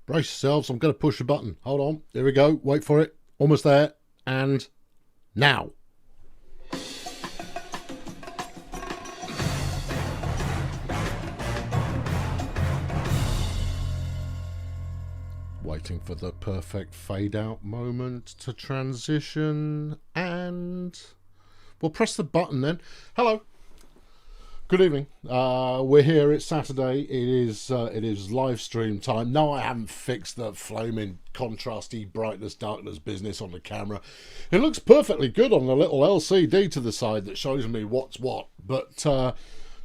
Brace yourselves, I'm going to push a button. Hold on, here we go, wait for it. Almost there, and now. Waiting for the perfect fade out moment to transition, and we'll press the button then. Hello. Good evening. We're here. It's Saturday. It is live stream time. No, I haven't fixed the flaming contrasty brightness darkness business on the camera. It looks perfectly good on the little LCD to the side that shows me what's what. But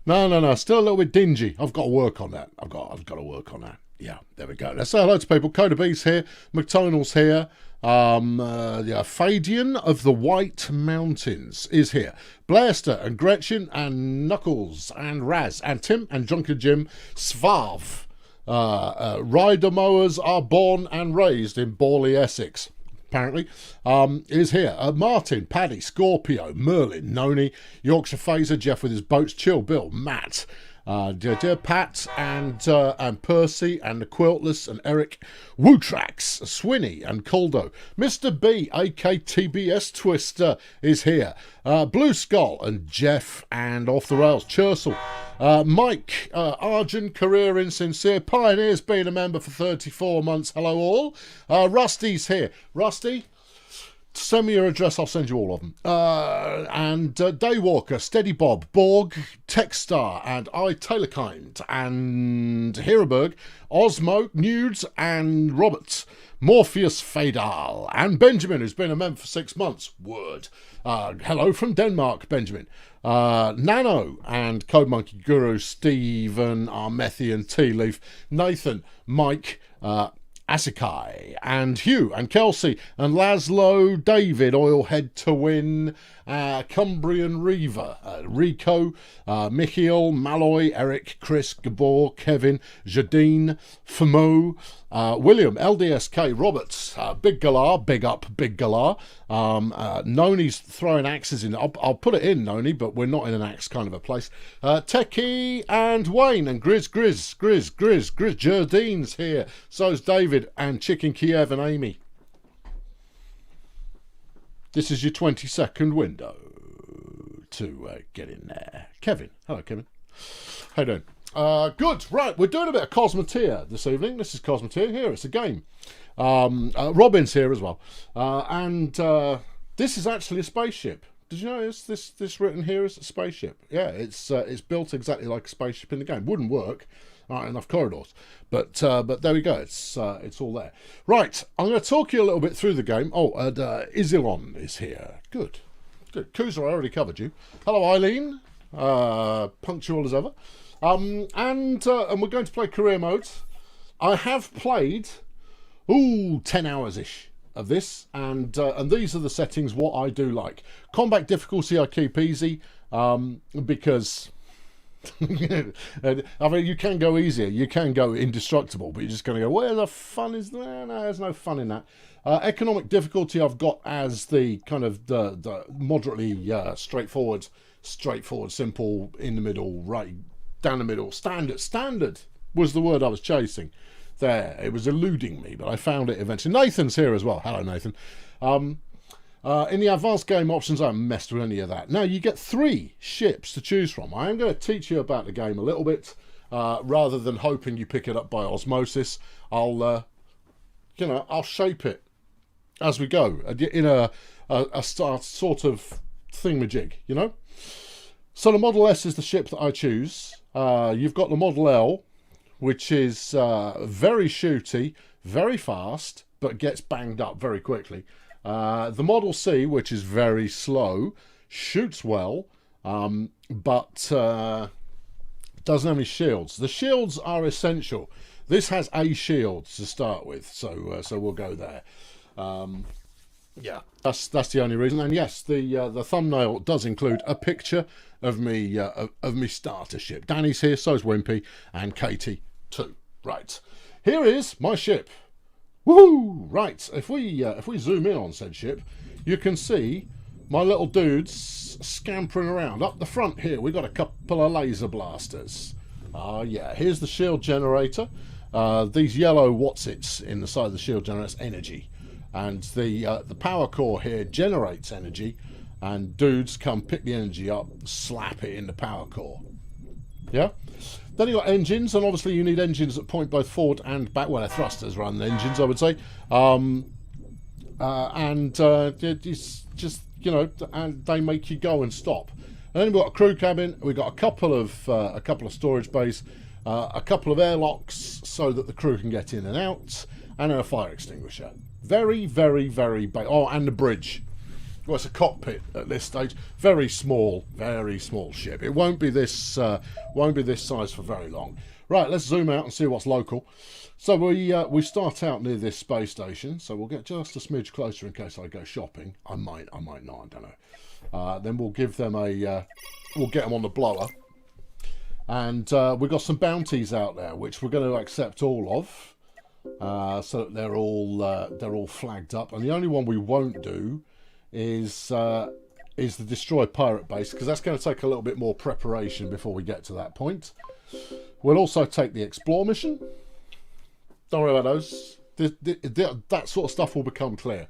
no, still a little bit dingy. I've got to work on that. I've got to work on that. Yeah, there we go. Let's say hello to people. Coda B's here. McTonal's here. Fadian of the White Mountains is here. Blairster and Gretchen and Knuckles and Raz and Tim and Drunken Jim. Svav. Rider mowers are born and raised in Borley, Essex. Apparently, is here. Martin, Paddy, Scorpio, Merlin, Noni, Yorkshire Phaser, Jeff with his boats, Chill Bill, Matt, Pat and Percy and the Quiltless and Eric, Wootrax, Swinny and Coldo. Mr. B, AKTBS Twister, is here. Blue Skull and Jeff and Off the Rails, Chursel. Mike, Arjun, Career Insincere, Pioneers, been a member for 34 months. Hello all. Rusty's here. Rusty, send me your address, I'll send you all of them. And Daywalker, Steady Bob, Borg, Techstar, and I, Taylorkind, and Hiraberg, Osmo, Nudes, and Roberts, Morpheus Fadal, and Benjamin, who's been a member for 6 months. Word. Hello from Denmark, Benjamin. Nano, and Code Monkey Guru, Stephen, Armethian, Tea Leaf, Nathan, Mike, Asikai, and Hugh, and Kelsey, and Laszlo, David, Oilhead to Win, Cumbrian Reaver, Rico, Michiel, Malloy, Eric, Chris, Gabor, Kevin, Jadine, Famo, William, LDSK, Roberts, Big Galar, big up, Big Galar. Noni's throwing axes in. I'll put it in, Noni, but we're not in an axe kind of a place. Techie and Wayne and Grizz, Jardine's here. So's David and Chicken Kiev and Amy. This is your 20-second window to get in there. Kevin. Hello, Kevin. How you doing? Good. Right, we're doing a bit of Cosmoteer this evening. This is Cosmoteer. Here, it's a game. Robin's here as well. And this is actually a spaceship. Did you notice this written here is a spaceship? Yeah, it's built exactly like a spaceship in the game. Wouldn't work. Not enough corridors, but there we go. It's all there. Right, I'm going to talk you a little bit through the game. Oh, and Isilon is here. Good. Kuzra, I already covered you. Hello, Eileen. Punctual as ever. And we're going to play career mode. I have played 10 hours-ish of this, and these are the settings. What I do like. Combat difficulty I keep easy because. I mean, you can go easier, you can go indestructible, but you're just going to go, where the fun is there? No, there's no fun in that. Economic difficulty I've got as the kind of the moderately straightforward, simple, in the middle, right down the middle. Standard was the word I was chasing. There, it was eluding me, but I found it eventually. Nathan's here as well. Hello, Nathan. In the advanced game options, I haven't messed with any of that. Now, you get 3 ships to choose from. I am going to teach you about the game a little bit, rather than hoping you pick it up by osmosis. I'll shape it as we go in a sort of thingamajig, you know? So the Model S is the ship that I choose. You've got the Model L, which is very shooty, very fast, but gets banged up very quickly. The Model C, which is very slow, shoots well, but doesn't have any shields. The shields are essential. This has a shield to start with, so we'll go there. Yeah, that's the only reason. And yes, the thumbnail does include a picture of me starter ship. Danny's here, so's Wimpy, and Katie too. Right, here is my ship. Woohoo! Right, if we zoom in on said ship, you can see my little dudes scampering around. Up the front here, we got a couple of laser blasters. Yeah, here's the shield generator. These yellow whatsits in the side of the shield generates energy, and the power core here generates energy, and dudes come pick the energy up, slap it in the power core. Yeah. Then you got engines, and obviously you need engines that point both forward and back. Well, they're thrusters rather than engines, I would say. It's just, you know, and they make you go and stop. And then we've got a crew cabin. We've got a couple of storage bays, a couple of airlocks so that the crew can get in and out, and then a fire extinguisher. Very, very, very big. Oh, and the bridge. Well, it's a cockpit at this stage. Very small ship. It won't be this size for very long. Right, let's zoom out and see what's local. So we start out near this space station. So we'll get just a smidge closer in case I go shopping. I might not. I don't know. Then we'll give them we'll get them on the blower. And we've got some bounties out there, which we're going to accept all of, so that they're all flagged up. And the only one we won't do is the destroy pirate base, because that's going to take a little bit more preparation before we get to that point. We'll also take the explore mission. Don't worry about those. That sort of stuff will become clear.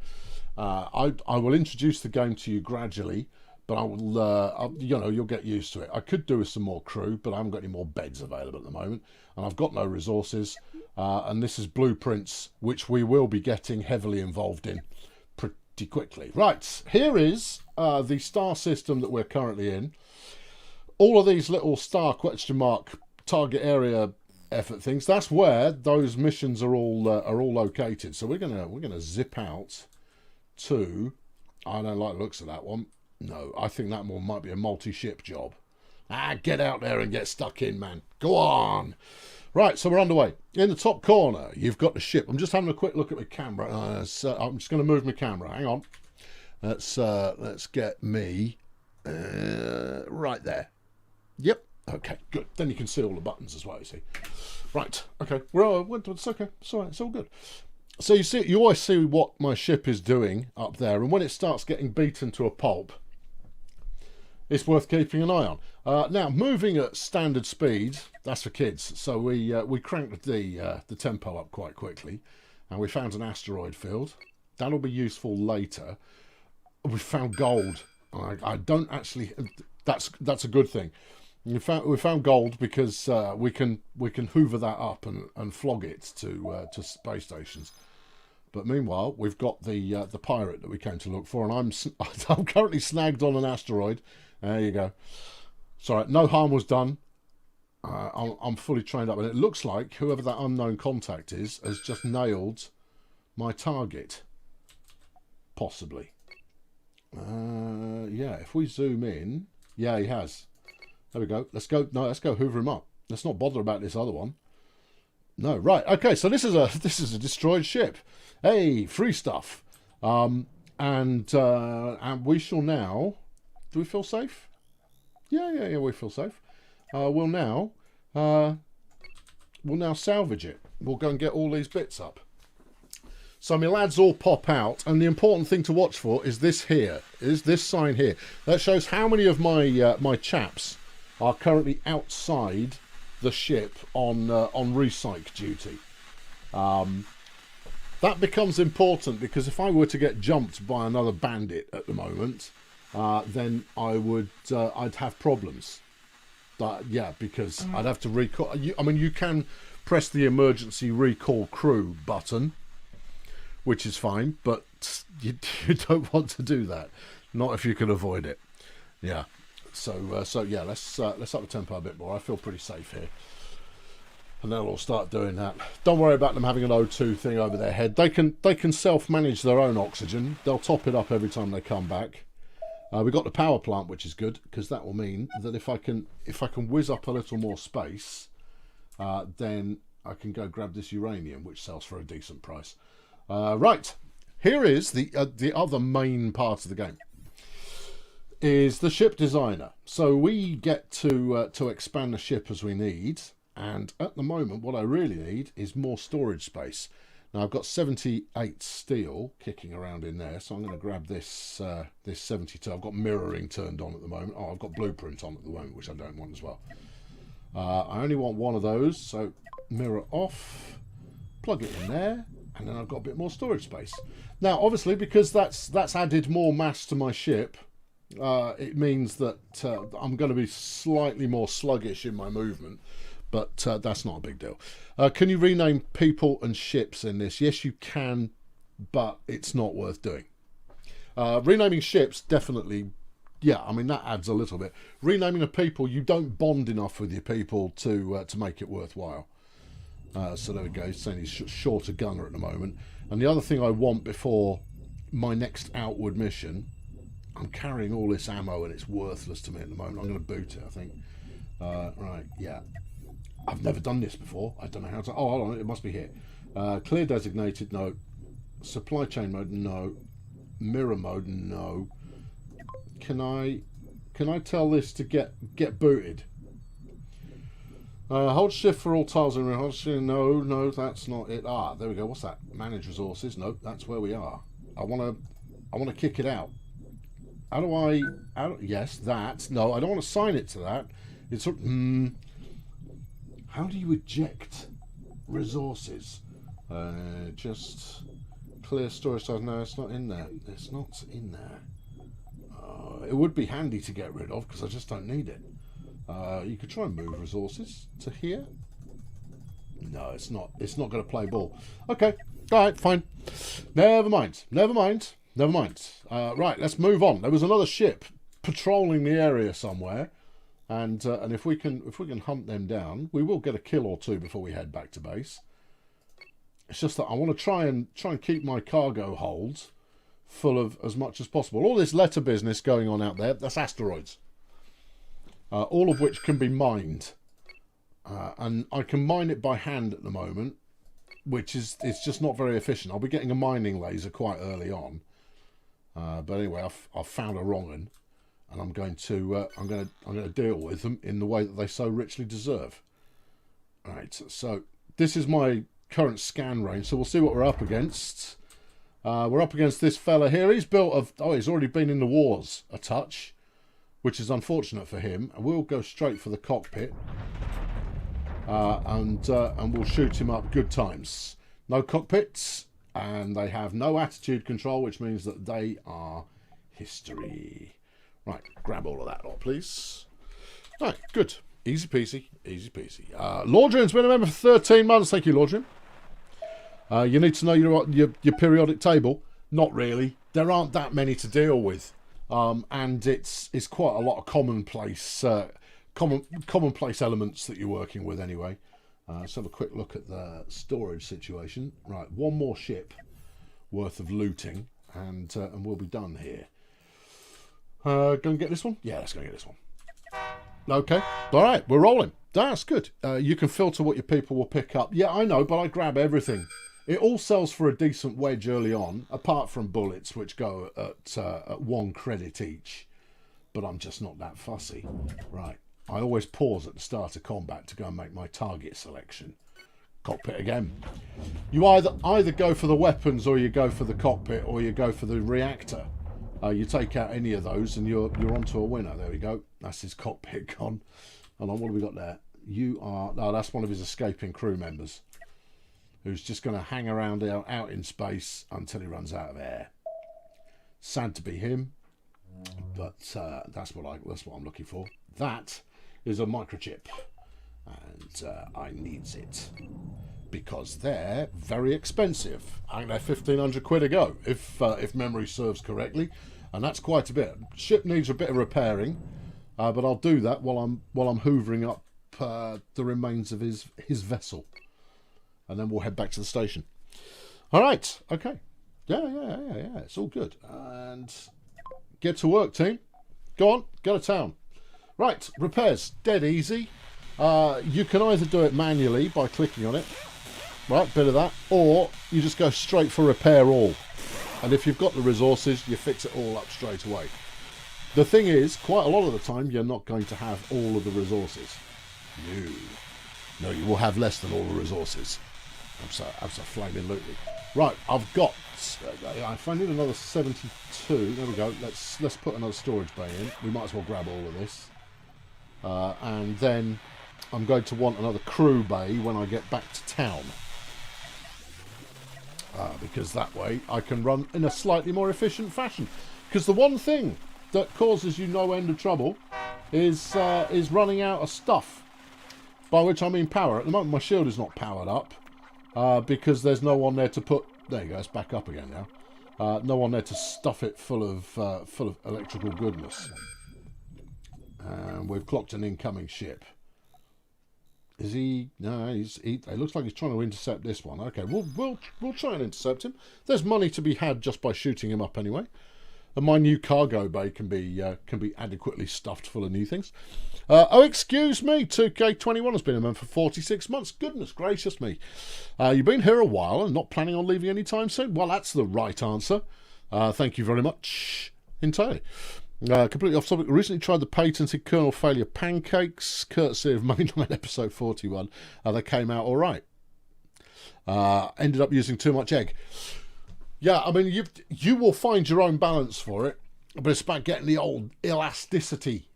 I will introduce the game to you gradually, but I will, you'll get used to it. I could do with some more crew, but I haven't got any more beds available at the moment, and I've got no resources. And this is blueprints, which we will be getting heavily involved in pretty quickly. Right, here is the star system that we're currently in. All of these little star question mark target area effort things, that's where those missions are all located. So we're gonna zip out to, I don't like the looks of that one. No, I think that one might be a multi-ship job. Get out there and get stuck in, man. Go on. Right, so we're underway. In the top corner, you've got the ship. I'm just having a quick look at my camera. I'm just going to move my camera. Hang on. Let's get me right there. Yep. Okay, good. Then you can see all the buttons as well, you see. Right, okay. It's okay. It's all right. It's all good. So you always see what my ship is doing up there, and when it starts getting beaten to a pulp, it's worth keeping an eye on. Now, moving at standard speed, that's for kids. So we cranked the tempo up quite quickly, and we found an asteroid field. That'll be useful later. We found gold. I don't actually. That's a good thing. We found gold because we can hoover that up and flog it to space stations. But meanwhile, we've got the pirate that we came to look for, and I'm currently snagged on an asteroid. There you go. Sorry, no harm was done. I'm fully trained up, and it looks like whoever that unknown contact is has just nailed my target. Possibly. Yeah, if we zoom in, yeah, he has. There we go. Let's go. No, let's go hoover him up. Let's not bother about this other one. No, right. Okay, so this is a destroyed ship. Hey, free stuff. And we shall now. Do we feel safe? Yeah, we feel safe. We'll now salvage it. We'll go and get all these bits up. So my lads all pop out, and the important thing to watch for is this here. Is this sign here? That shows how many of my chaps are currently outside the ship on recyc duty. That becomes important because if I were to get jumped by another bandit at the moment, then I'd have problems. Yeah, because I'd have to recall. You can press the emergency recall crew button, which is fine, but you don't want to do that. Not if you can avoid it. Yeah. So yeah, let's up the tempo a bit more. I feel pretty safe here. And they'll all start doing that. Don't worry about them having an O2 thing over their head. They can self-manage their own oxygen. They'll top it up every time they come back. We've got the power plant, which is good, because that will mean that if I can whiz up a little more space, then I can go grab this uranium, which sells for a decent price. Right, here is the other main part of the game. Is the ship designer. So we get to expand the ship as we need, and at the moment what I really need is more storage space. Now I've got 78 steel kicking around in there, so I'm going to grab this 72. I've got mirroring turned on at the moment. I've got blueprint on at the moment, which I don't want as well. I only want one of those, so Mirror off. Plug it in there. And then I've got a bit more storage space. Now, obviously, because that's added more mass to my ship, it means that I'm going to be slightly more sluggish in my movement. But that's not a big deal. Can you rename people and ships in this? Yes, you can, but it's not worth doing. Renaming ships, definitely, yeah, I mean, that adds a little bit. Renaming the people, you don't bond enough with your people to make it worthwhile. So there we go, he's saying he's short a gunner at the moment. And the other thing I want before my next outward mission, I'm carrying all this ammo and it's worthless to me at the moment. I'm going to boot it, I think. Right, yeah. I've never done this before. I don't know how to... Oh, hold on, it must be here. Clear designated, no. Supply chain mode, no. Mirror mode, no. Can I tell this to get booted? Hold shift for all tiles in hold shift. No, that's not it. Ah, there we go. What's that? Manage resources. Nope, that's where we are. I wanna kick it out. How do I? Yes, that. No, I don't want to sign it to that. It's how do you eject resources? Just clear storage size. No, it's not in there. It's not in there. It would be handy to get rid of because I just don't need it. You could try and move resources to here. No, it's not. It's not going to play ball. Okay. All right. Fine. Never mind. Never mind. Never mind. Right. Let's move on. There was another ship patrolling the area somewhere, and if we can hunt them down, we will get a kill or two before we head back to base. It's just that I want to try and keep my cargo holds full of as much as possible. All this letter business going on out there, that's asteroids. All of which can be mined. And I can mine it by hand at the moment, which is it's just not very efficient. I'll be getting a mining laser quite early on. But anyway, I've found a wrong one, and I'm going to deal with them in the way that they so richly deserve. Right, so this is my current scan range, so we'll see what we're up against. We're up against this fella here. He's he's already been in the wars a touch, which is unfortunate for him. And we'll go straight for the cockpit, and we'll shoot him up good times. No cockpits, and they have no attitude control, which means that they are history. Right, grab all of that lot, please. Right, good. Easy peasy, easy peasy. Laudrin's been a member for 13 months. Thank you, Laudrin. You need to know your periodic table. Not really. There aren't that many to deal with, and it's quite a lot of commonplace elements that you're working with anyway. Let's have a quick look at the storage situation. Right, one more ship worth of looting, and we'll be done here. Go and get this one. Yeah, let's go and get this one. Okay. All right, we're rolling. That's good. You can filter what your people will pick up. Yeah, I know, but I grab everything. It all sells for a decent wedge early on, apart from bullets, which go at 1 credit each. But I'm just not that fussy. Right. I always pause at the start of combat to go and make my target selection. Cockpit again. You either go for the weapons, or you go for the cockpit, or you go for the reactor. You take out any of those, and you're onto a winner. There we go. That's his cockpit gone. Hold on, what have we got there? You are... No, that's one of his escaping crew members, who's just going to hang around out in space until he runs out of air. Sad to be him, but that's what I'm looking for. That is a microchip, and I needs it because they're very expensive. I think they're 1,500 quid a go, if memory serves correctly, and that's quite a bit. Ship needs a bit of repairing, but I'll do that while I'm hoovering up the remains of his vessel. And then we'll head back to the station. All right. Okay. Yeah. It's all good. And get to work, team. Go on. Go to town. Right. Repairs. Dead easy. You can either do it manually by clicking on it. Right. Bit of that. Or you just go straight for repair all. And if you've got the resources, you fix it all up straight away. The thing is, quite a lot of the time, you're not going to have all of the resources. No, you will have less than all the resources. Absolutely. Right, I've got... if I need another 72... There we go. Let's put another storage bay in. We might as well grab all of this. And then I'm going to want another crew bay when I get back to town. Because that way I can run in a slightly more efficient fashion. Because the one thing that causes you no end of trouble is running out of stuff. By which I mean power. At the moment my shield is not powered up because there's no one there to put... There you go, it's back up again now. No one there to stuff it full of electrical goodness. And we've clocked an incoming ship. Is he? No, it looks like he's trying to intercept this one. Okay, we'll try and intercept him. There's money to be had just by shooting him up anyway. And my new cargo bay can be adequately stuffed full of new things. Oh, excuse me, 2K21 has been a member for 46 months. Goodness gracious me. You've been here a while and not planning on leaving anytime soon? Well, that's the right answer. Thank you very much. Entirely. Completely off topic. Recently tried the patented kernel failure pancakes, courtesy of Mainline episode 41. They came out all right. Ended up using too much egg. Yeah, I mean, you will find your own balance for it, but it's about getting the old elasticity.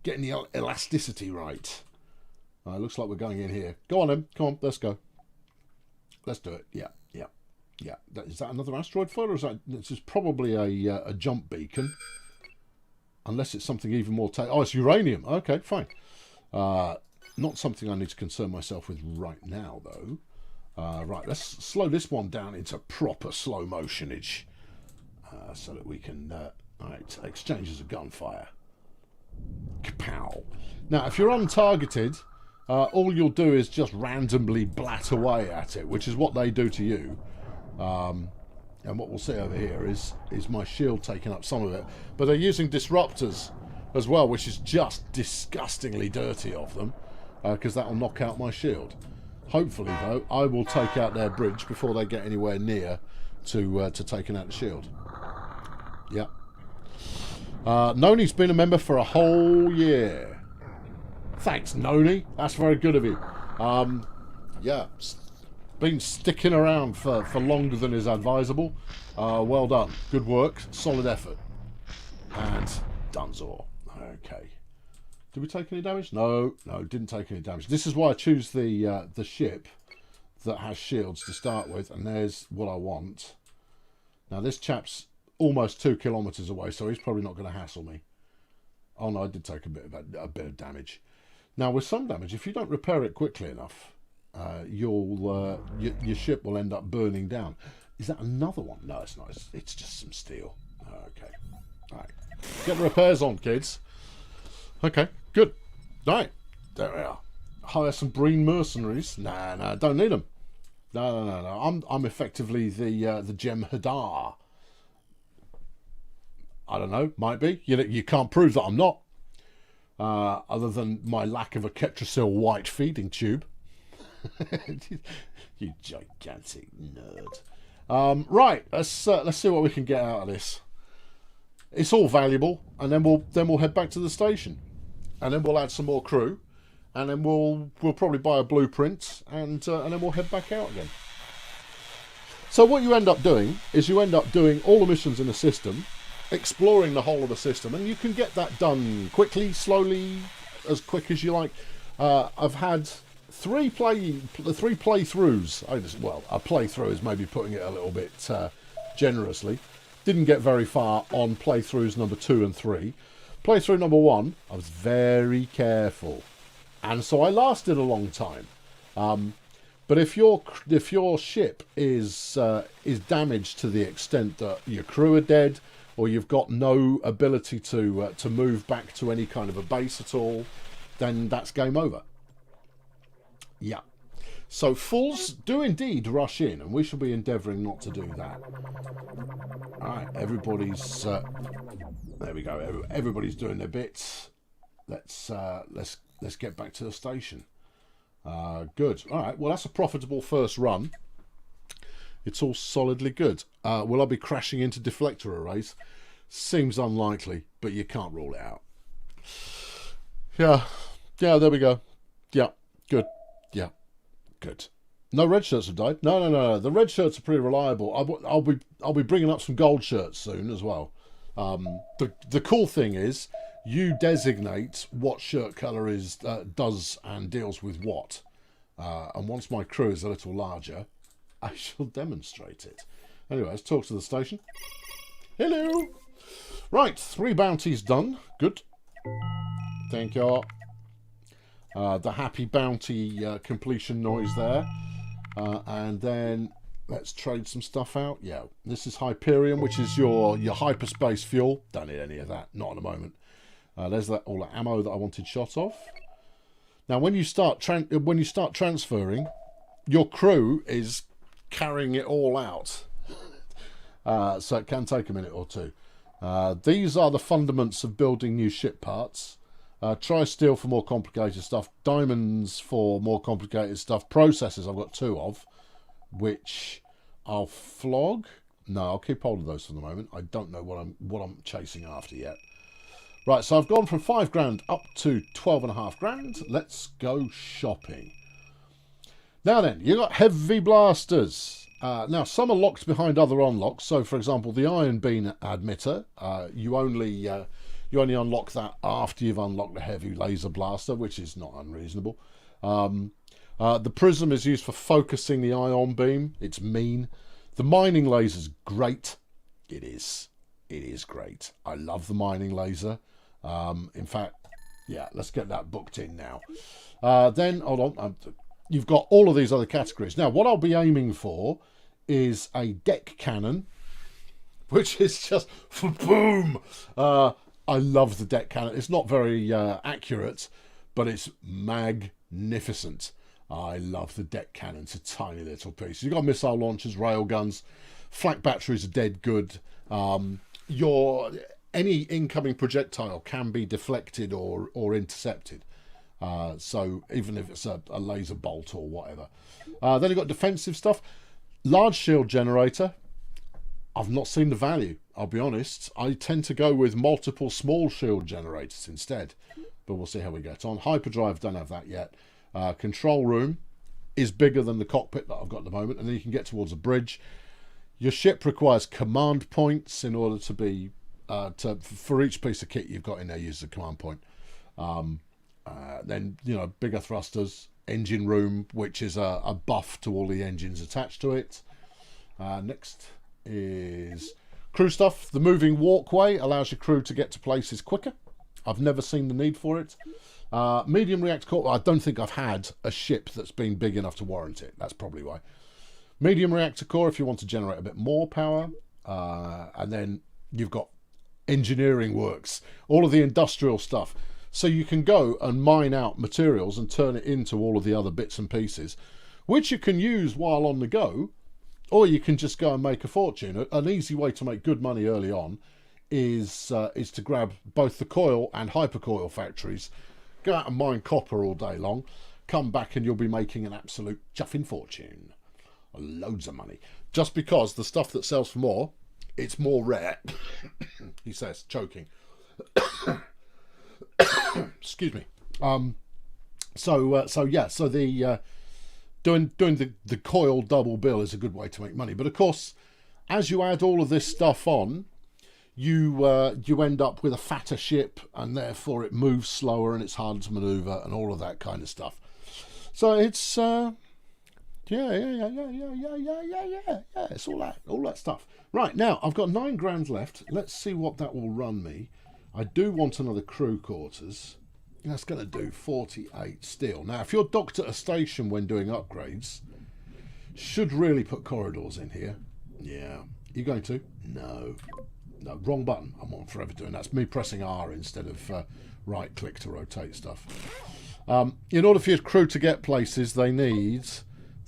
Getting the elasticity right. It looks like we're going in here. Go on, then. Come on, let's go. Let's do it. Yeah. Is that another asteroid fight, or is that... This is probably a jump beacon. Unless it's something even more... Oh, it's uranium. Okay, fine. Not something I need to concern myself with right now, though. Right, let's slow this one down into proper slow motionage. So that we can... Right, exchanges of gunfire. Kapow. Now, if you're untargeted, all you'll do is just randomly blat away at it, which is what they do to you. And what we'll see over here is my shield taking up some of it. But they're using disruptors as well, which is just disgustingly dirty of them, because that'll knock out my shield. Hopefully, though, I will take out their bridge before they get anywhere near to taking out the shield. Yeah. Noni's been a member for a whole year. Thanks, Noni. That's very good of you. Yeah. Been sticking around for longer than is advisable. Well done. Good work. Solid effort. And Dunzor. Okay. Did we take any damage? No, didn't take any damage. This is why I choose the ship that has shields to start with, and there's what I want. Now this chap's almost 2 kilometres away, so he's probably not going to hassle me. Oh no, I did take a bit of damage. Now with some damage, if you don't repair it quickly enough, your ship will end up burning down. Is that another one? No, it's not. It's just some steel. Okay. All right. Get the repairs on, kids. Okay, good. Right. There we are. Hire some Breen mercenaries. Nah, don't need them. No. I'm effectively the Gem Hadar. I don't know. Might be. You can't prove that I'm not. Other than my lack of a Ketrasil white feeding tube. You gigantic nerd. Right, let's see what we can get out of this. It's all valuable, and then we'll head back to the station, and then we'll add some more crew, and then we'll probably buy a blueprint, and then we'll head back out again. So what you end up doing is you end up doing all the missions in the system, exploring the whole of the system, and you can get that done quickly, slowly, as quick as you like. I've had three playthroughs. Well, a playthrough is maybe putting it a little bit generously. Didn't get very far on playthroughs number 2 and 3. Playthrough number 1, I was very careful, and so I lasted a long time. But if your ship is damaged to the extent that your crew are dead, or you've got no ability to move back to any kind of a base at all, then that's game over. Yeah. So fools do indeed rush in, and we shall be endeavouring not to do that. All right, everybody's there we go. Everybody's doing their bits. Let's get back to the station. Good. All right. Well, that's a profitable first run. It's all solidly good. Will I be crashing into deflector arrays? Seems unlikely, but you can't rule it out. Yeah. There we go. Yeah. Good. Yeah. Good. No red shirts have died. No. The red shirts are pretty reliable. I'll be bringing up some gold shirts soon as well. The cool thing is you designate what shirt colour is does and deals with what. And once my crew is a little larger, I shall demonstrate it. Anyway, let's talk to the station. Hello. Right, 3 bounties done. Good. Thank you. The happy bounty completion noise there. And then let's trade some stuff out. Yeah, this is Hyperion, which is your hyperspace fuel. Don't need any of that, not at the moment. There's all the ammo that I wanted shot off. Now, when you start transferring, your crew is carrying it all out, so it can take a minute or two. These are the fundaments of building new ship parts. Try steel for more complicated stuff, diamonds for more complicated stuff, processors I've got 2 of, which I'll flog. No, I'll keep hold of those for the moment. I don't know what I'm chasing after yet. Right, so I've gone from 5 grand up to 12.5 grand. Let's go shopping. Now then, you've got heavy blasters. Now, some are locked behind other unlocks. So, for example, the iron beam admitter, you only unlock that after you've unlocked the heavy laser blaster, which is not unreasonable. The prism is used for focusing the ion beam. It's mean. The mining laser's great. It is great. I love the mining laser. In fact, yeah, let's get that booked in now. Then, hold on. You've got all of these other categories. Now, what I'll be aiming for is a deck cannon, which is just boom. I love the deck cannon. It's not very accurate, but it's magnificent. I love the deck cannon. It's a tiny little piece. You've got missile launchers, rail guns, flak batteries are dead good. Any incoming projectile can be deflected or intercepted. So even if it's a laser bolt or whatever. Then you've got defensive stuff. Large shield generator. I've not seen the value, I'll be honest. I tend to go with multiple small shield generators instead. But we'll see how we get on. Hyperdrive, don't have that yet. Control room is bigger than the cockpit that I've got at the moment. And then you can get towards a bridge. Your ship requires command points in order to be... for each piece of kit you've got in there, use a command point. Then, bigger thrusters, engine room, which is a buff to all the engines attached to it. Next is crew stuff. The moving walkway allows your crew to get to places quicker. I've never seen the need for it. Medium reactor core. I don't think I've had a ship that's been big enough to warrant it. That's probably why. Medium reactor core if you want to generate a bit more power. And then you've got engineering works, all of the industrial stuff. So you can go and mine out materials and turn it into all of the other bits and pieces, which you can use while on the go, or you can just go and make a fortune. An easy way to make good money early on is to grab both the coil and hypercoil factories, go out and mine copper all day long, come back and you'll be making an absolute chuffing fortune. Loads of money. Just because the stuff that sells for more, it's more rare, he says, choking. Excuse me. So the doing the coil double bill is a good way to make money. But of course, as you add all of this stuff on, you end up with a fatter ship, and therefore it moves slower and it's harder to manoeuvre and all of that kind of stuff. So it's yeah. It's all that stuff. Right, now I've got 9 grand left. Let's see what that will run me. I do want another crew quarters. That's going to do 48 steel. Now, if you're docked at a station when doing upgrades, should really put corridors in here. Yeah. You going to? No, wrong button. I'm on forever doing that. That's me pressing R instead of right click to rotate stuff. In order for your crew to get places, they need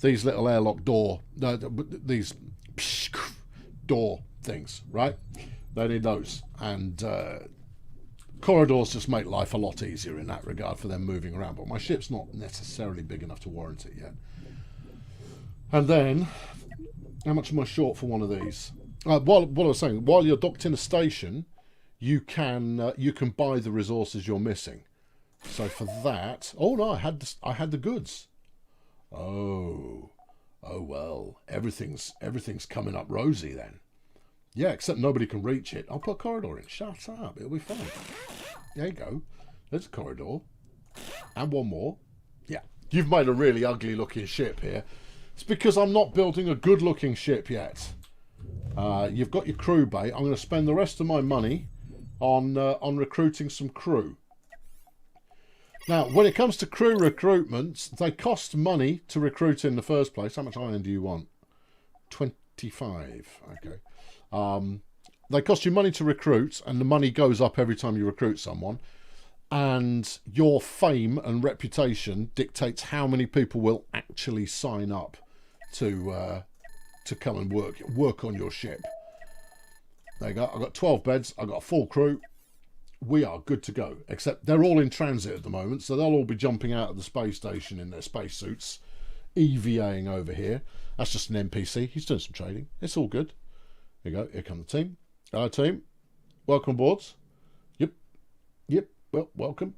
these little airlock door, these door things, right? They need those. And corridors just make life a lot easier in that regard for them moving around. But my ship's not necessarily big enough to warrant it yet. And then, how much am I short for one of these? What I was saying, while you're docked in a station, you can buy the resources you're missing. So for that, oh no, I had the goods. Oh well, everything's coming up rosy then. Yeah, except nobody can reach it. I'll put a corridor in. Shut up, it'll be fine. There you go. There's a corridor. And one more. Yeah. You've made a really ugly looking ship here. It's because I'm not building a good looking ship yet. You've got your crew bay. I'm going to spend the rest of my money on recruiting some crew. Now, when it comes to crew recruitment, they cost money to recruit in the first place. How much iron do you want? 25. Okay. They cost you money to recruit, and the money goes up every time you recruit someone. And your fame and reputation dictates how many people will actually sign up to come and work on your ship. There you go. I've got 12 beds. I've got a full crew. We are good to go. Except they're all in transit at the moment, so they'll all be jumping out of the space station in their spacesuits, EVAing over here. That's just an NPC. He's doing some trading. It's all good. Here you go. Here come the team. Hello, team. Welcome aboard. Yep. Well, welcome.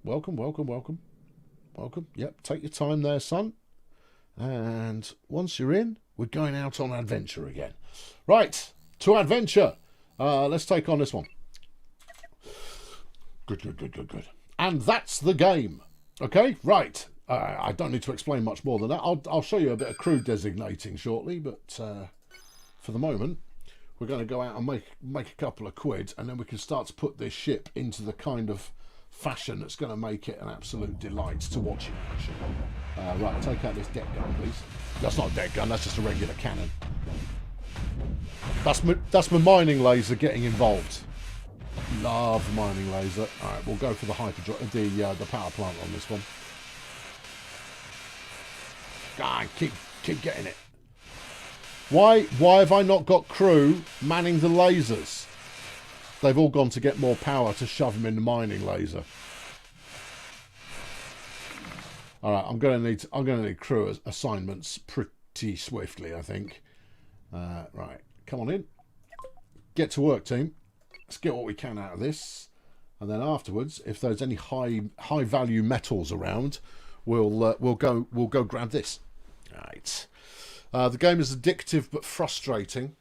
Yep, take your time there, son. And once you're in, we're going out on adventure again. Right, to adventure. Let's take on this one. Good. And that's the game. Okay, right. I don't need to explain much more than that. I'll show you a bit of crew designating shortly, but for the moment, we're going to go out and make a couple of quid, and then we can start to put this ship into the kind of fashion that's going to make it an absolute delight to watch in action. Right, take out this deck gun, please. That's not a deck gun, that's just a regular cannon. That's my mining laser getting involved. Love the mining laser. Alright, we'll go for the the power plant on this one. Ah, keep getting it. Why have I not got crew manning the lasers? They've all gone to get more power to shove them in the mining laser. All right, I'm going to need crew assignments pretty swiftly, I think. Right, come on in. Get to work, team. Let's get what we can out of this, and then afterwards, if there's any high value metals around, we'll go grab this. All right. The game is addictive but frustrating.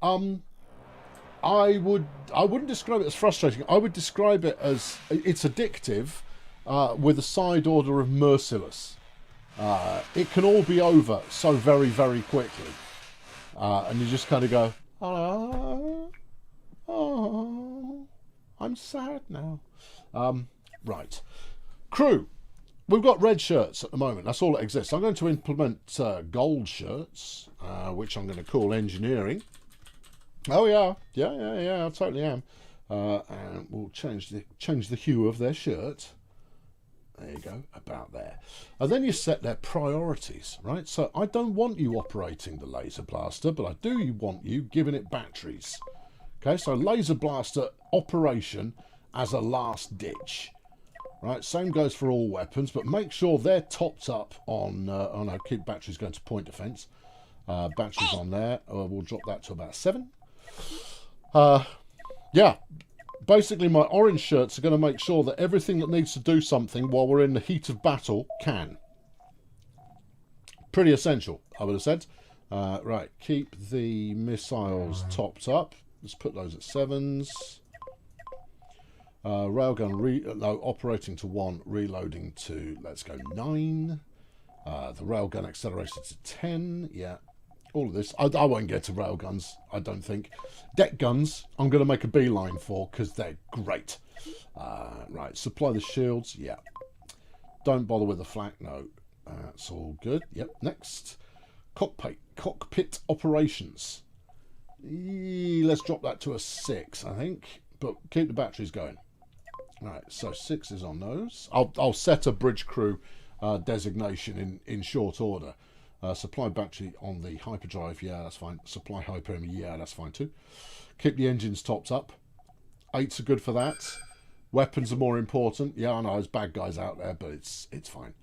I wouldn't describe it as frustrating. I would describe it as it's addictive with a side order of merciless. It can all be over so very, very quickly. And you just kind of go, oh, I'm sad now. Right. Crew. We've got red shirts at the moment. That's all that exists. I'm going to implement gold shirts, which I'm going to call engineering. Oh yeah, I totally am. And we'll change the hue of their shirt. There you go, about there. And then you set their priorities, right? So I don't want you operating the laser blaster, but I do want you giving it batteries. Okay, so laser blaster operation as a last ditch. Right, same goes for all weapons, but make sure they're topped up on. Oh no, keep batteries going to point defense. Batteries on there. We'll drop that to about 7. Yeah, basically my orange shirts are going to make sure that everything that needs to do something while we're in the heat of battle can. Pretty essential, I would have said. Right, keep the missiles topped up. Let's put those at 7s. Railgun operating to 1, reloading to, let's go 9. The railgun accelerated to 10. Yeah, all of this. I won't get to railguns, I don't think. Deck guns, I'm going to make a beeline for because they're great. Right, supply the shields. Yeah. Don't bother with the flak. No, that's all good. Yep. Next, cockpit operations. Let's drop that to a 6, I think. But keep the batteries going. Right, so 6 is on those. I'll set a bridge crew designation in short order. Supply battery on the hyperdrive, yeah, that's fine. Supply hyperthermia, yeah, that's fine too. Keep the engines topped up. 8s are good for that. Weapons are more important. Yeah, I know there's bad guys out there, but it's fine.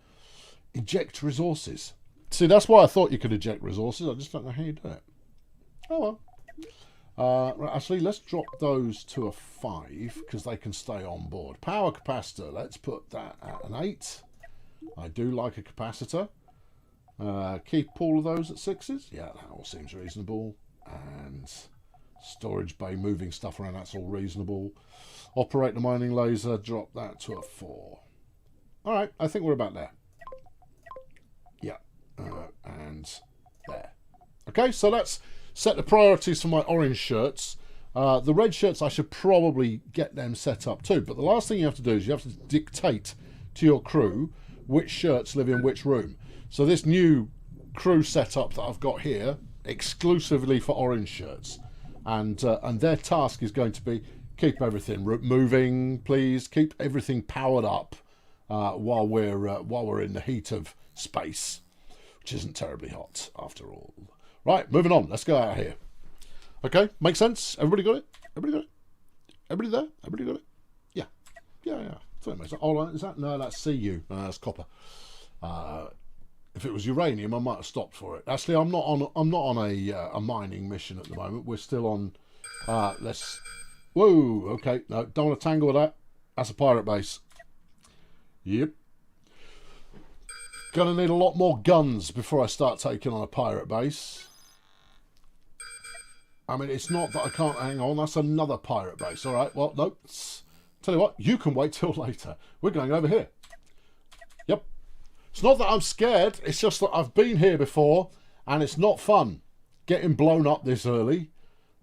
Eject resources. See, that's why I thought you could eject resources. I just don't know how you do it. Oh well. Right, actually, let's drop those to a 5 because they can stay on board. Power capacitor, let's put that at an 8. I do like a capacitor. Keep all of those at 6s. Yeah, that all seems reasonable. And Storage bay, moving stuff around, that's all reasonable. Operate the mining laser, drop that to a 4. Alright, I think we're about there. Yeah, and there. Okay, so let's set the priorities for my orange shirts. The red shirts, I should probably get them set up too, but the last thing you have to do is you have to dictate to your crew which shirts live in which room. So this new crew setup that I've got here, exclusively for orange shirts, and their task is going to be keep everything moving, please, keep everything powered up while we're in the heat of space, which isn't terribly hot after all. Right, moving on. Let's go out of here. Okay, makes sense? Everybody got it? Everybody got it? Everybody there? Everybody got it? Yeah. Yeah. So it makes sense. Oh, is that? No, that's Cu. No, that's copper. If it was uranium, I might have stopped for it. Actually, I'm not on a mining mission at the moment. We're still on. Whoa. Okay. No, don't want to tangle with that. That's a pirate base. Yep. Gonna need a lot more guns before I start taking on a pirate base. I mean, it's not that I can't hang on. That's another pirate base. All right. Well, no. Tell you what, you can wait till later. We're going over here. Yep. It's not that I'm scared. It's just that I've been here before, and it's not fun getting blown up this early.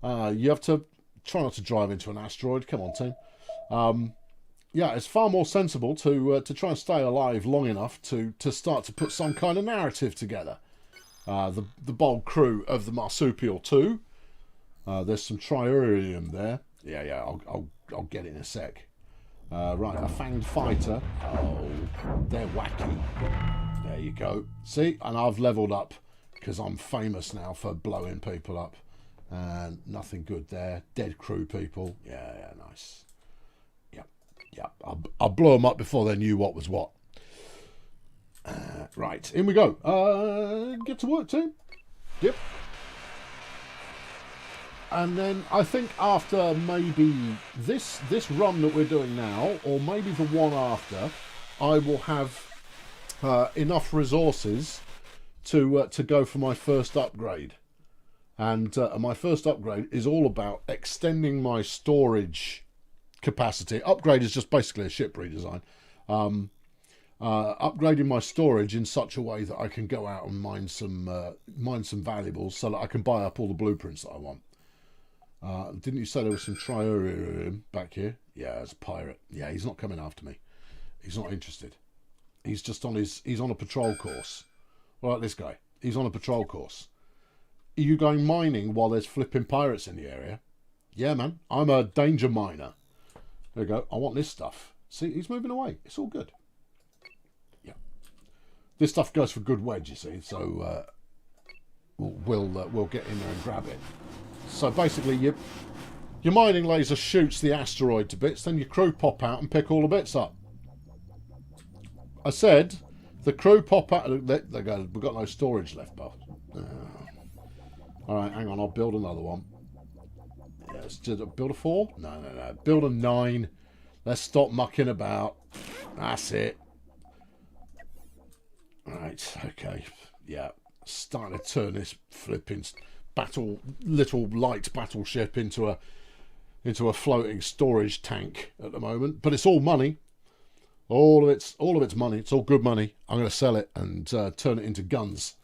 You have to try not to drive into an asteroid. Come on, team. Yeah, it's far more sensible to try and stay alive long enough to start to put some kind of narrative together. The bold crew of the Marsupial 2. There's some triurium there. Yeah. I'll get it in a sec. Right, a fanged fighter. Oh, they're wacky. There you go. See, and I've leveled up because I'm famous now for blowing people up. And nothing good there. Dead crew people. Yeah, nice. Yep. I'll blow them up before they knew what was what. Right, in we go. Get to work, team. Yep. And then I think after maybe this run that we're doing now, or maybe the one after, I will have enough resources to go for my first upgrade. And my first upgrade is all about extending my storage capacity. Upgrade is just basically a ship redesign. Upgrading my storage in such a way that I can go out and mine some valuables so that I can buy up all the blueprints that I want. Didn't you say there was some triurium back here? Yeah, as a pirate. Yeah, he's not coming after me. He's not interested. He's just he's on a patrol course. Like this guy. He's on a patrol course. Are you going mining while there's flipping pirates in the area? Yeah, man. I'm a danger miner. There we go. I want this stuff. See, he's moving away. It's all good. Yeah. This stuff goes for good wedge, you see. So we'll get in there and grab it. So basically, your mining laser shoots the asteroid to bits, then your crew pop out and pick all the bits up. I said the crew pop out. They go. We've got no storage left, boss. All right, hang on. I'll build another one. Let's build a 4. No. Build a 9. Let's stop mucking about. That's it. Right. Okay. Yeah. Starting to turn this flipping little light battleship into a floating storage tank at the moment, but it's all money. All of it's money. It's all good money. I'm going to sell it and turn it into guns,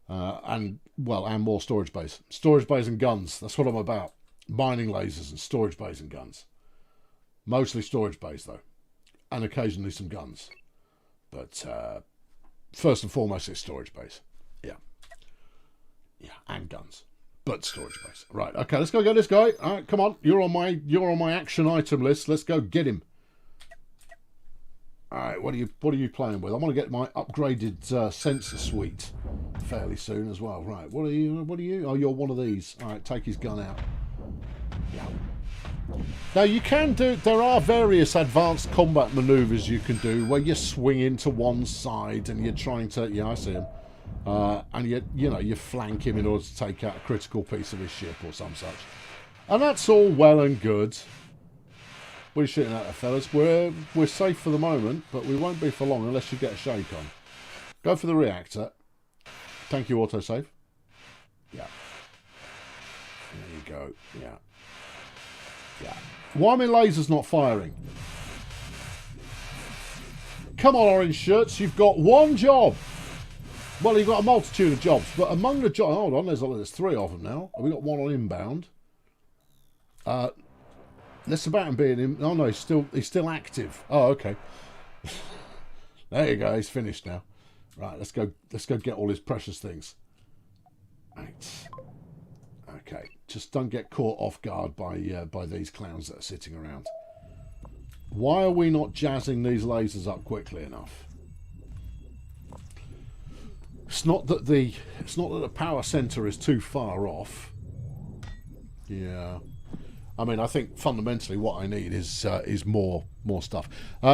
and more storage bays and guns. That's what I'm about. Mining lasers and storage bays and guns. Mostly storage bays though, and occasionally some guns. But first and foremost, it's storage bays. Yeah, and guns, but storage base. Right, okay, let's go get this guy. All right, come on, you're on my action item list. Let's go get him. All right, what are you playing with? I want to get my upgraded sensor suite fairly soon as well. Right, what are you? Oh, you're one of these. All right, take his gun out. Yeah. Now you can do. There are various advanced combat maneuvers you can do where you swing into one side and you're trying to. Yeah, I see him. And you flank him in order to take out a critical piece of his ship or some such. And that's all well and good. What are you shooting at there, fellas? We're safe for the moment, but we won't be for long unless you get a shake on. Go for the reactor. Thank you, autosave. Yeah. There you go. Yeah. Yeah. Why are my lasers not firing? Come on, orange shirts. You've got one job. Well, you've got a multitude of jobs, but among the jobs... Hold on, there's 3 of them now. Have we got one on inbound? Less about him being in... Oh, no, he's still active. Oh, okay. There you go. He's finished now. Right, let's go get all his precious things. Right. Okay. Just don't get caught off guard by these clowns that are sitting around. Why are we not jazzing these lasers up quickly enough? It's not that the power center is too far off. Yeah. I mean, I think fundamentally what I need is more stuff.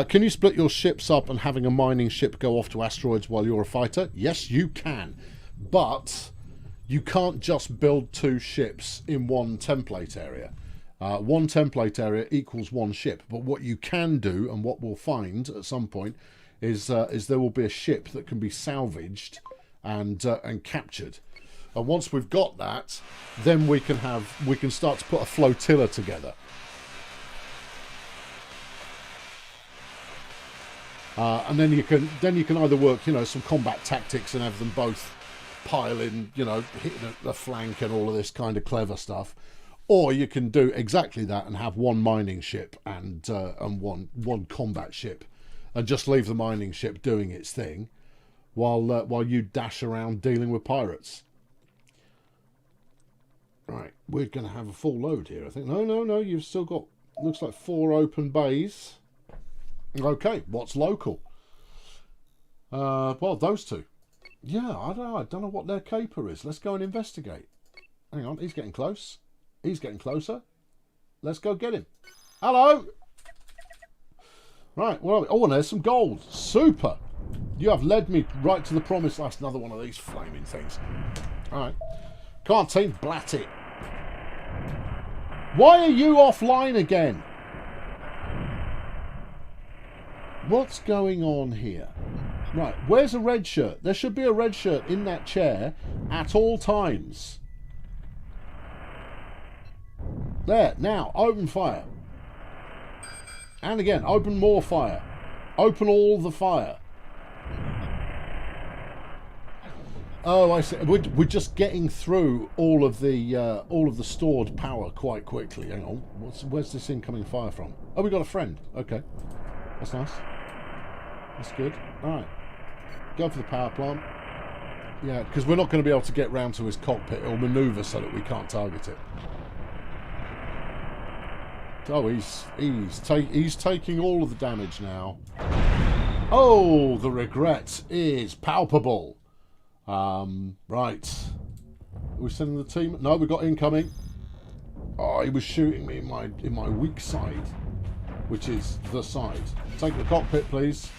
Can you split your ships up and having a mining ship go off to asteroids while you're a fighter? Yes, you can. But you can't just build 2 ships in one template area. One template area equals 1 ship. But what you can do, and what we'll find at some point, is there will be a ship that can be salvaged and captured. And once we've got that, then we can start to put a flotilla together. And then you can either work, some combat tactics and have them both pile in, hitting the flank and all of this kind of clever stuff, or you can do exactly that and have 1 mining ship and one combat ship, and just leave the mining ship doing its thing, while you dash around dealing with pirates. Right, we're going to have a full load here, I think. No, you've still got, looks like 4 open bays. Okay, what's local? Well, those 2. Yeah, I don't know what their caper is. Let's go and investigate. Hang on, he's getting close. He's getting closer. Let's go get him. Hello! Right, well, oh, and there's some gold. Super! You have led me right to the promised land. Another one of these flaming things. Alright. Come on, team, blat it. Why are you offline again? What's going on here? Right, where's a red shirt? There should be a red shirt in that chair at all times. There, now, open fire. And again, open more fire. Open all the fire. Oh, I see. We're just getting through all of the stored power quite quickly. Hang on, where's this incoming fire from? Oh, we got a friend. Okay, that's nice. That's good. All right, go for the power plant. Yeah, because we're not going to be able to get round to his cockpit. It'll manoeuvre so that we can't target it. Oh, he's taking all of the damage now. Oh, the regret is palpable. Right. Are we sending the team? No, we got incoming. Oh, he was shooting me in my weak side, which is the side. Take the cockpit, please.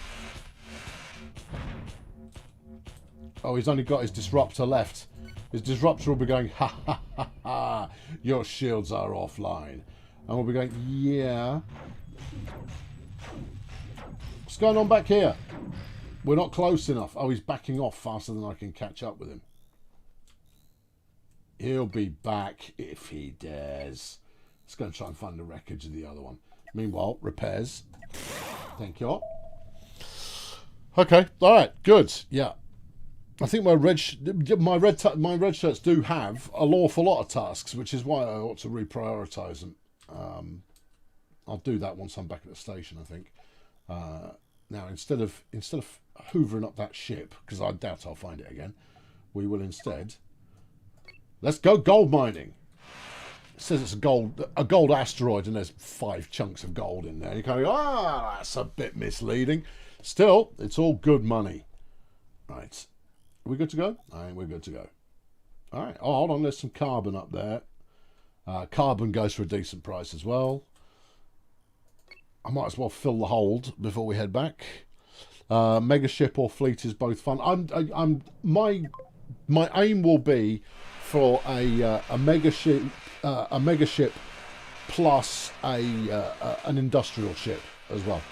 Oh, he's only got his disruptor left. His disruptor will be going, ha ha ha ha, your shields are offline. And we'll be going, yeah. What's going on back here? We're not close enough. Oh, he's backing off faster than I can catch up with him. He'll be back if he dares. Let's go and try and find the wreckage of the other one. Meanwhile, repairs. Thank you. Okay, all right, good. Yeah, I think my red shirts do have an awful lot of tasks, which is why I ought to reprioritise them. I'll do that once I'm back at the station, I think. Now, instead of hoovering up that ship, because I doubt I'll find it again, we will instead... Let's go gold mining. It says it's a gold asteroid and there's 5 chunks of gold in there. You kind of go, that's a bit misleading. Still, it's all good money. Right. Are we good to go? I think we're good to go. All right. Oh, hold on. There's some carbon up there. Carbon goes for a decent price as well. I might as well fill the hold before we head back. Mega ship or fleet is both fun. My aim will be for a mega ship plus an industrial ship as well.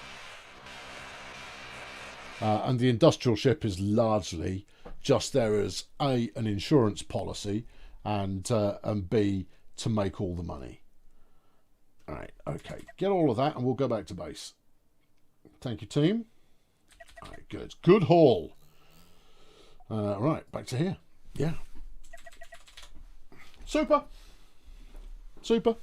And the industrial ship is largely just there as A, an insurance policy, and B, to make all the money. All right, okay. Get all of that and we'll go back to base. Thank you, team. All right, good. Good haul. Right, back to here. Yeah. Super. Super.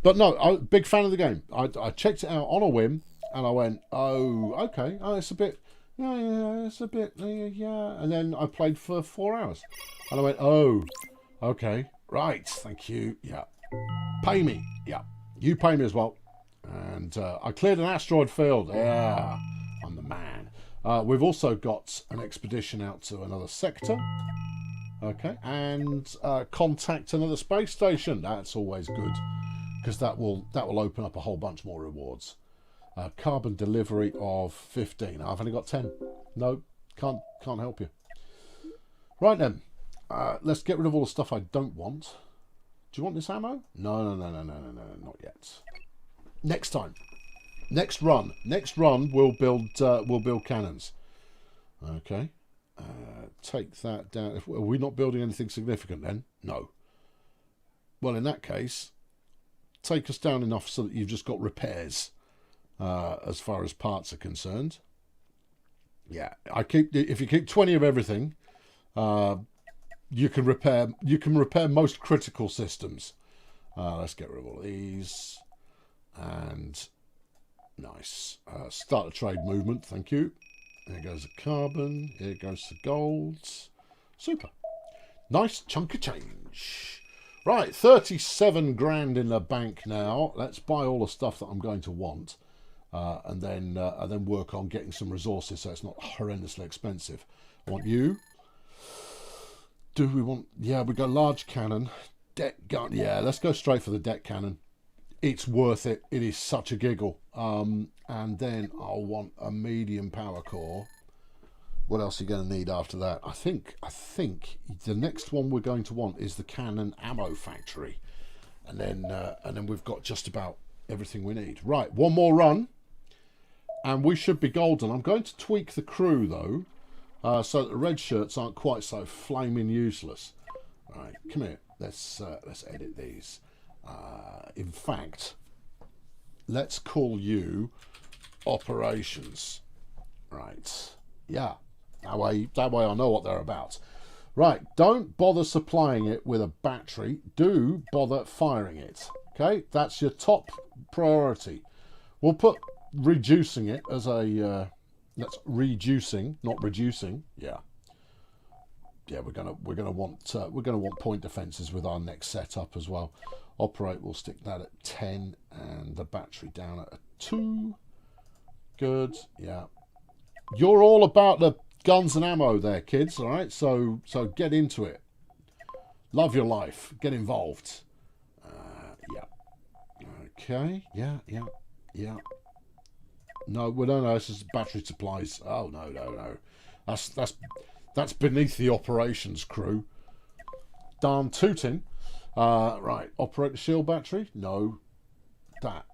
But no, big fan of the game. I checked it out on a whim and I went, oh, okay. Oh, it's a bit, yeah, it's a bit, yeah. And then I played for 4 hours. And I went, oh, okay. Right, thank you. Yeah. Pay me. Yeah. You pay me as well. And I cleared an asteroid field. Yeah. I'm the man. We've also got an expedition out to another sector. Okay. And contact another space station. That's always good. Because that will open up a whole bunch more rewards. Carbon delivery of 15. I've only got 10. No, can't help you. Right then. Let's get rid of all the stuff I don't want. Do you want this ammo? No, not yet. Next time. Next run. Next run, we'll build cannons. Okay. Take that down. Are we not building anything significant then? No. Well, in that case, take us down enough so that you've just got repairs as far as parts are concerned. Yeah, if you keep 20 of everything, you can repair most critical systems. Let's get rid of all these. And nice. Start a trade movement, thank you. There goes the carbon. Here goes the golds. Super. Nice chunk of change. Right, 37 grand in the bank now. Let's buy all the stuff that I'm going to want. And then work on getting some resources so it's not horrendously expensive. I want you. Do we want... Yeah, we got large cannon. Deck gun. Yeah, let's go straight for the deck cannon. It's worth it. It is such a giggle. And then I'll want a medium power core. What else are you going to need after that? I think the next one we're going to want is the cannon ammo factory. And then we've got just about everything we need. Right, one more run. And we should be golden. I'm going to tweak the crew, though, so that the red shirts aren't quite so flaming useless. All right, come here. Let's edit these. In fact, let's call you operations. Right. Yeah. That way I know what they're about. Right. Don't bother supplying it with a battery. Do bother firing it. Okay. That's your top priority. We'll put reducing it as a that's reducing, not reducing. Yeah. Yeah, we're gonna want point defenses with our next setup as well. Operate, we'll stick that at 10 and the battery down at a 2. Good. Yeah. You're all about the guns and ammo there, kids. All right. So get into it. Love your life. Get involved. Yeah. Okay. Yeah. No, we don't know. This is battery supplies. Oh no. That's beneath the operations crew. Darn tooting. Right, operate the shield battery. No, that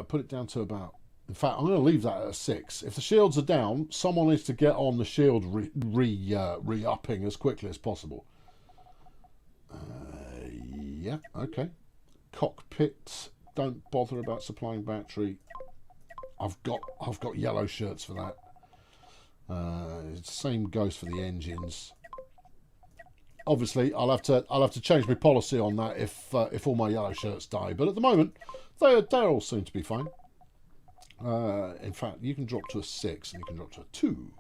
put it down to about. In fact, I'm going to leave that at a 6. If the shields are down, someone needs to get on the shield re-upping as quickly as possible. Yeah, okay. Cockpit. Don't bother about supplying battery. I've got yellow shirts for that. Same goes for the engines. Obviously, I'll have to change my policy on that if all my yellow shirts die. But at the moment, they all seem to be fine. In fact, you can drop to a 6 and you can drop to a 2.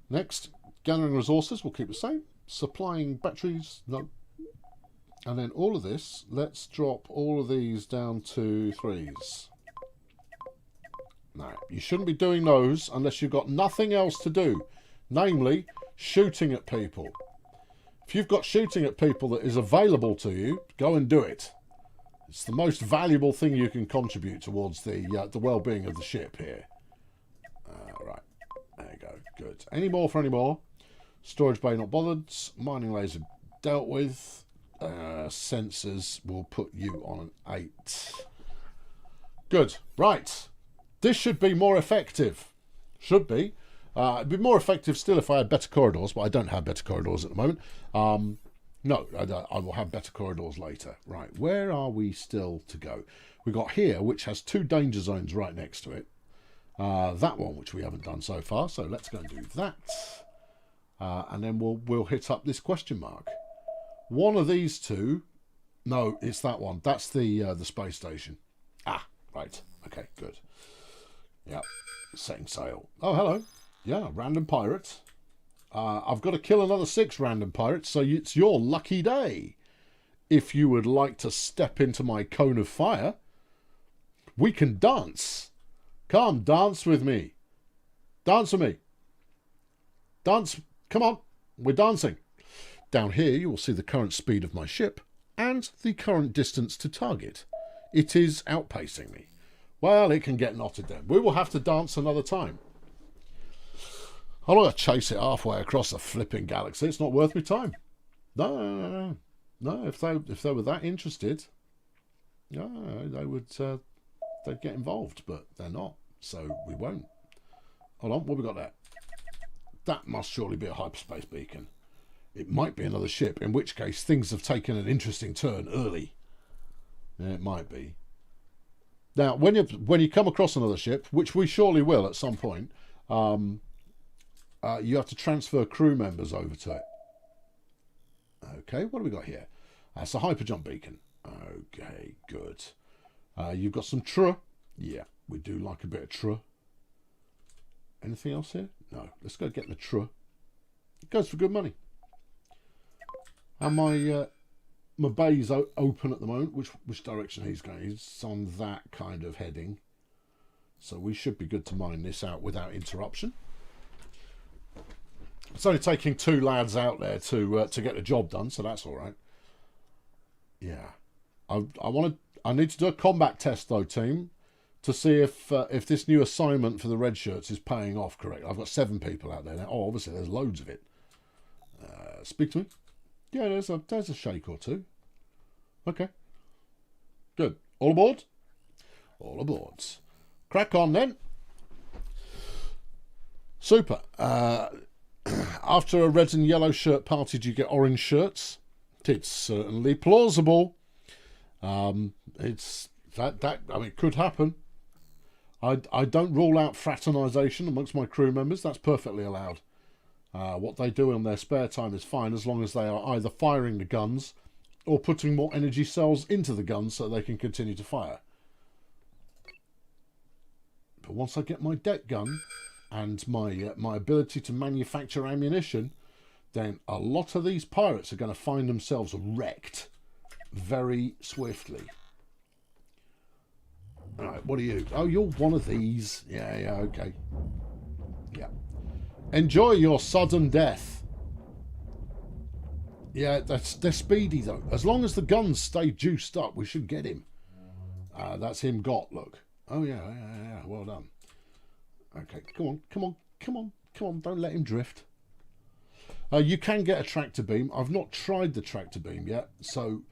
Next, gathering resources, we'll keep the same. Supplying batteries, no. And then all of this, let's drop all of these down to 3s. No, you shouldn't be doing those unless you've got nothing else to do. Namely, shooting at people. If you've got shooting at people that is available to you, go and do it. It's the most valuable thing you can contribute towards the well-being of the ship here. Right, there you go, good. Any more for any more? Storage bay not bothered. Mining laser dealt with. Sensors will put you on an 8. Good, right. This should be more effective. Should be. It'd be more effective still if I had better corridors, but I don't have better corridors at the moment. No, I will have better corridors later. Right, where are we still to go? We've got here, which has 2 danger zones right next to it. That one, which we haven't done so far, so let's go and do that. And then we'll hit up this question mark. One of these 2... No, it's that one. That's the space station. Ah, right. Okay, good. Yeah, setting sail. Oh, hello. Yeah, random pirate. I've got to kill another 6 random pirates, so it's your lucky day. If you would like to step into my cone of fire, we can dance. Come, dance with me. Dance with me. Dance. Come on, we're dancing. Down here, you will see the current speed of my ship and the current distance to target. It is outpacing me. Well, it can get knotted then. We will have to dance another time. I'm not going to chase it halfway across the flipping galaxy. It's not worth my time. No. If they were that interested, no, they would. They'd get involved, but they're not. So we won't. Hold on, what have we got there? That must surely be a hyperspace beacon. It might be another ship, in which case things have taken an interesting turn early. Yeah, it might be. Now, when you come across another ship, which we surely will at some point, you have to transfer crew members over to it. Okay, what have we got here? That's a hyperjump beacon. Okay, good. You've got some truh. Yeah, we do like a bit of truh. Anything else here? No. Let's go get the truh. It goes for good money. And my bay's open at the moment. Which direction he's going? He's on that kind of heading. So we should be good to mine this out without interruption. It's only taking 2 lads out there to get the job done, so that's all right. Yeah, I need to do a combat test though, team, to see if this new assignment for the red shirts is paying off correctly. I've got 7 people out there now. Oh, obviously there's loads of it. Speak to me. Yeah, there's a shake or 2. Okay, good. All aboard. All aboard. Crack on then. Super. After a red and yellow shirt party, do you get orange shirts? It's certainly plausible. It's that I mean, it could happen. I don't rule out fraternisation amongst my crew members. That's perfectly allowed. What they do in their spare time is fine, as long as they are either firing the guns or putting more energy cells into the guns so they can continue to fire. But once I get my deck gun and my ability to manufacture ammunition, then a lot of these pirates are going to find themselves wrecked very swiftly. All right, what are you? Oh, you're one of these. Yeah, okay. Yeah. Enjoy your sudden death. Yeah, they're speedy though. As long as the guns stay juiced up, we should get him. That's him got, look. Oh yeah. Well done. Okay, come on. Don't let him drift. You can get a tractor beam. I've not tried the tractor beam yet, so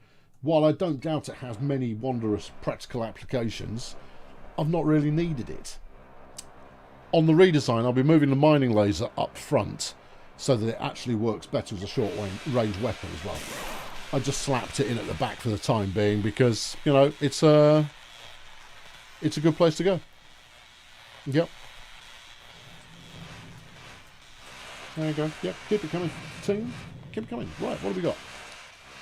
while I don't doubt it has many wondrous practical applications, I've not really needed it. On the redesign, I'll be moving the mining laser up front so that it actually works better as a short-range weapon as well. I just slapped it in at the back for the time being because, you know, it's a good place to go. Yep. There you go. Yep, keep it coming, team. Keep it coming. Right, what have we got?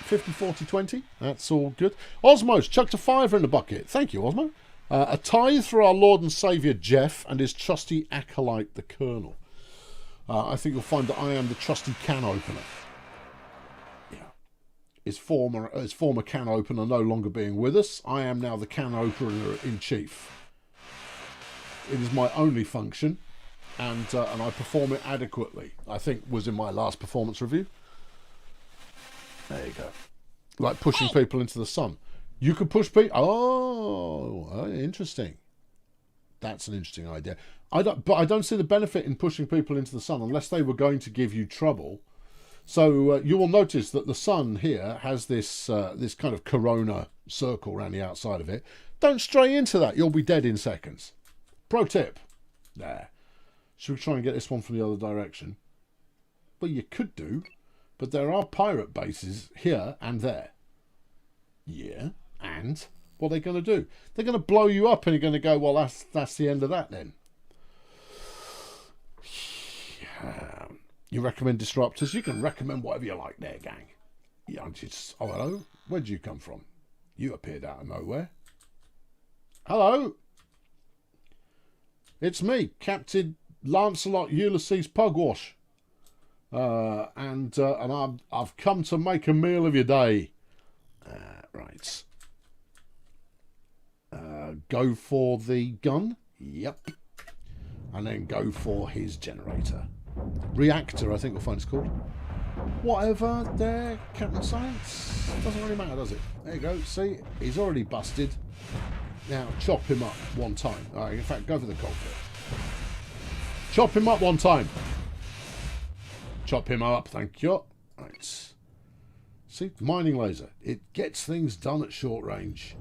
50, 40, 20. That's all good. Osmo's chucked a $5 in the bucket. Thank you, Osmo. A tithe for our Lord and Saviour Jeff and his trusty acolyte, the Colonel. I think you'll find that I am the trusty can opener. Yeah. His former can opener no longer being with us, I am now the can opener in chief. It is my only function, and I perform it adequately. I think was in my last performance review. There you go. Like pushing people into the sun. You could push people. Oh, interesting. That's an interesting idea. But I don't see the benefit in pushing people into the sun unless they were going to give you trouble. So you will notice that the sun here has this this kind of corona circle around the outside of it. Don't stray into that. You'll be dead in seconds. Pro tip. There. Should we try and get this one from the other direction? Well, you could do. But there are pirate bases here and there. Yeah, and what are they going to do? They're going to blow you up, and you're going to go, well, that's the end of that then. You recommend disruptors? You can recommend whatever you like there, gang. Yeah, oh, hello. Where'd you come from? You appeared out of nowhere. Hello. It's me, Captain Lancelot Ulysses Pugwash. And I've come to make a meal of your day. Right. Go for the gun. Yep. And then go for his generator. Reactor, I think we'll find it's called. Whatever there, Captain Science. Doesn't really matter, does it? There you go. See, he's already busted. Now, chop him up one time. All right, in fact, go for the cockpit. Chop him up one time. Chop him up, thank you. Right. See, mining laser. It gets things done at short range.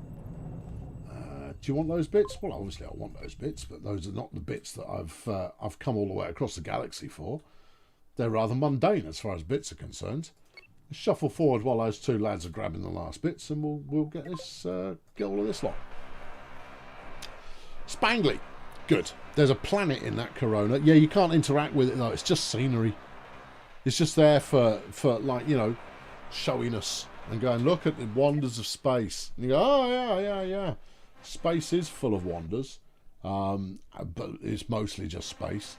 Do you want those bits? Well, obviously I want those bits, but those are not the bits that I've come all the way across the galaxy for. They're rather mundane as far as bits are concerned. Let's shuffle forward while those two lads are grabbing the last bits, and we'll get this get all of this lot. Spangly, good. There's a planet in that corona. Yeah, you can't interact with it though. It's just scenery. It's just there for like, you know, showing us and going, look at the wonders of space. And you go, oh yeah. Space is full of wonders, but it's mostly just space.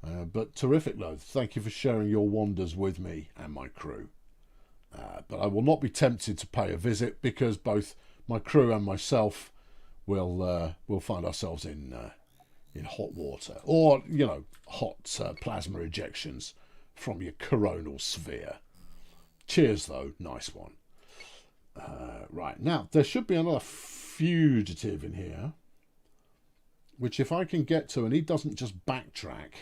But terrific though. Thank you for sharing your wonders with me and my crew. But I will not be tempted to pay a visit because both my crew and myself will find ourselves in hot water, or you know, hot plasma ejections from your coronal sphere. Cheers though, nice one. Right, now there should be another fugitive in here, which if I can get to and he doesn't just backtrack,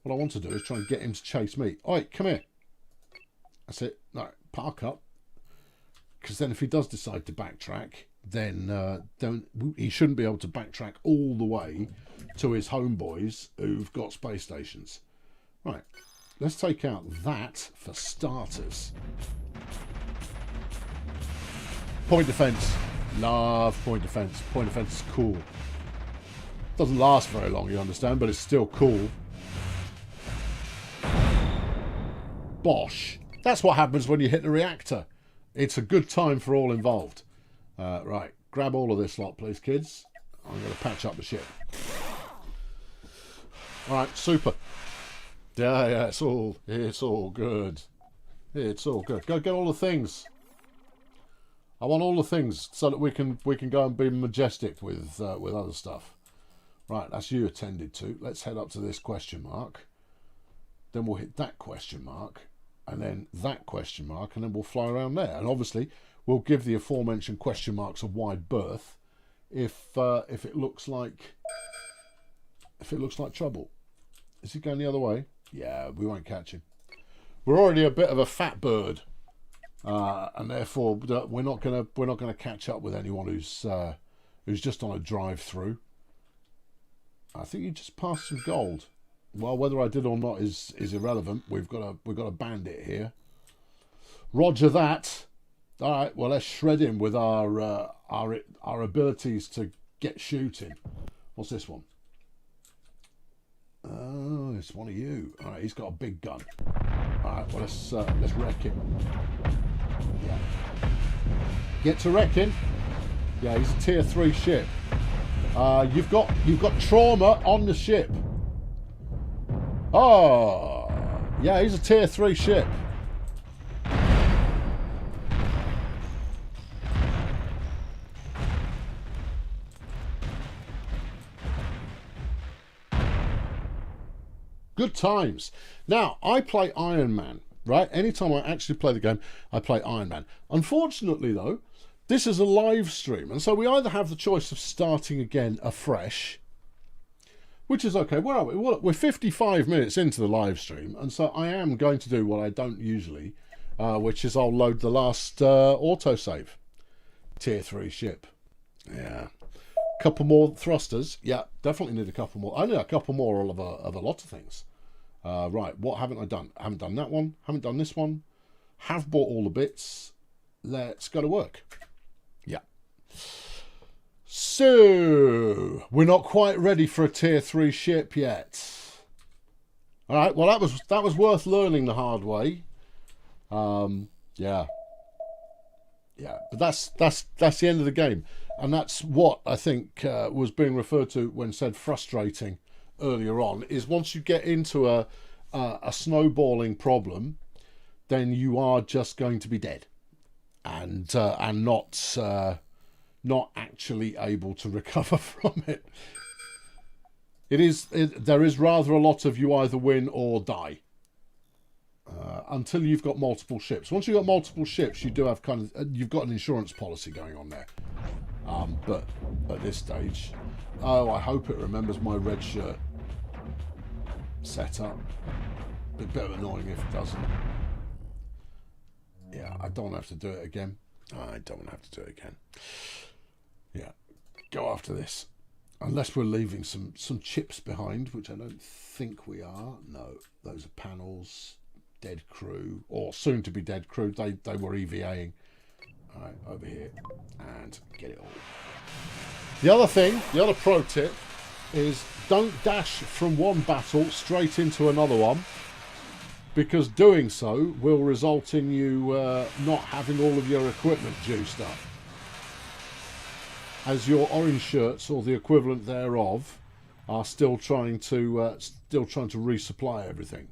what I want to do is try and get him to chase me. Oi, come here. That's it. No, park up. Because then if he does decide to backtrack, then he shouldn't be able to backtrack all the way to his homeboys who've got space stations. Right, let's take out that for starters. Point defense. Love point defense. Point defense is cool. Doesn't last very long, you understand, but it's still cool. Bosh. That's what happens when you hit the reactor. It's a good time for all involved. Right, grab all of this lot, please, kids. I'm going to patch up the ship. All right, super. Yeah, it's all good. It's all good. Go get all the things. I want all the things so that we can go and be majestic with other stuff. Right, that's you attended to. Let's head up to this question mark. Then we'll hit that question mark, and then that question mark, and then we'll fly around there. And obviously, we'll give the aforementioned question marks a wide berth if it looks like trouble. Is he going the other way? Yeah, we won't catch him. We're already a bit of a fat bird. And therefore we're not gonna catch up with anyone who's just on a drive through. I think you just passed some gold. Well, whether I did or not is irrelevant. We've got a bandit here. Roger that. All right. Well, let's shred him with our abilities to get shooting. What's this one? Oh, it's one of you. All right. He's got a big gun. All right. Well, let's wreck him. Yeah. Get to wrecking. Yeah, he's a tier 3 ship. You've got trauma on the ship. Oh, yeah, he's a tier 3 ship. Good times. Now, I play Iron Man. Right? Anytime I actually play the game, I play Iron Man. Unfortunately, though, this is a live stream, and so we either have the choice of starting again afresh, which is okay. Where are we? We're 55 minutes into the live stream, and so I am going to do what I don't usually, which is I'll load the last autosave. Tier 3 ship. Yeah. Couple more thrusters. Yeah, definitely need a couple more. I need a couple more of a lot of things. Right, what haven't I done? I haven't done that one. Haven't done this one. Have bought all the bits. Let's go to work. Yeah. So, we're not quite ready for a tier 3 ship yet. All right, well, that was worth learning the hard way. Yeah. Yeah, but that's the end of the game. And that's what I think was being referred to when said frustrating earlier on, is once you get into a snowballing problem, then you are just going to be dead and not actually able to recover from it. There is rather a lot of you either win or die until you've got multiple ships. Once you've got multiple ships, you do have you've got an insurance policy going on there. But at this stage, I hope it remembers my red shirt setup. A bit annoying if it doesn't. Yeah, I don't have to do it again. I don't have to do it again. Yeah, go after this. Unless we're leaving some chips behind, which I don't think we are. No, those are panels. Dead crew, or soon to be dead crew. They were EVAing. All right, over here and get it all. The other pro tip is don't dash from one battle straight into another one, because doing so will result in you not having all of your equipment juiced up, as your orange shirts or the equivalent thereof are still trying to resupply everything.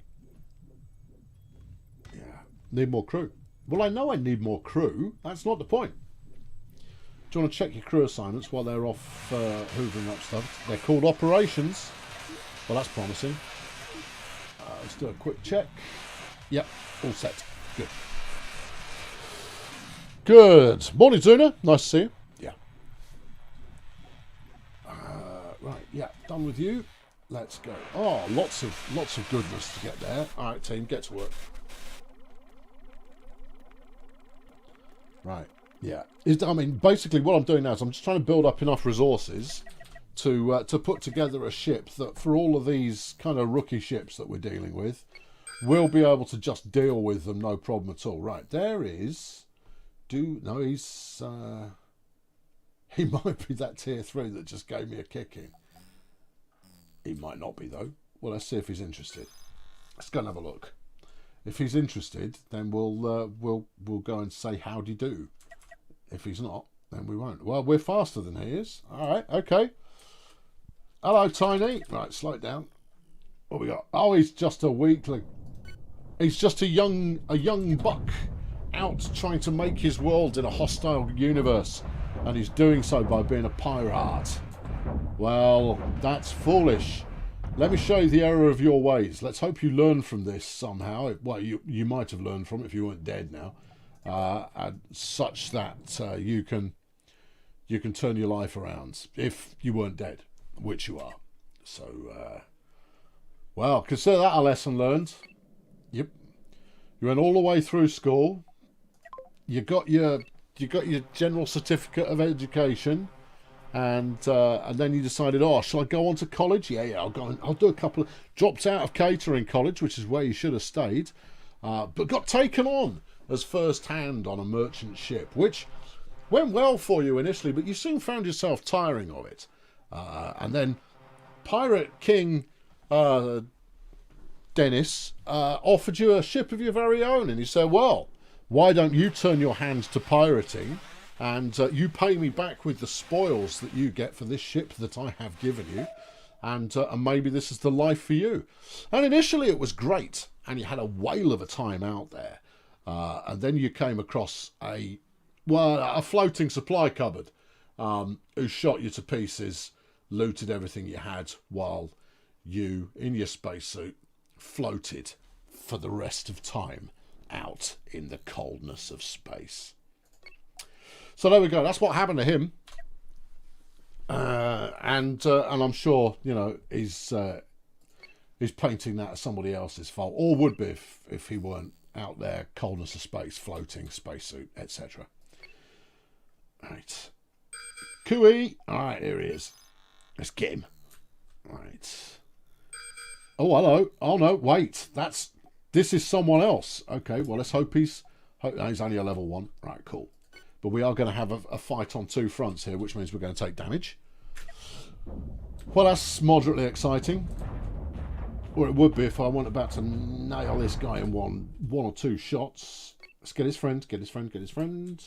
Need more crew. Well, I know I need more crew. That's not the point. Do you want to check your crew assignments while they're off hoovering up stuff? They're called operations. Well, that's promising. Let's do a quick check. Yep, all set. Good. Good. Morning, Zuna. Nice to see you. Yeah. Right. Yeah. Done with you. Let's go. Oh, lots of goodness to get there. All right, team, get to work. Right, yeah. I mean, basically what I'm doing now is I'm just trying to build up enough resources to put together a ship that, for all of these kind of rookie ships that we're dealing with, we'll be able to just deal with them no problem at all. Right, there is... No, he's... he might be that tier 3 that just gave me a kicking. He might not be, though. Well, let's see if he's interested. Let's go and have a look. If he's interested, then we'll go and say howdy do. If he's not, then we won't. Well, we're faster than he is. All right, okay. Hello, Tiny. Right, slow it down. What we got? Oh, he's just a weakling. He's just a young buck out trying to make his world in a hostile universe, and he's doing so by being a pirate. Well, that's foolish. Let me show you the error of your ways. Let's hope you learn from this somehow. Well, you might have learned from it if you weren't dead now, such that you can turn your life around if you weren't dead, which you are. So, well, consider that a lesson learned. Yep, you went all the way through school. You got your general certificate of education. And then you decided, oh, shall I go on to college? Yeah, I'll go. I'll do a couple of... Dropped out of catering college, which is where you should have stayed, but got taken on as first hand on a merchant ship, which went well for you initially, but you soon found yourself tiring of it. And then Pirate King Dennis offered you a ship of your very own, and you said, well, why don't you turn your hand to pirating? And you pay me back with the spoils that you get for this ship that I have given you. And maybe this is the life for you. And initially it was great. And you had a whale of a time out there. And then you came across a floating supply cupboard who shot you to pieces, looted everything you had, while you, in your spacesuit, floated for the rest of time out in the coldness of space. So there we go. That's what happened to him, and I'm sure he's painting that as somebody else's fault, or would be if he weren't out there, coldness of space, floating spacesuit, etc. Right, Cooey. All right, here he is. Let's get him. Right. Oh, hello. Oh, no, wait. This is someone else. Okay, well, let's hope he's only a level 1. Right, cool. But we are going to have a fight on 2 fronts here, which means we're going to take damage. Well, that's moderately exciting. Or it would be if I weren't about to nail this guy in one or two shots. Let's get his friend, get his friend, get his friend.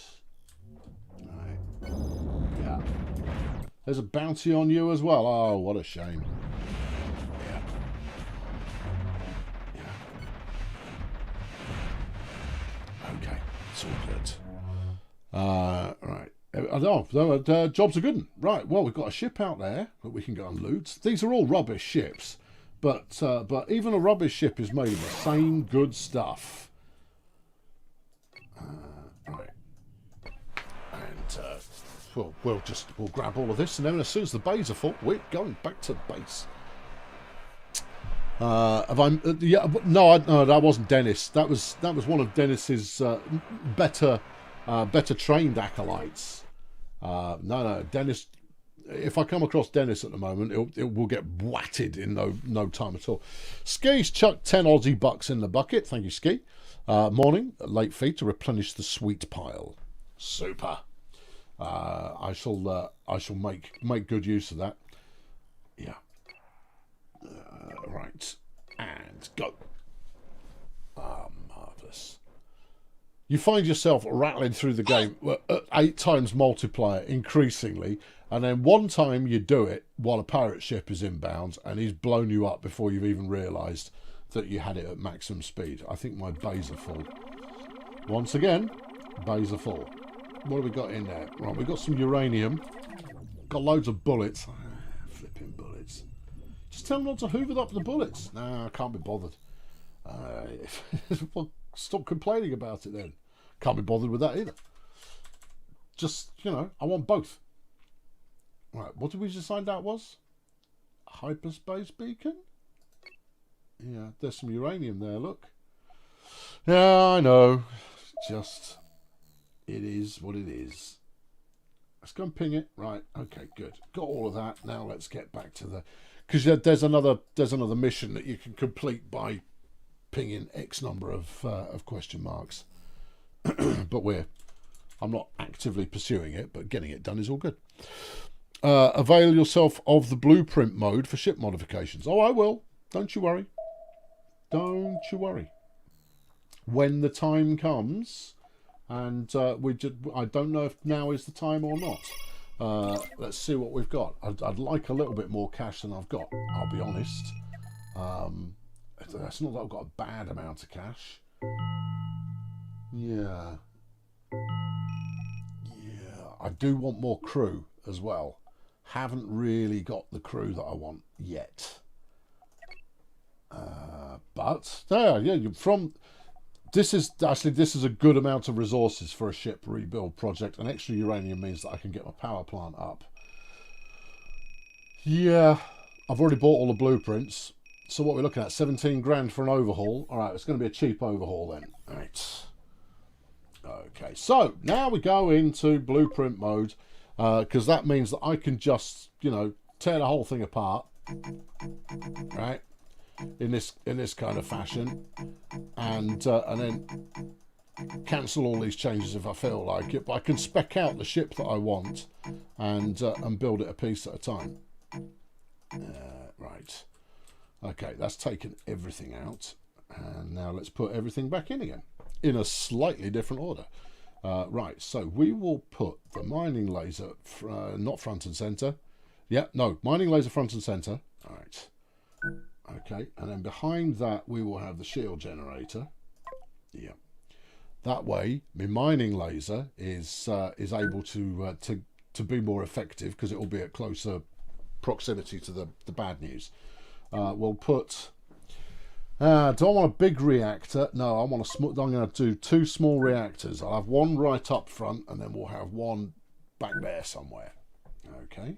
Right. Yeah. There's a bounty on you as well. Oh, what a shame. Yeah. Yeah. Okay, it's all good. Right. Oh, job's a good one. Right, well, we've got a ship out there that we can go and loot. These are all rubbish ships. But even a rubbish ship is made of the same good stuff. Right. And we'll grab all of this, and then as soon as the bays are full, we're going back to base. Yeah, no, that wasn't Dennis. That was one of Dennis's better trained acolytes. No, Dennis. If I come across Dennis at the moment, it will get watted in no time at all. Ski's chucked 10 Aussie bucks in the bucket. Thank you, Ski. Morning, late fee to replenish the sweet pile. Super. I shall make good use of that. Yeah. Right. And go. Marvellous. You find yourself rattling through the game at 8 times multiplier increasingly, and then one time you do it while a pirate ship is inbound and he's blown you up before you've even realised that you had it at maximum speed. I think my bays are full. Once again, bays are full. What have we got in there? Right, we've got some uranium. Got loads of bullets. Flipping bullets. Just tell them not to hoover up the bullets. Nah, I can't be bothered. Well, stop complaining about it then. Can't be bothered with that either. Just, I want both. Right, what did we decide that was? A hyperspace beacon? Yeah, there's some uranium there, look. Yeah, I know. Just, it is what it is. Let's go and ping it. Right, okay, good. Got all of that. Now let's get back to the... Because there's another mission that you can complete by pinging X number of question marks. But I'm not actively pursuing it, but getting it done is all good. Avail yourself of the blueprint mode for ship modifications. Oh, I will. Don't you worry. Don't you worry. When the time comes, and I don't know if now is the time or not. Let's see what we've got. I'd like a little bit more cash than I've got, I'll be honest. It's not that I've got a bad amount of cash. Yeah. I do want more crew as well. Haven't really got the crew that I want yet. But this is a good amount of resources for a ship rebuild project. An extra uranium means that I can get my power plant up. Yeah, I've already bought all the blueprints. So what we're looking at, 17 grand for an overhaul. All right, it's going to be a cheap overhaul then. All right. Okay, so now we go into blueprint mode, because that means that I can just, tear the whole thing apart, right? In this kind of fashion, and then cancel all these changes if I feel like it. But I can spec out the ship that I want, and build it a piece at a time. Right. Okay, that's taken everything out, and now let's put everything back in again in a slightly different order. Right, so we will put the mining laser, not front and center. Yeah, no, mining laser front and center. All right. Okay, and then behind that we will have the shield generator. Yeah. That way, my mining laser is able to be more effective because it will be at closer proximity to the bad news. We'll put. Do I want a big reactor? No, I want a small. I'm going to do 2 small reactors. I'll have one right up front, and then we'll have one back there somewhere. Okay.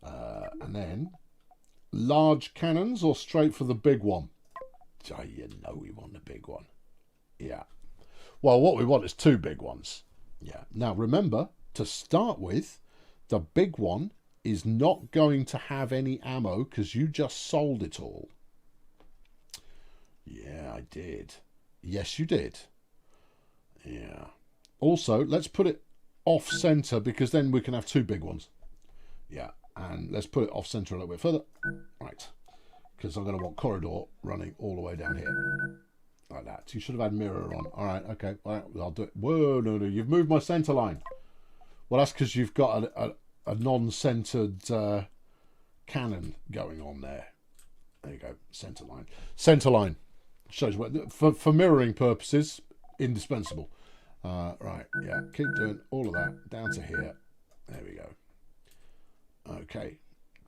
And then large cannons or straight for the big one? Oh, we want the big one. Yeah. Well, what we want is 2 big ones. Yeah. Now remember, to start with, the big one is not going to have any ammo because you just sold it all. Yeah, I did. Yes, you did. Yeah. Also, let's put it off center because then we can have two big ones. Yeah, and let's put it off center a little bit further. Right. Because I'm going to want corridor running all the way down here. Like that. You should have had mirror on. All right, okay. All right, I'll do it. Whoa, no. You've moved my center line. Well, that's because you've got a non-centered cannon going on there. There you go. Center line. Center line. Shows what for mirroring purposes, indispensable. Right, yeah. Keep doing all of that down to here. There we go. Okay.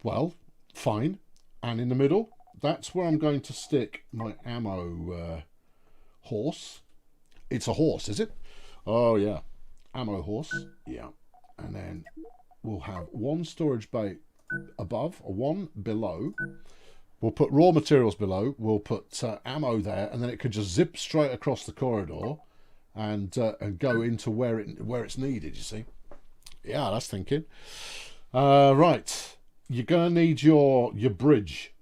Well, fine. And in the middle, that's where I'm going to stick my ammo horse. It's a horse, is it? Oh, yeah. Ammo horse. Yeah. And then we'll have one storage bay above, or one below. We'll put raw materials below. We'll put ammo there, and then it could just zip straight across the corridor and go into where it's needed, you see. Yeah, that's thinking. Right. You're going to need your bridge.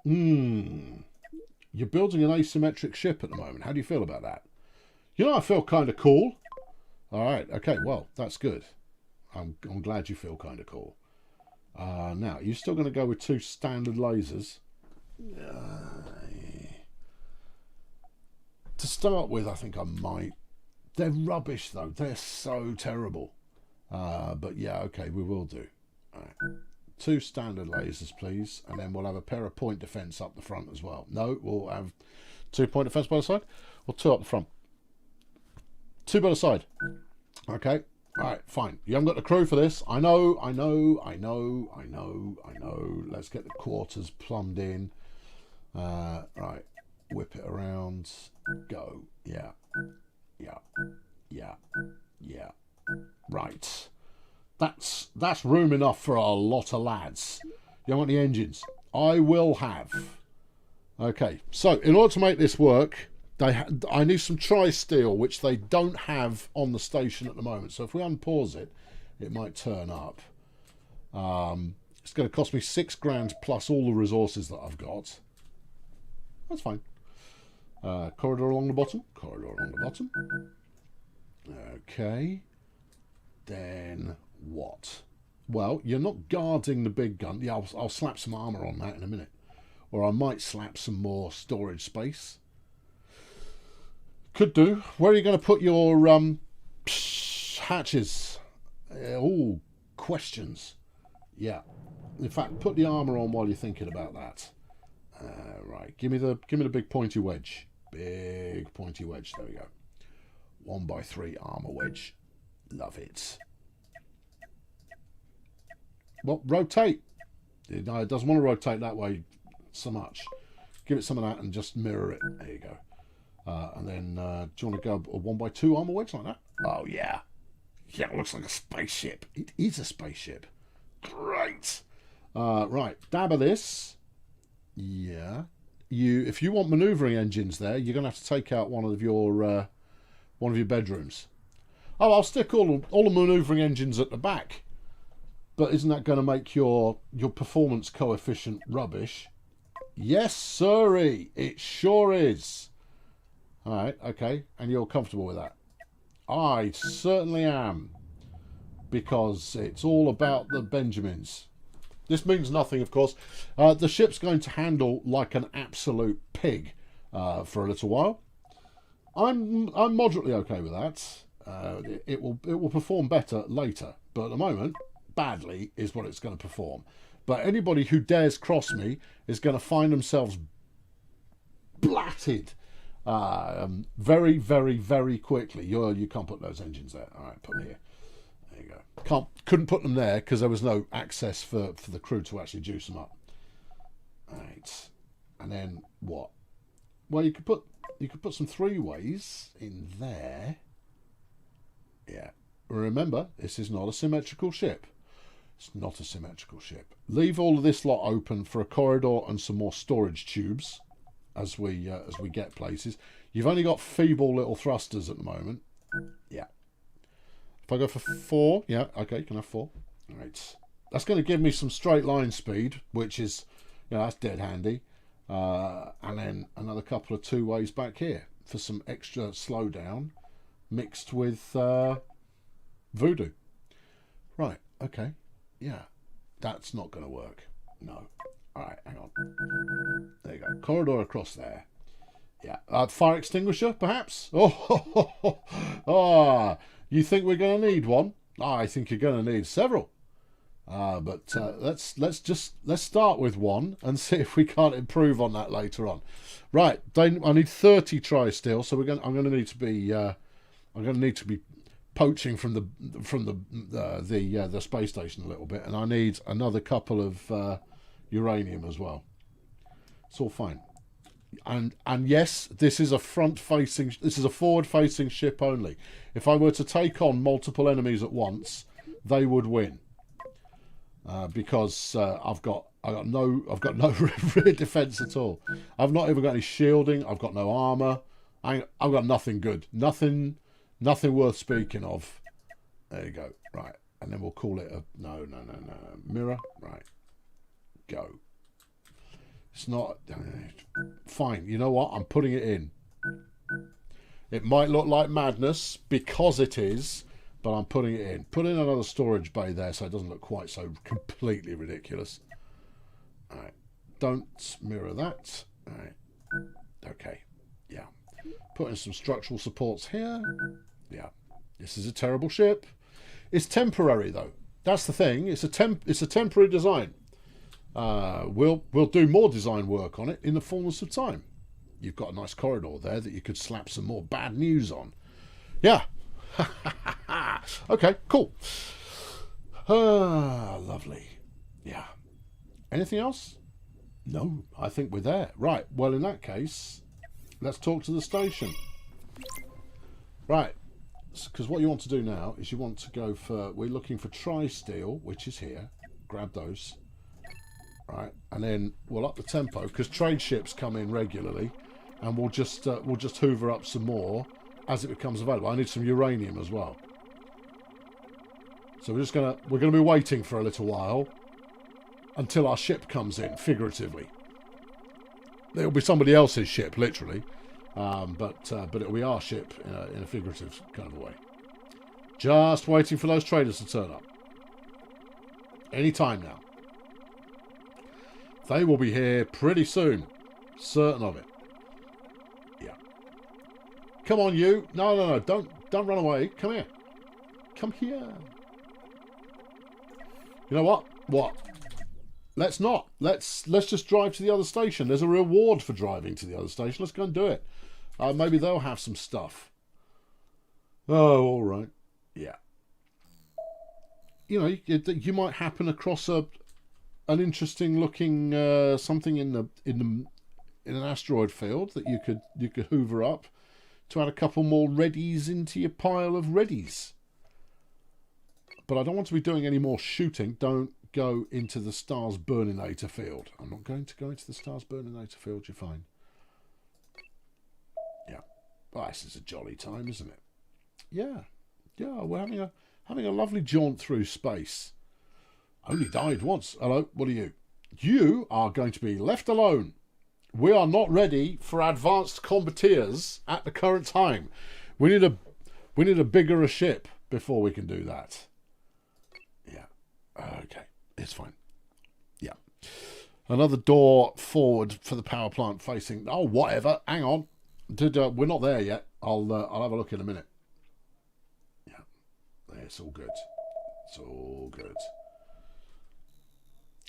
You're building an asymmetric ship at the moment. How do you feel about that? You know, I feel kind of cool. All right. Okay, well, that's good. I'm glad you feel kind of cool. Now, you're still going to go with 2 standard lasers. To start with, I think I might. They're rubbish, though. They're so terrible. But yeah, okay, we will do. All right. 2 standard lasers, please, and then we'll have a pair of point defense up the front as well. No, we'll have 2 point defense by the side, or 2 up the front. 2 by the side. Okay. All right, fine. You haven't got the crew for this. I know. Let's get the quarters plumbed in. Right. Whip it around. Go. Yeah. Right. That's room enough for a lot of lads. You want the engines? I will have. Okay. So in order to make this work, I need some tri-steel, which they don't have on the station at the moment. So if we unpause it, it might turn up. It's going to cost me £6,000 plus all the resources that I've got. That's fine. Corridor along the bottom. Corridor along the bottom. Okay. Then what? Well, you're not guarding the big gun. Yeah, I'll slap some armour on that in a minute. Or I might slap some more storage space. Could do. Where are you going to put your hatches? Oh, questions. Yeah. In fact, put the armour on while you're thinking about that. Right. Give me the big pointy wedge. Big pointy wedge. There we go. 1x3 armour wedge. Love it. Well, rotate. No, it doesn't want to rotate that way so much. Give it some of that and just mirror it. There you go. And then, do you want to go a 1x2 armour wedge like that? Oh, yeah. Yeah, it looks like a spaceship. It is a spaceship. Great. Right, dab of this. Yeah. If you want manoeuvring engines there, you're going to have to take out one of your bedrooms. Oh, I'll stick all the manoeuvring engines at the back. But isn't that going to make your performance coefficient rubbish? Yes, sirree. It sure is. All right, okay. And you're comfortable with that? I certainly am. Because it's all about the Benjamins. This means nothing, of course. The ship's going to handle like an absolute pig for a little while. I'm moderately okay with that. It will perform better later. But at the moment, badly is what it's going to perform. But anybody who dares cross me is going to find themselves blatted very, very, very quickly. You can't put those engines there. All right, put them here. There you go. Couldn't put them there because there was no access for the crew to actually juice them up. All right, and then what? Well, you could put some 3-ways in there. Yeah. Remember, this is not a symmetrical ship. It's not a symmetrical ship. Leave all of this lot open for a corridor and some more storage tubes as we get places. You've only got feeble little thrusters at the moment. Yeah. If I go for 4, yeah, okay, you can have 4. All right. That's going to give me some straight line speed, which is, that's dead handy. And then another couple of two ways back here for some extra slowdown mixed with voodoo. Right, okay. Yeah, that's not going to work. No. All right, hang on. There you go. Corridor across there. Yeah. Fire extinguisher, perhaps? Oh, you think we're going to need one? I think you're going to need several. But let's start with one and see if we can't improve on that later on. Right, I need 30 tri-steel, so I'm going to need to be poaching from the space station a little bit, and I need another couple of uranium as well. It's all fine. And yes, this is a forward-facing ship only. If I were to take on multiple enemies at once, they would win. Because I've got no rear defense at all. I've not even got any shielding. I've got no armor. I've got nothing good. Nothing worth speaking of. There you go. Right, and then we'll call it a no mirror. Right, go. It's not fine. You know what? I'm putting it in. It might look like madness because it is. But I'm putting it in. Put in another storage bay there so it doesn't look quite so completely ridiculous. All right. Don't mirror that. All right. Okay. Yeah. Put in some structural supports here. Yeah. This is a terrible ship. It's temporary though. That's the thing. It's a temporary design. We'll do more design work on it in the fullness of time. You've got a nice corridor there that you could slap some more bad news on. Yeah. Okay, cool. Lovely. Yeah. Anything else? No, I think we're there. Right, well, in that case, let's talk to the station. Right, because what you want to do now is you want to go for, we're looking for tri-steel, which is here. Grab those. Right, and then we'll up the tempo, because trade ships come in regularly, and we'll just hoover up some more as it becomes available. I need some uranium as well. So we're gonna be waiting for a little while until our ship comes in, figuratively. It'll be somebody else's ship, literally, but it'll be our ship in a figurative kind of a way. Just waiting for those traders to turn up. Any time now. They will be here pretty soon, certain of it. Yeah. Come on, you! No! Don't run away. Come here. Come here. You know what? What? Let's not. Let's just drive to the other station. There's a reward for driving to the other station. Let's go and do it. Maybe they'll have some stuff. Oh, all right. Yeah. You know, you might happen across an interesting looking something in an asteroid field that you could hoover up to add a couple more readies into your pile of readies. But I don't want to be doing any more shooting. Don't go into the Stars Burninator field. I'm not going to go into the Stars Burninator field. You're fine. Yeah. Well, this is a jolly time, isn't it? Yeah. Yeah, we're having a lovely jaunt through space. Only died once. Hello, what are you? You are going to be left alone. We are not ready for advanced combateers at the current time. We need a bigger ship before we can do that. Yeah. Okay. It's fine. Yeah. Another door forward for the power plant facing. Oh, whatever. Hang on. We're not there yet. I'll have a look in a minute. Yeah. It's all good. It's all good.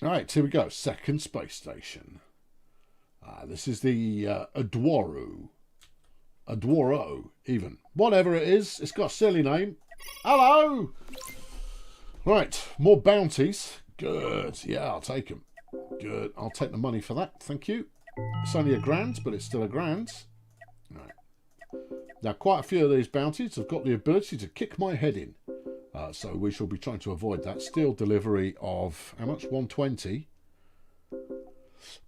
All right. Here we go. Second space station. This is the Adworo, even. Whatever it is, it's got a silly name. Hello! Right, more bounties. Good. Yeah, I'll take them. Good. I'll take the money for that. Thank you. It's only £1,000, but it's still £1,000. Right. Now, quite a few of these bounties have got the ability to kick my head in. So we shall be trying to avoid that. Steel delivery of, how much? 120.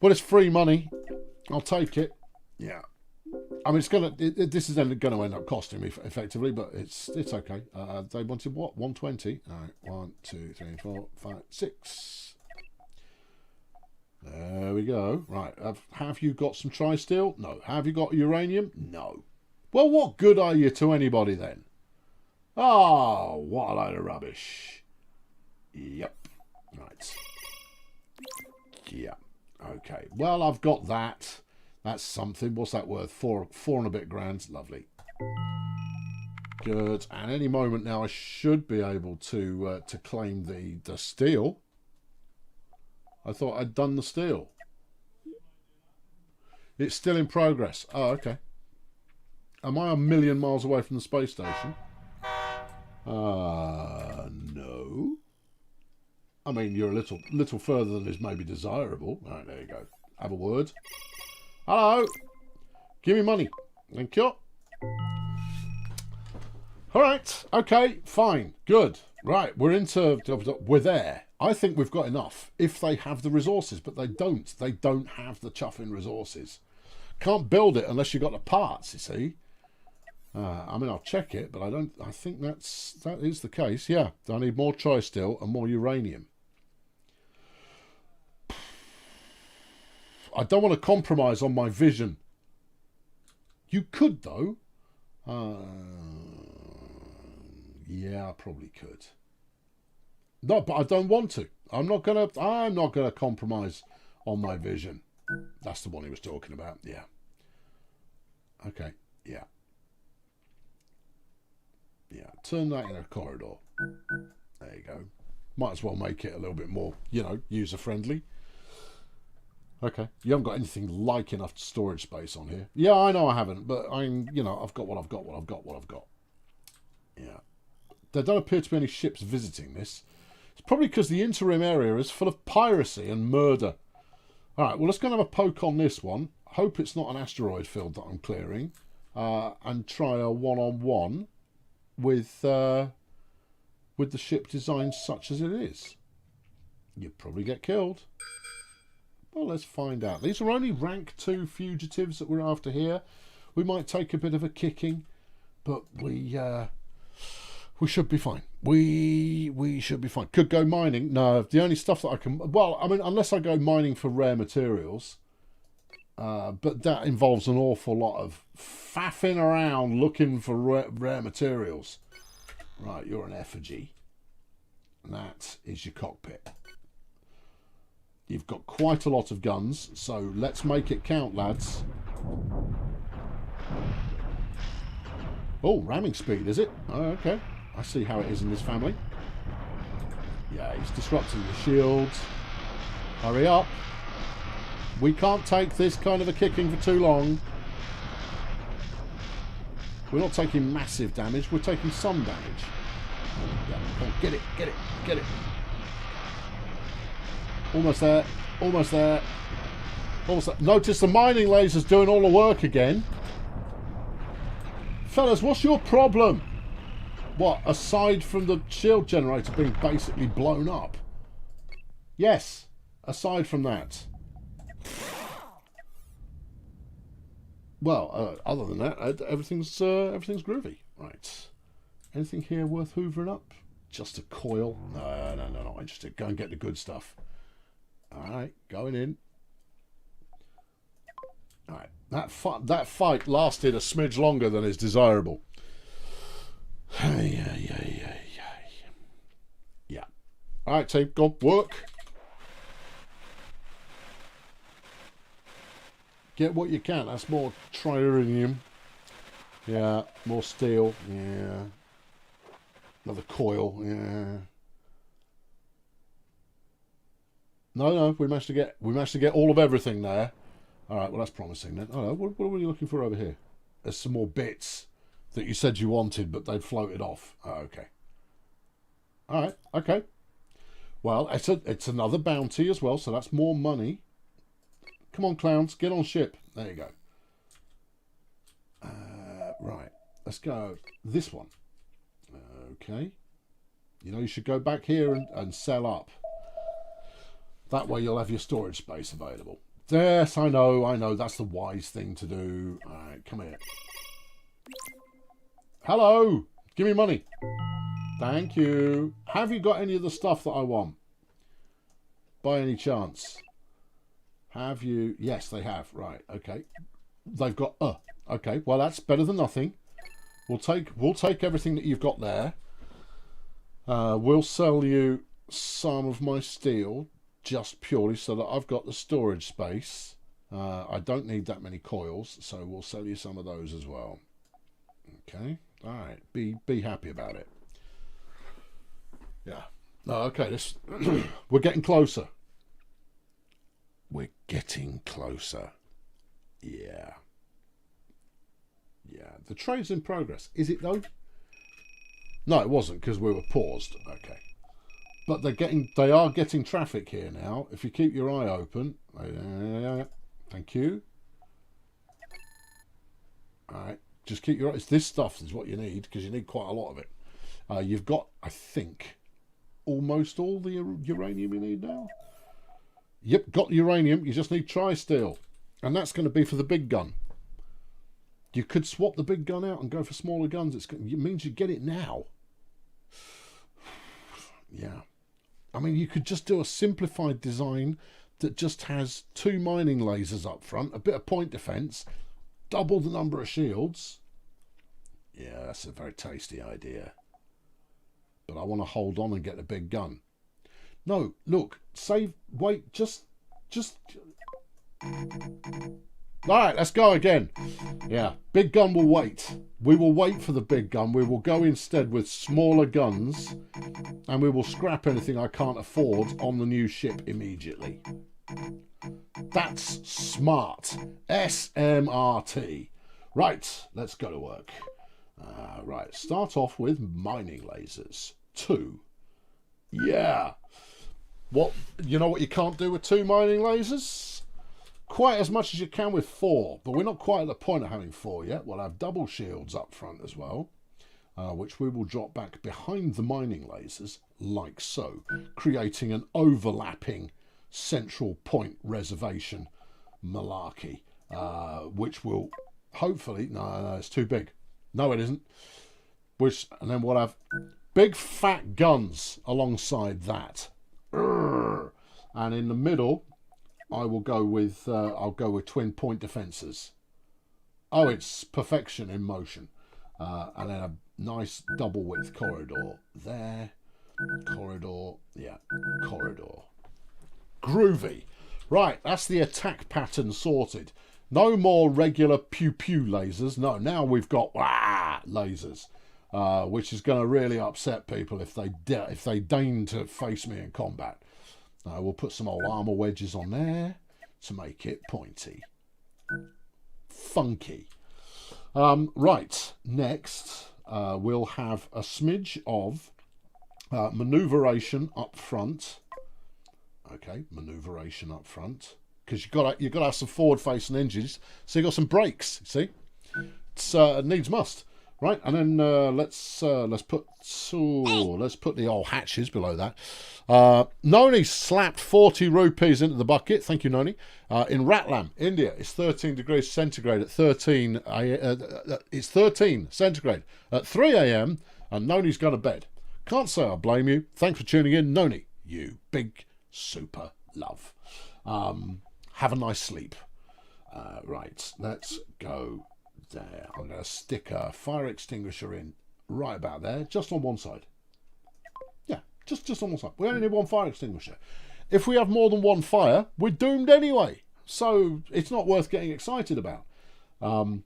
But it's free money. I'll take it. Yeah. I mean, it's gonna. This is going to end up costing me effectively, but it's okay. They wanted what? 120. All right. 1, 2, 3, 4, 5, 6. There we go. Right. Have you got some tri-steel? No. Have you got uranium? No. Well, what good are you to anybody then? Oh, what a load of rubbish. Yep. Right. Yeah. Okay. Well, I've got that. That's something. What's that worth? Four and a bit grand. Lovely. Good. And any moment now, I should be able to claim the steel. I thought I'd done the steel. It's still in progress. Oh, okay. Am I a million miles away from the space station? No. I mean, you're a little further than is maybe desirable. All right, there you go. Have a word. Hello. Give me money. Thank you. All right. Okay. Fine. Good. Right. We're there. I think we've got enough if they have the resources, but they don't. They don't have the chuffing resources. Can't build it unless you've got the parts, you see. I mean, I'll check it, but I think that is the case. Yeah. I need more tri-steel and more uranium. I don't want to compromise on my vision. You could, though. Yeah, I probably could. No, but I don't want to. I'm not gonna compromise on my vision. That's the one he was talking about. Yeah. Okay. Yeah. Yeah. Turn that in a corridor. There you go. Might as well make it a little bit more, user friendly. Okay. You haven't got anything like enough storage space on here. Yeah, I know I haven't, but I've got what I've got. Yeah. There don't appear to be any ships visiting this. It's probably because the interim area is full of piracy and murder. All right, well, let's go and have a poke on this one. Hope it's not an asteroid field that I'm clearing. And try a one-on-one with the ship designed such as it is. You'd probably get killed. Well, let's find out. These are only rank 2 fugitives that we're after here. We might take a bit of a kicking, but we should be fine. We should be fine. Could go mining. No, the only stuff that I can... Well, I mean, unless I go mining for rare materials. But that involves an awful lot of faffing around looking for rare materials. Right, you're an effigy. And that is your cockpit. You've got quite a lot of guns, so let's make it count, lads. Oh, ramming speed, is it? Oh, okay. I see how it is in this family. Yeah, he's disrupting the shields. Hurry up. We can't take this kind of a kicking for too long. We're not taking massive damage, we're taking some damage. Yeah, come on, get it, get it, get it. Almost there, almost there. Almost there. Notice the mining laser's doing all the work again. Fellas, what's your problem? What, aside from the shield generator being basically blown up? Yes, aside from that. Well, other than that, everything's groovy. Right. Anything here worth hoovering up? Just a coil? No, not interested. Go and get the good stuff. Alright, going in. Alright, that fight lasted a smidge longer than is desirable. Yeah. Alright, team, go on, work. Get what you can. That's more triuranium. Yeah, more steel. Yeah. Another coil. Yeah. No, we managed to get all of everything there. All right, well that's promising then. Oh, what are we looking for over here? There's some more bits that you said you wanted, but they'd floated off. Oh, okay. All right, okay. Well, it's another bounty as well, so that's more money. Come on, clowns, get on ship. There you go. Right, let's go this one. Okay. You should go back here and sell up. That way you'll have your storage space available. Yes, I know. That's the wise thing to do. All right, come here. Hello. Give me money. Thank you. Have you got any of the stuff that I want? By any chance? Have you? Yes, they have. Right. Okay. They've got. Okay. Well, that's better than nothing. We'll take everything that you've got there. We'll sell you some of my steel just purely so that I've got the storage space. I don't need that many coils, so we'll sell you some of those as well. Okay. All right. Be happy about it. Yeah. No. Okay. This we're getting closer. We're getting closer. Yeah. Yeah. The trade's in progress. Is it though? No, it wasn't because we were paused. Okay. But they are getting traffic here now. If you keep your eye open. Thank you. Alright. Just keep your eyes. This stuff is what you need because you need quite a lot of it. You've got, I think, almost all the uranium you need now. Yep, got the uranium. You just need tri-steel. And that's going to be for the big gun. You could swap the big gun out and go for smaller guns. It means you get it now. Yeah. I mean, you could just do a simplified design that just has 2 mining lasers up front, a bit of point defense, double the number of shields. Yeah, that's a very tasty idea. But I want to hold on and get the big gun. No, look, wait, just... Alright, let's go again. Yeah, big gun will wait. We will wait for the big gun. We will go instead with smaller guns. And we will scrap anything I can't afford on the new ship immediately. That's smart. SMRT. Right, let's go to work. Right, start off with mining lasers. 2. Yeah. You know what you can't do with 2 mining lasers? Quite as much as you can with 4, but we're not quite at the point of having 4 yet. We'll have double shields up front as well, which we will drop back behind the mining lasers, like so, creating an overlapping central point reservation malarkey, which will hopefully... No, it's too big. No, it isn't. And then we'll have big fat guns alongside that. And in the middle... I'll go with twin point defences. Oh, it's perfection in motion. And then a nice double width corridor there. Corridor. Yeah, corridor. Groovy. Right, that's the attack pattern sorted. No more regular pew-pew lasers. No, now we've got lasers. Which is going to really upset people if they deign to face me in combat. We'll put some old armour wedges on there to make it pointy. Funky. Right, next we'll have a smidge of manoeuvration up front. Okay, manoeuvration up front. Because you've got to have some forward-facing engines, so you've got some brakes, see? It needs must. Right, and then let's put the old hatches below that. Noni slapped 40 rupees into the bucket. Thank you, Noni. In Ratlam, India, it's 13 degrees centigrade at 13. It's 13 centigrade at 3 a.m. and Noni's gone to bed. Can't say I blame you. Thanks for tuning in, Noni. You big super love. Have a nice sleep. Right, let's go. There, I'm going to stick a fire extinguisher in right about there, just on one side. Yeah, just on one side. We only need one fire extinguisher. If we have more than one fire, we're doomed anyway. So it's not worth getting excited about. And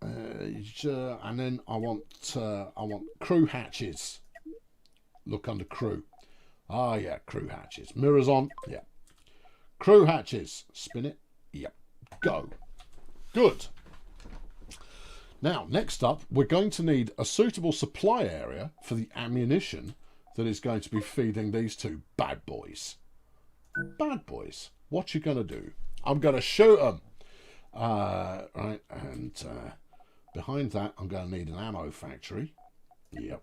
then I want crew hatches. Look under crew. Ah, yeah, crew hatches. Mirrors on. Yeah. Crew hatches. Spin it. Yep. Go. Good. Now, next up, we're going to need a suitable supply area for the ammunition that is going to be feeding these 2 bad boys. Bad boys. What you going to do? I'm going to shoot them. Right, and behind that, I'm going to need an ammo factory. Yep.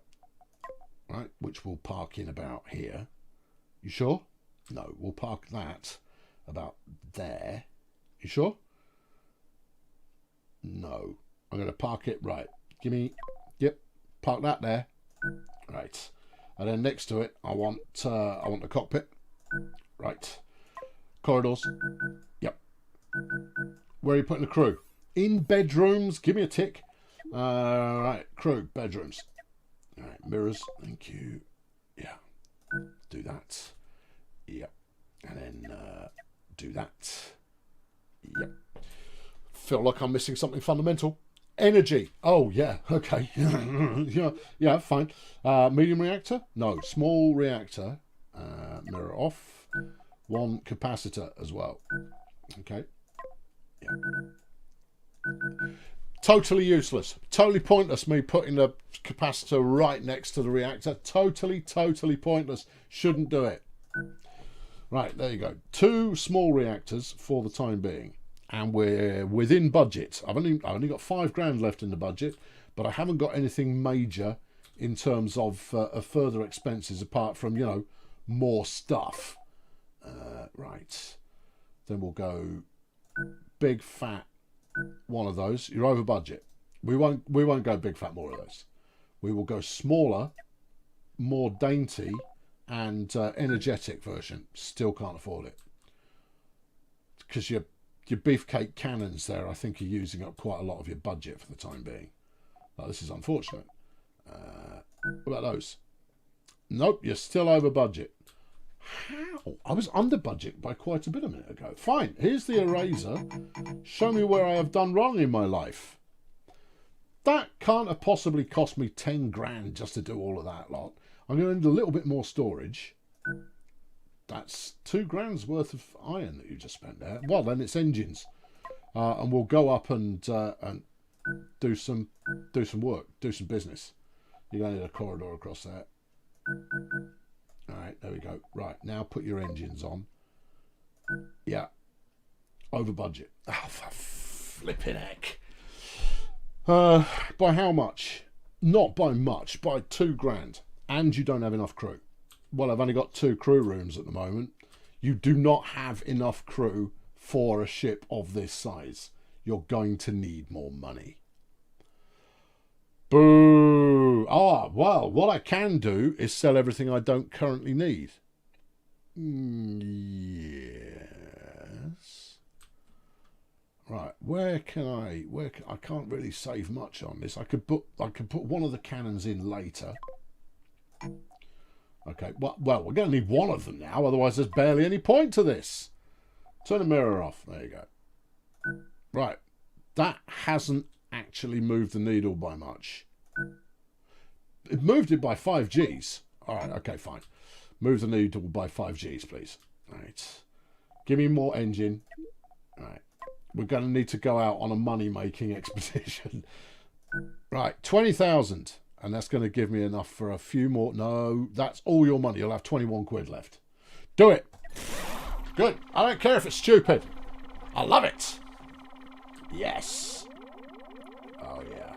Right, which we'll park in about here. You sure? No, we'll park that about there. You sure? No. I'm going to park it. Right. Give me... Yep. Park that there. Right. And then next to it, I want the cockpit. Right. Corridors. Yep. Where are you putting the crew? In bedrooms. Give me a tick. Right. Crew. Bedrooms. All right. Mirrors. Thank you. Yeah. Do that. Yep. And then do that. Yep. Feel like I'm missing something fundamental. Energy. Oh, yeah. Okay. yeah, fine. Medium reactor? No. Small reactor. Mirror off. One capacitor as well. Okay. Yeah. Totally useless. Totally pointless me putting the capacitor right next to the reactor. Totally pointless. Shouldn't do it. Right, there you go. 2 small reactors for the time being. And we're within budget. I've only got £5 left in the budget, but I haven't got anything major in terms of further expenses apart from, you know, more stuff. Right. Then we'll go big fat one of those. You're over budget. We won't go big fat more of those. We will go smaller, more dainty, and energetic version. Still can't afford it because your beefcake cannons there, I think, are using up quite a lot of your budget for the time being. Oh, this is unfortunate. What about those? Nope, you're still over budget. How? I was under budget by quite a bit a minute ago. Fine, here's the eraser. Show me where I have done wrong in my life. That can't have possibly cost me 10 grand just to do all of that lot. I'm going to need a little bit more storage. That's 2 grand's worth of iron that you just spent there. Well, then it's engines, and we'll go up and do some work, do some business. You're going to need a corridor across there. All right, there we go. Right, now put your engines on. Yeah, over budget. Oh, for flipping heck! By how much? Not by much. By 2 grand, and you don't have enough crew. Well, I've only got 2 crew rooms at the moment. You do not have enough crew for a ship of this size. You're going to need more money. Boo! Ah, well, what I can do is sell everything I don't currently need. Yes. Right, where can I can't really save much on this. I could put one of the cannons in later. Okay, well, we're going to need one of them now, otherwise there's barely any point to this. Turn the mirror off. There you go. Right, that hasn't actually moved the needle by much. It moved it by 5 Gs. All right, okay, fine. Move the needle by 5 Gs, please. All right. Give me more engine. All right. We're going to need to go out on a money-making expedition. Right, 20,000. And that's going to give me enough for a few more. No, that's all your money. You'll have 21 quid left. Do it. Good. I don't care if it's stupid. I love it. Yes. Oh, yeah.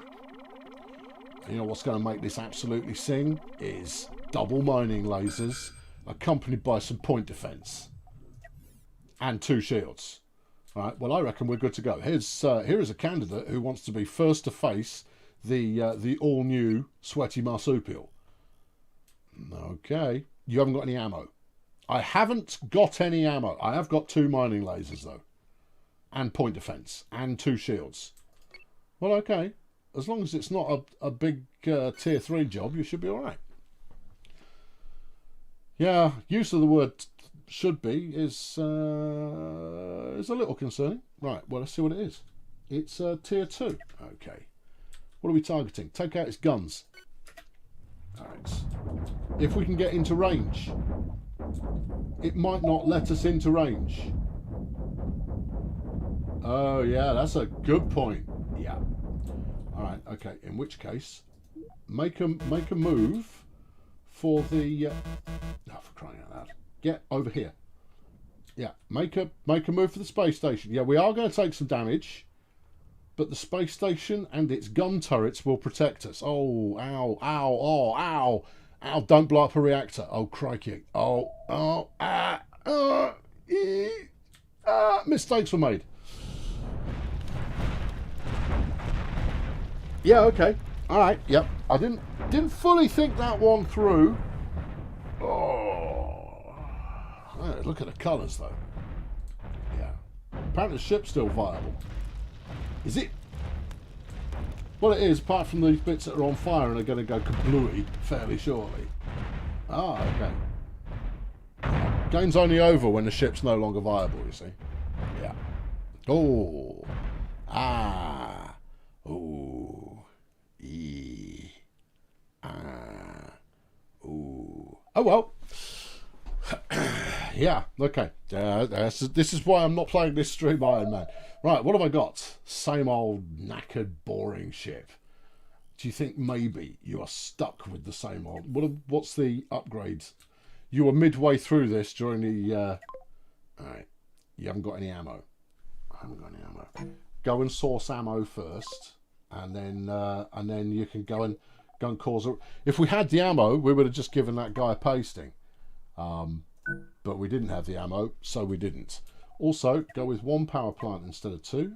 You know what's going to make this absolutely sing? Is double mining lasers accompanied by some point defense. And 2 shields. All right, well, I reckon we're good to go. Here is a candidate who wants to be first to face the all-new Sweaty Marsupial. Okay. You haven't got any ammo. I haven't got any ammo. I have got 2 mining lasers, though. And point defense. And 2 shields. Well, okay. As long as it's not a big tier 3 job, you should be all right. Yeah, use of the word should be is a little concerning. Right, well, let's see what it is. It's tier 2. Okay. What are we targeting? Take out its guns. Alright. If we can get into range. It might not let us into range. Oh, yeah, that's a good point. Yeah. Alright, okay. In which case, make a move for the... oh, for crying out loud. Get over here. Yeah, make a move for the space station. Yeah, we are going to take some damage. But the space station and its gun turrets will protect us. Oh, ow, ow, oh, ow. Ow, don't blow up a reactor. Oh, crikey. Oh, Mistakes were made. Yeah, okay. Alright, yep. I didn't fully think that one through. Oh. Look at the colours though. Yeah. Apparently the ship's still viable. Is it? Well, it is, apart from these bits that are on fire and are going to go kablooey fairly shortly. Ah, okay. Game's only over when the ship's no longer viable, you see. Yeah. Oh. Ah. Oh. E. Ah. Ooh. Oh, well. Yeah, okay. This is why I'm not playing this stream Iron Man. Right, what have I got? Same old knackered, boring ship. Do you think maybe you are stuck with the same old... What's the upgrades? You were midway through this during the... Alright, you haven't got any ammo. I haven't got any ammo. Go and source ammo first, and then you can go and cause a... If we had the ammo, we would have just given that guy a pasting. But we didn't have the ammo, so we didn't. Also, go with 1 power plant instead of 2.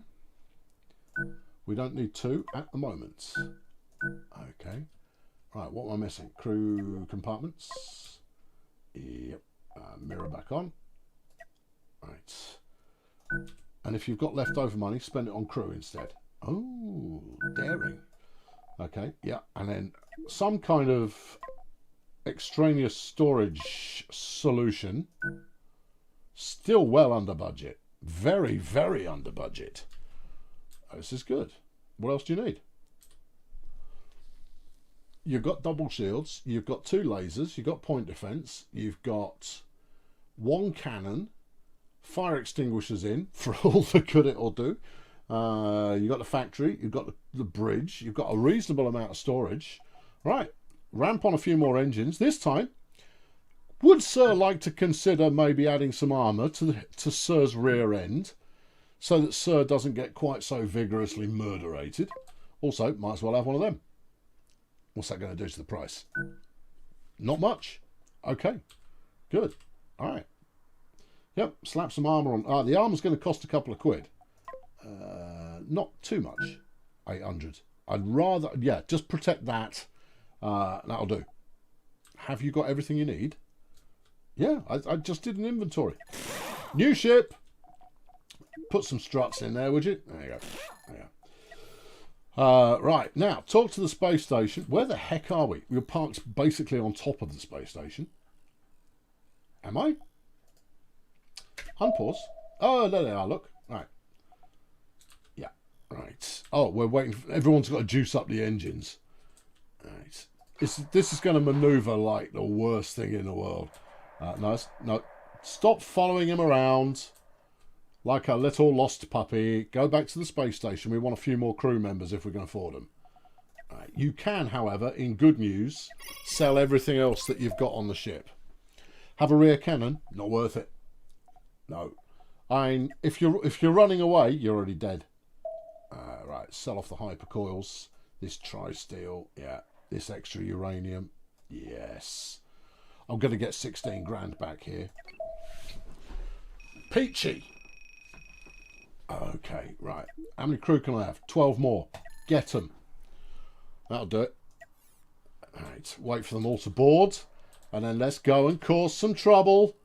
We don't need 2 at the moment. Okay. Right, what am I missing? Crew compartments. Yep. Mirror back on. Right. And if you've got leftover money, spend it on crew instead. Oh, daring. Okay, yeah. And then some kind of extraneous storage solution. Still well under budget. Very, very under budget. This is good. What else do you need? You've got double shields. You've got 2 lasers. You've got point defense. You've got 1 cannon. Fire extinguishers in for all the good it'll do. You've got the factory. You've got the bridge. You've got a reasonable amount of storage. Right. Ramp on a few more engines. This time, would Sir like to consider maybe adding some armour to Sir's rear end so that Sir doesn't get quite so vigorously murderated? Also, might as well have one of them. What's that going to do to the price? Not much. Okay, good. All right. Yep, slap some armour on. The armour's going to cost a couple of quid. Not too much. 800. I'd rather, yeah, just protect that. That'll do. Have you got everything you need? Yeah, I just did an inventory. New ship. Put some struts in there, would you? There you go. There you go. Right, now, talk to the space station. Where the heck are we? We're parked basically on top of the space station. Am I? Unpause. Oh, there they are, look. Right. Yeah, right. Oh, we're waiting. Everyone's got to juice up the engines. Right. This is going to manoeuvre like the worst thing in the world. No. Stop following him around like a little lost puppy. Go back to the space station. We want a few more crew members if we can afford them. Right. You can, however, in good news, sell everything else that you've got on the ship. Have a rear cannon. Not worth it. No. If you're running away, you're already dead. Right. Sell off the hypercoils. This tri-steel. Yeah. This extra uranium. Yes. I'm going to get 16 grand back here. Peachy. Okay, right. How many crew can I have? 12 more. Get them. That'll do it. Right, wait for them all to board. And then let's go and cause some trouble.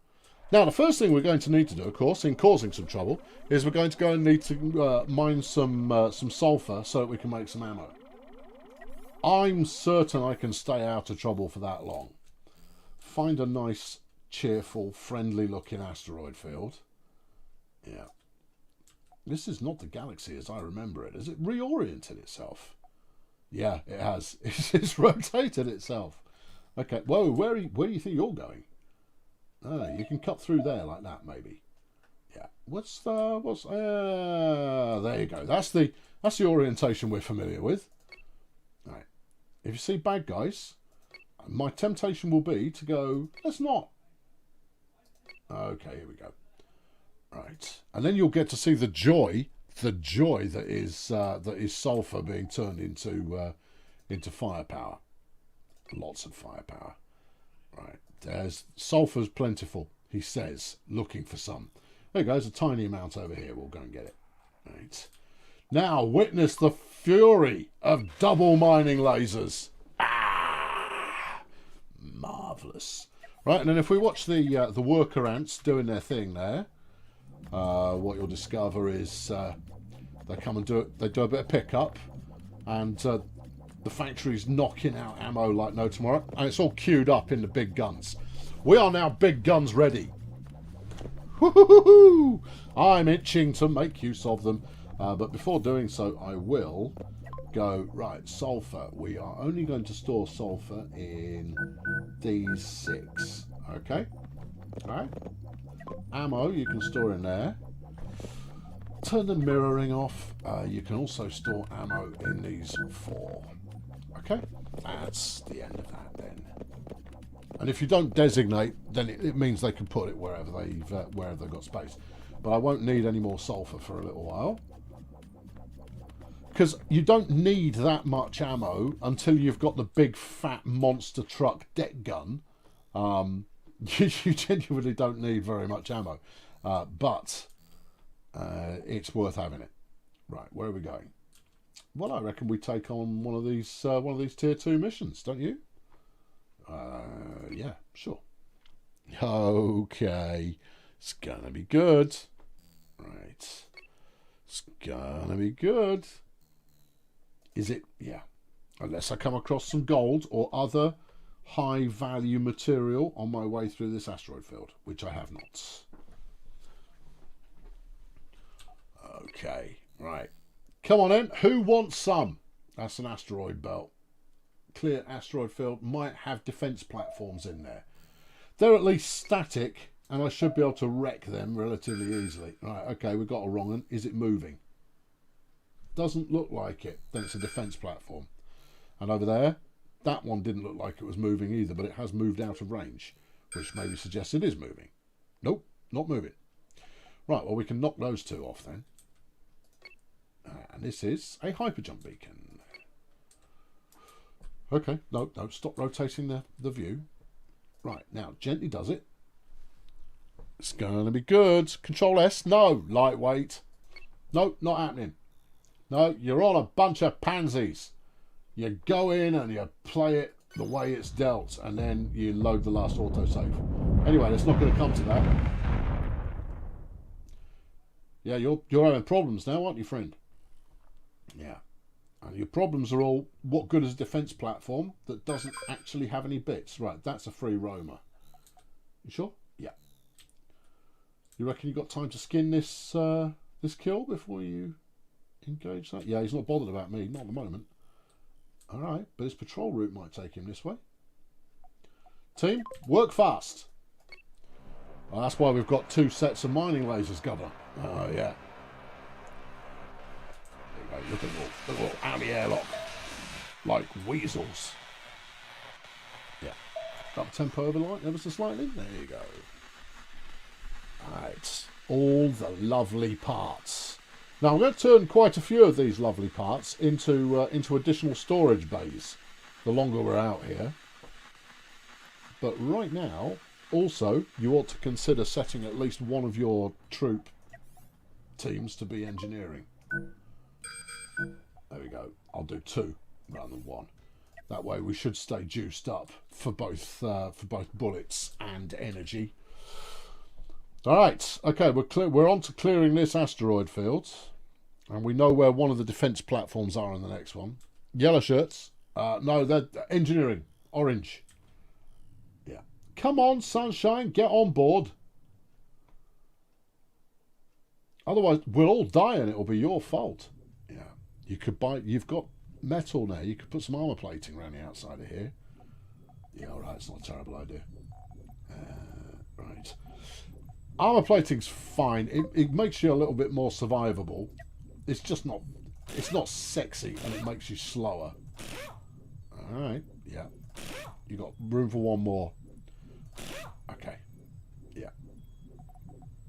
Now, the first thing we're going to need to do, of course, in causing some trouble, is we're going to go and need to mine some sulfur so that we can make some ammo. I'm certain I can stay out of trouble for that long. Find a nice, cheerful, friendly-looking asteroid field. Yeah. This is not the galaxy as I remember it. Has it reoriented itself? Yeah, it has. It's rotated itself. Okay. Whoa, where do you think you're going? You can cut through there like that, maybe. Yeah. There you go. That's the orientation we're familiar with. Right. If you see bad guys, my temptation will be to go, let's not. Okay, here we go. Right. And then you'll get to see the joy that is sulfur being turned into firepower. Lots of firepower. Right. There's sulfur's plentiful, he says, looking for some. There you go, there's a tiny amount over here. We'll go and get it. Right. Now, witness the fury of double mining lasers. Ah! Marvellous. Right, and then if we watch the worker ants doing their thing there, what you'll discover is they come and do it. They do a bit of pickup, and the factory's knocking out ammo like no tomorrow, and it's all queued up in the big guns. We are now big guns ready. Woo-hoo-hoo-hoo! I'm itching to make use of them, but before doing so, I will go right. Sulfur. We are only going to store sulfur in these 6. Okay. All right. Ammo you can store in there. Turn the mirroring off. You can also store ammo in these 4. Okay, that's the end of that then. And if you don't designate, then it means they can put it wherever they've got space. But I won't need any more sulfur for a little while, because you don't need that much ammo until you've got the big fat monster truck deck gun. You genuinely don't need very much ammo, but it's worth having it. Right, where are we going? Well, I reckon we take on one of these tier 2 missions, don't you? Yeah, sure. Okay, it's gonna be good. Right, it's gonna be good. Is it? Yeah. Unless I come across some gold or other high value material on my way through this asteroid field, which I have not. Okay, right. Come on in. Who wants some? That's an asteroid belt. Clear asteroid field. Might have defense platforms in there. They're at least static, and I should be able to wreck them relatively easily. Right, okay, we've got a wrong one. Is it moving? Doesn't look like it. Then it's a defense platform. And over there, that one didn't look like it was moving either, but it has moved out of range, which maybe suggests it is moving. Nope, not moving. Right, well, we can knock those 2 off then. And this is a hyperjump beacon. Okay, no, stop rotating the view. Right, now, gently does it. It's going to be good. Control S, no, lightweight. No, not happening. No, you're on a bunch of pansies. You go in and you play it the way it's dealt, and then you load the last autosave. Anyway, it's not going to come to that. Yeah, you're having problems now, aren't you, friend? Yeah. And your problems are all, what good is a defense platform that doesn't actually have any bits? Right, that's a free roamer. You sure? Yeah. You reckon you got time to skin this this kill before you engage that? Yeah, he's not bothered about me, not at the moment. All right, but his patrol route might take him this way. Team, work fast. Well, that's why we've got 2 sets of mining lasers, Governor. Oh, yeah. There you go. Look at them all out of the airlock. Like weasels. Yeah. Up tempo ever so slightly. There you go. Right. All the lovely parts. Now, I'm going to turn quite a few of these lovely parts into additional storage bays the longer we're out here. But right now, also, you ought to consider setting at least one of your troop teams to be engineering. There we go. I'll do 2 rather than 1. That way we should stay juiced up for both bullets and energy. All right. Okay, we're on to clearing this asteroid field. And we know where one of the defense platforms are in the next one. Yellow shirts. No, they're engineering. Orange. Yeah. Come on, sunshine. Get on board. Otherwise, we'll all die and it'll be your fault. Yeah. You could buy... You've got metal now. You could put some armour plating around the outside of here. Yeah, all right. It's not a terrible idea. Right. Armour plating's fine. It makes you a little bit more survivable. It's just not... It's not sexy, and it makes you slower. All right. Yeah. You got room for one more. Okay. Yeah.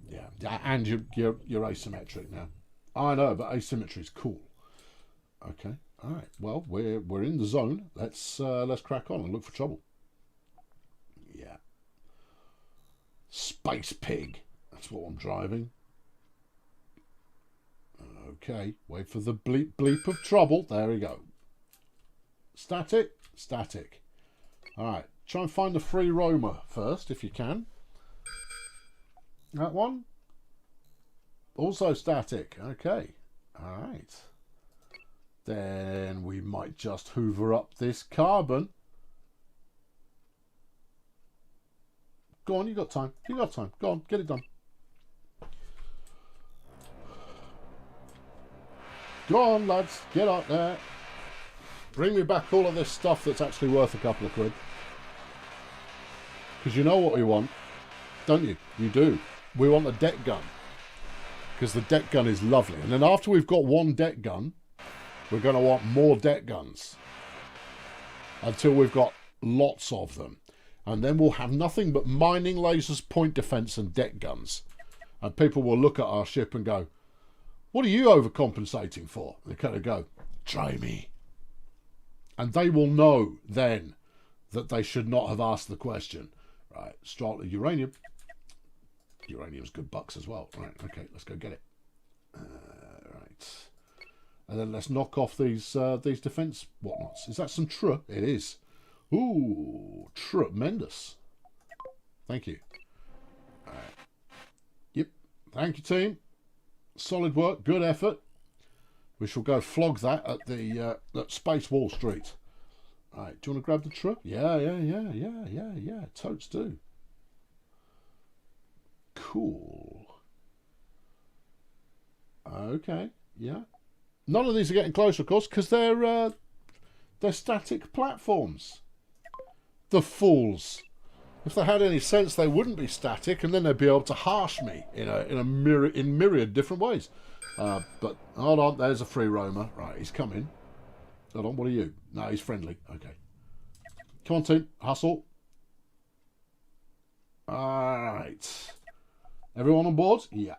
Yeah. And you're asymmetric now. I know, but asymmetry's cool. Okay. All right. Well, we're in the zone. Let's crack on and look for trouble. Yeah. Space pig. That's what I'm driving. Okay, wait for the bleep of trouble. There we go. Static, static. All right, try and find the free roamer first if you can. That one. Also static. Okay. All right. Then we might just hoover up this carbon. Go on, you got time. You got time. Go on, get it done. Go on, lads. Get up there. Bring me back all of this stuff that's actually worth a couple of quid. Because you know what we want, don't you? You do. We want a deck gun. Because the deck gun is lovely. And then after we've got one deck gun, we're going to want more deck guns. Until we've got lots of them. And then we'll have nothing but mining lasers, point defense, and deck guns. And people will look at our ship and go, what are you overcompensating for? And they kind of go, try me. And they will know then that they should not have asked the question. Right, start with uranium. Uranium's good bucks as well. Right, okay, let's go get it. Right. And then let's knock off these defense whatnots. Is that some true? It is. Ooh, tremendous. Thank you. All right. Yep. Thank you, team. Solid work. Good effort. We shall go flog that at the at Space Wall Street. All right. Do you want to grab the true? Yeah. Totes do. Cool. Okay. Yeah. None of these are getting closer, of course, because they're static platforms. The fools. If they had any sense, they wouldn't be static, and then they'd be able to harsh me in myriad different ways. But hold on, there's a free roamer. Right, he's coming. Hold on, what are you? No, he's friendly. Okay. Come on, team, hustle. All right. Everyone on board? Yeah.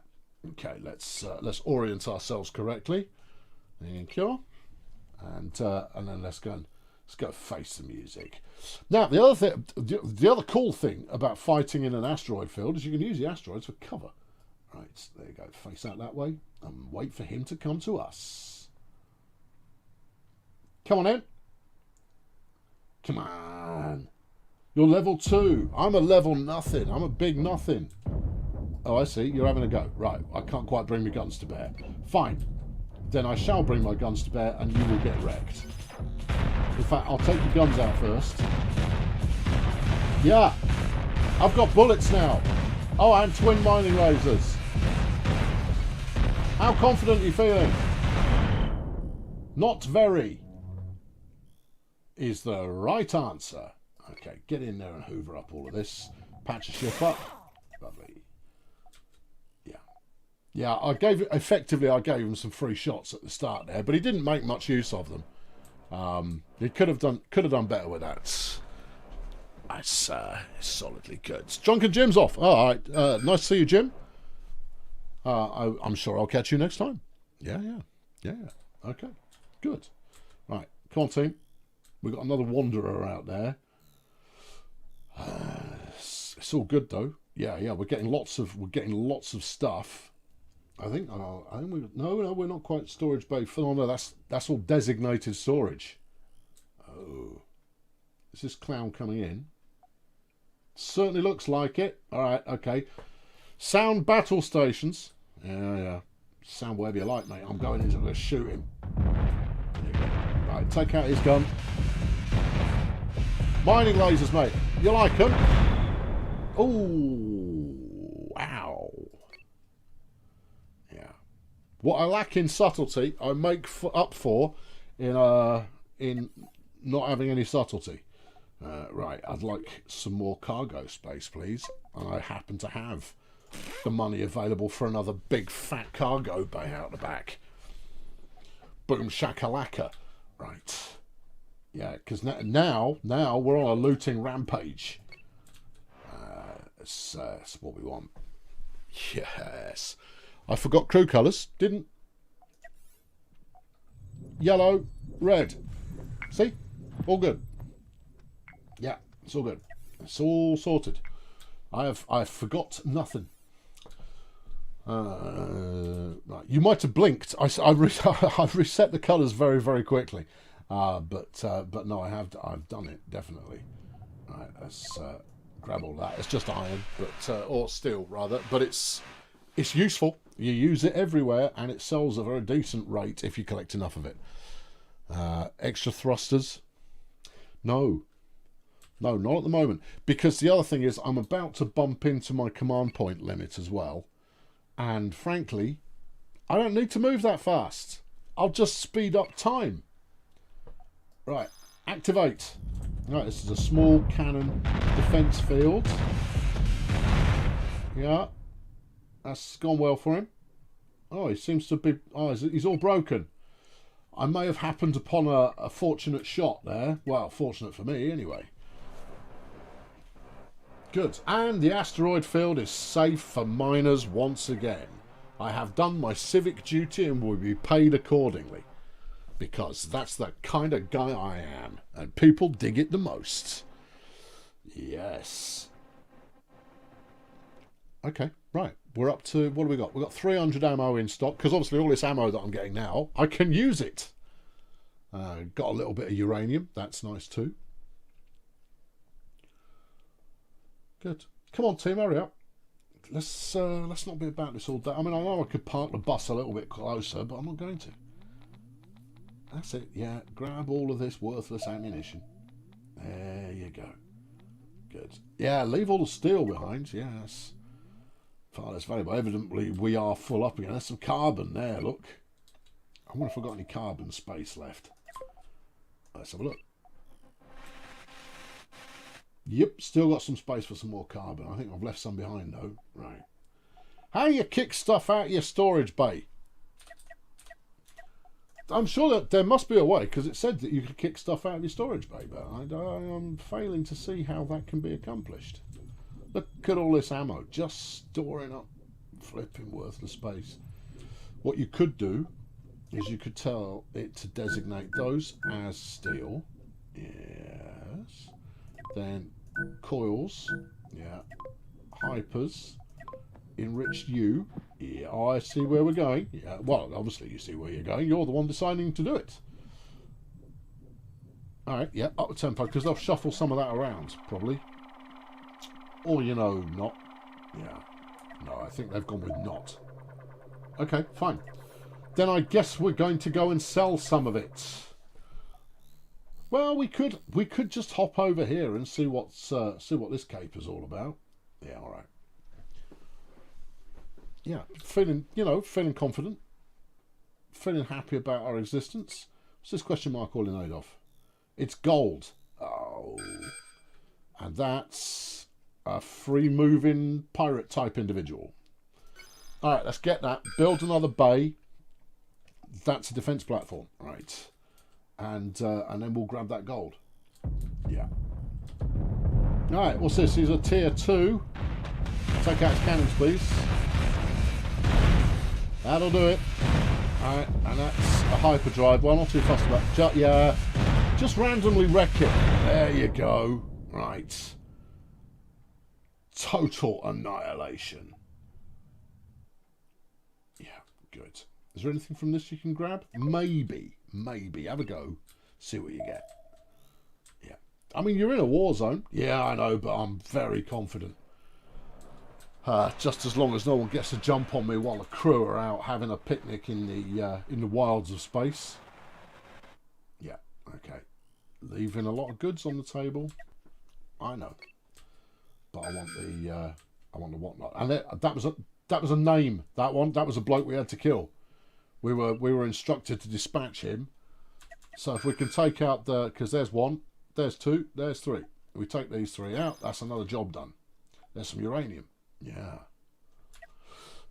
Okay, let's orient ourselves correctly. Thank you. And then let's go face the music. Now, the other cool thing about fighting in an asteroid field is you can use the asteroids for cover. Right, there you go. Face out that way and wait for him to come to us. Come on in. Come on. You're level 2. I'm a level nothing. I'm a big nothing. Oh, I see. You're having a go. Right, I can't quite bring my guns to bear. Fine. Then I shall bring my guns to bear and you will get wrecked. In fact, I'll take your guns out first. Yeah. I've got bullets now. Oh, and twin mining lasers. How confident are you feeling? Not very. Is the right answer. Okay, get in there and hoover up all of this. Patch a ship up. Lovely. Yeah. Yeah, I gave him some free shots at the start there, but he didn't make much use of them. He could have done better with that. That's solidly good. Drunken Jim's off. All right. Nice to see you, Jim. I'm sure I'll catch you next time. Yeah. Okay. Good. Right. Come on, team. We've got another wanderer out there. It's all good though. Yeah. We're getting lots of stuff. I think we're not quite storage bay. Oh no, that's all designated storage. Oh, is this clown coming in? Certainly looks like it. All right, okay. Sound battle stations. Yeah. Sound wherever you like, mate. I'm going in to shoot him. There you go. Right, take out his gun. Mining lasers, mate. You like them? Oh, wow. Yeah. What I lack in subtlety, I make up for in not having any subtlety. Right, I'd like some more cargo space, please. And I happen to have the money available for another big fat cargo bay out the back. Boom shakalaka. Right. Yeah, because now we're on a looting rampage. That's what we want. Yes. I forgot crew colours. Didn't. Yellow, red. See? All good. Yeah, it's all good. It's all sorted. I forgot nothing. Right. You might have blinked. I've reset the colours very, very quickly. But no, I've done it, definitely. Right, let's grab all that. It's just iron, or steel, rather. But it's useful. You use it everywhere, and it sells at a very decent rate if you collect enough of it. Extra thrusters? No, not at the moment. Because the other thing is, I'm about to bump into my command point limit as well. And frankly, I don't need to move that fast. I'll just speed up time. Right, activate. Right, this is a small cannon defense field. Yeah, that's gone well for him. Oh, he seems to be... Oh, he's all broken. I may have happened upon a fortunate shot there. Well, fortunate for me, anyway. Good. And the asteroid field is safe for miners once again. I have done my civic duty and will be paid accordingly. Because that's the kind of guy I am. And people dig it the most. Yes. Okay, right. We're up to... What have we got? We've got 300 ammo in stock. Because obviously all this ammo that I'm getting now, I can use it. Got a little bit of uranium. That's nice too. Good. Come on, team, hurry up. Let's not be about this all day. I mean, I know I could park the bus a little bit closer, but I'm not going to. That's it. Yeah, grab all of this worthless ammunition. There you go. Good. Yeah, leave all the steel behind. Yes. Far less valuable. Evidently, we are full up again. There's some carbon there, look. I wonder if I've got any carbon space left. Let's have a look. Yep, still got some space for some more carbon. I think I've left some behind, though. Right. How do you kick stuff out of your storage bay? I'm sure that there must be a way, because it said that you could kick stuff out of your storage bay, but I'm failing to see how that can be accomplished. Look at all this ammo, just storing up flipping worthless space. What you could do is you could tell it to designate those as steel. Yes. Then coils, yeah, hypers, enriched U. Yeah, I see where we're going. Yeah, well, obviously you see where you're going. You're the one deciding to do it. All right, yeah, up the tempo, because they'll shuffle some of that around, probably. Or, you know, not. Yeah. No, I think they've gone with not. Okay, fine. Then I guess we're going to go and sell some of it. Well, we could just hop over here and see what this caper's all about. Yeah, all right. Yeah, feeling confident, feeling happy about our existence. What's this question mark all in aid of? It's gold. Oh, and that's a free-moving pirate type individual. All right, let's get that. Build another bay. That's a defense platform, right? And then we'll grab that gold. Yeah. All right, what's this? These are tier 2. Take out his cannons, please. That'll do it. All right, and that's a hyperdrive. Well, not too fussed about. Just randomly wreck it. There you go. Right. Total annihilation. Yeah, good. Is there anything from this you can grab? Maybe. Have a go. See what you get. Yeah. I mean, you're in a war zone. Yeah, I know, but I'm very confident. Just as long as no one gets a jump on me while the crew are out having a picnic in the wilds of space. Yeah. Okay. Leaving a lot of goods on the table. I know. But I want the whatnot. And that was a name. That was a bloke we had to kill. We were instructed to dispatch him. So if we can take out because there's 1, there's 2, there's 3. If we take these 3 out, that's another job done. There's some uranium. Yeah.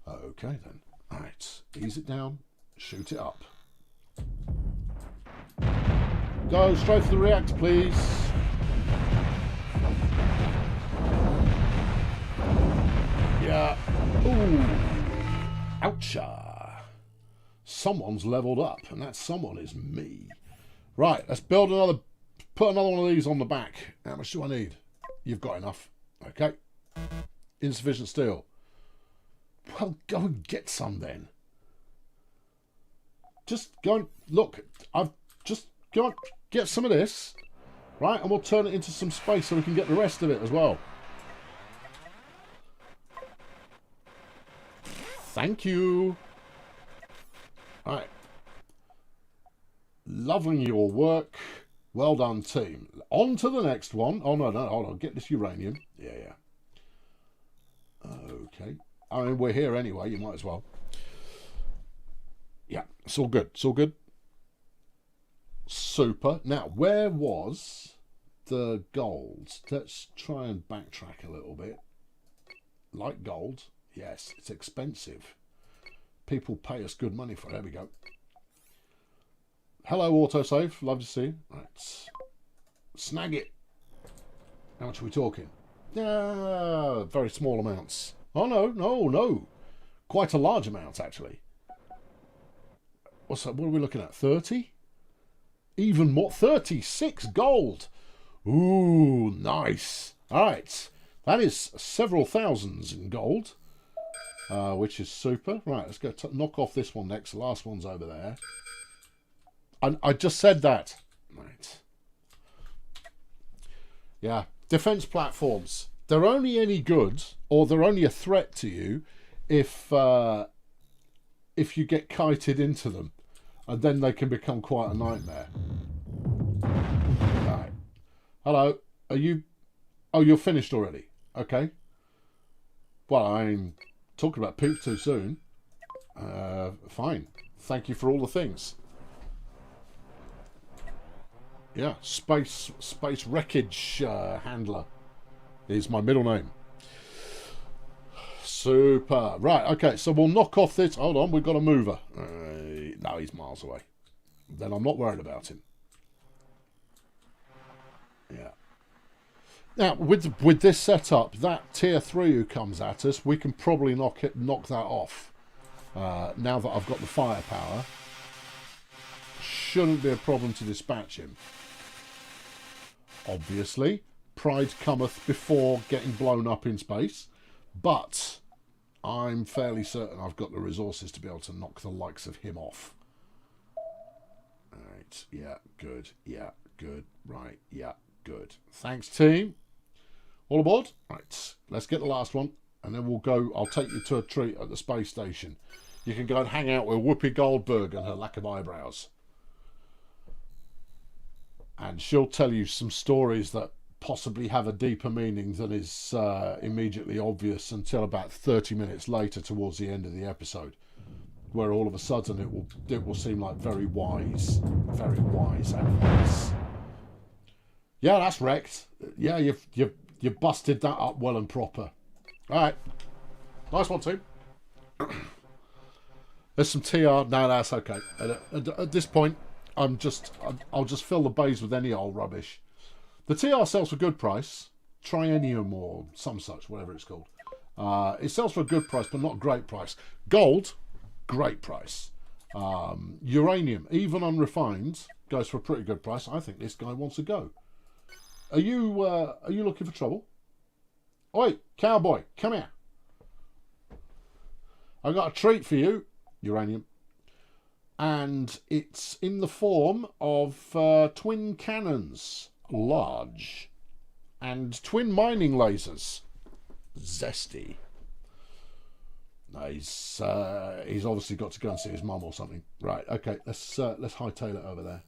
Okay then. Alright. Ease it down. Shoot it up. Go straight for the reactor, please. Yeah. Ooh. Oucha. Someone's leveled up, and that someone is me. Right, let's put another one of these on the back. How much do I need? You've got enough. Okay. Insufficient steel. Well, go and get some then. Just go and look. I've just go and get some of this, right? And we'll turn it into some space so we can get the rest of it as well. Thank you. All right. Loving your work. Well done, team. On to the next one. Oh, no, hold on. Get this uranium. Yeah. Okay. I mean, we're here anyway. You might as well. Yeah, it's all good. It's all good. Super. Now, where was the gold? Let's try and backtrack a little bit. Like gold. Yes, it's expensive. People pay us good money for it. There we go. Hello, autosave. Love to see you. Right. Snag it. How much are we talking? Very small amounts. Oh, no. Quite a large amount, actually. What's that? What are we looking at? 30? Even more. 36 gold. Ooh, nice. All right. That is several thousands in gold, which is super. Right, let's go knock off this one next. The last one's over there. And I just said that. Right. Yeah. Defense platforms. They're only any good, or they're only a threat to you if you get kited into them. And then they can become quite a nightmare. Right. Hello. Are you... Oh, you're finished already. Okay. Well, I'm talking about poop too soon. Fine. Thank you for all the things. Yeah, space wreckage handler is my middle name. Super. Right, okay, so we'll knock off this. Hold on, we've got a mover. No, he's miles away. Then I'm not worried about him. Yeah. Now, with this setup, that tier 3 who comes at us, we can probably knock that off. Now that I've got the firepower. Shouldn't be a problem to dispatch him. Obviously, pride cometh before getting blown up in space, but I'm fairly certain I've got the resources to be able to knock the likes of him off. Right, yeah, good, right, yeah, good. Thanks, team. All aboard? Right, let's get the last one, and then we'll go. I'll take you to a treat at the space station. You can go and hang out with Whoopi Goldberg and her lack of eyebrows. And she'll tell you some stories that possibly have a deeper meaning than is immediately obvious until about 30 minutes later towards the end of the episode, where all of a sudden it will seem like very wise advice. Yeah, that's wrecked. Yeah, you've busted that up well and proper. All right, nice one, team. There's some TR. No, that's okay. At this point, I'll just fill the bays with any old rubbish. The TR sells for good price. Triennium or some such, whatever it's called. It sells for a good price, but not a great price. Gold, great price. Uranium, even unrefined, goes for a pretty good price. I think this guy wants to go. Are you looking for trouble? Oi, cowboy, come here. I got a treat for you. Uranium. And it's in the form of twin cannons, large, and twin mining lasers, zesty. No, he's obviously got to go and see his mum or something. Right, okay, let's hightail it over there.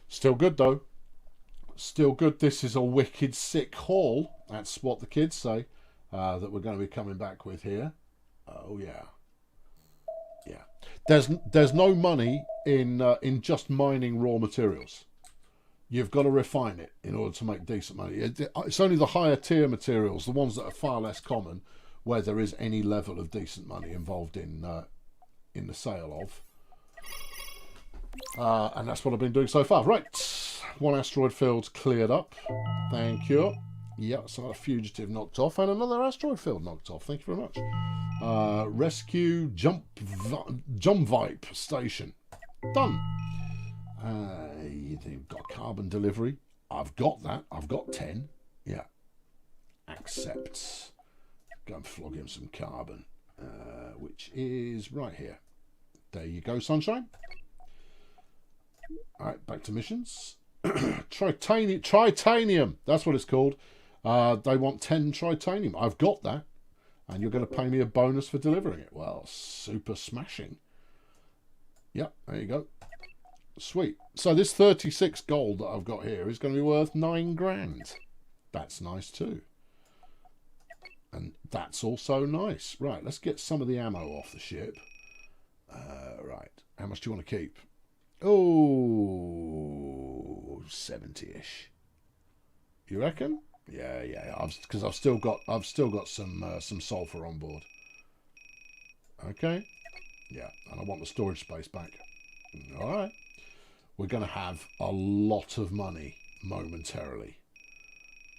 Still good though. Still good. This is a wicked sick haul. That's what the kids say that we're going to be coming back with here. Oh yeah. There's no money in just mining raw materials. You've got to refine it in order to make decent money. It's only the higher tier materials, the ones that are far less common, where there is any level of decent money involved in the sale of. And that's what I've been doing so far. Right, one asteroid field cleared up. Thank you. Yeah, so a fugitive knocked off and another asteroid field knocked off. Thank you very much. Rescue jump vipe station. Done. You've got carbon delivery. I've got that. I've got 10. Yeah. Accept. Go and flog him some carbon, which is right here. There you go, sunshine. All right, back to missions. Tritanium. That's what it's called. They want 10 tritanium. I've got that. And you're going to pay me a bonus for delivering it. Well, super smashing. Yep, there you go. Sweet. So this 36 gold that I've got here is going to be worth 9 grand. That's nice too. And that's also nice. Right, let's get some of the ammo off the ship. Right, how much do you want to keep? Oh, 70-ish. You reckon? Yeah. Because I've still got some sulfur on board. Okay. Yeah, and I want the storage space back. All right. We're going to have a lot of money momentarily.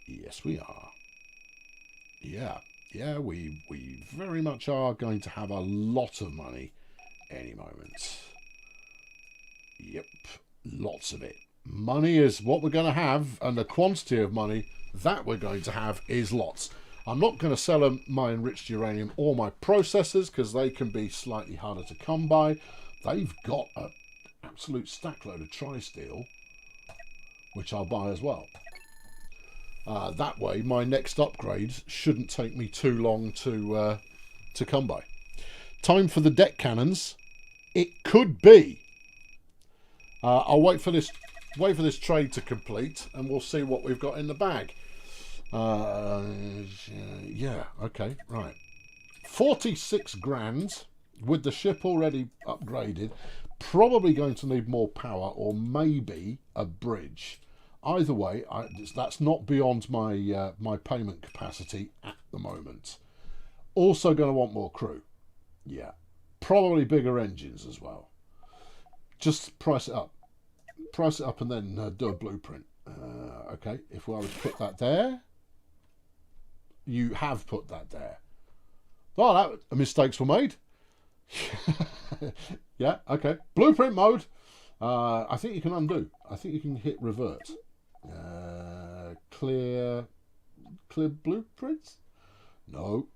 Yes, we are. Yeah, we very much are going to have a lot of money any moment. Yep, lots of it. Money is what we're going to have, and the quantity of money that we're going to have is lots. I'm not going to sell them my enriched uranium or my processors because they can be slightly harder to come by. They've got an absolute stackload of tri-steel, which I'll buy as well. That way, my next upgrades shouldn't take me too long to come by. Time for the deck cannons. It could be. I'll wait for this trade to complete, and we'll see what we've got in the bag. Yeah. Okay. Right. 46 grand with the ship already upgraded. Probably going to need more power, or maybe a bridge. Either way, that's not beyond my my payment capacity at the moment. Also going to want more crew. Yeah. Probably bigger engines as well. Just price it up. Price it up and then do a blueprint. Okay, if I were to put that there. You have put that there. Oh, mistakes were made. Yeah, okay. Blueprint mode. I think you can undo. I think you can hit revert. Clear blueprints? No.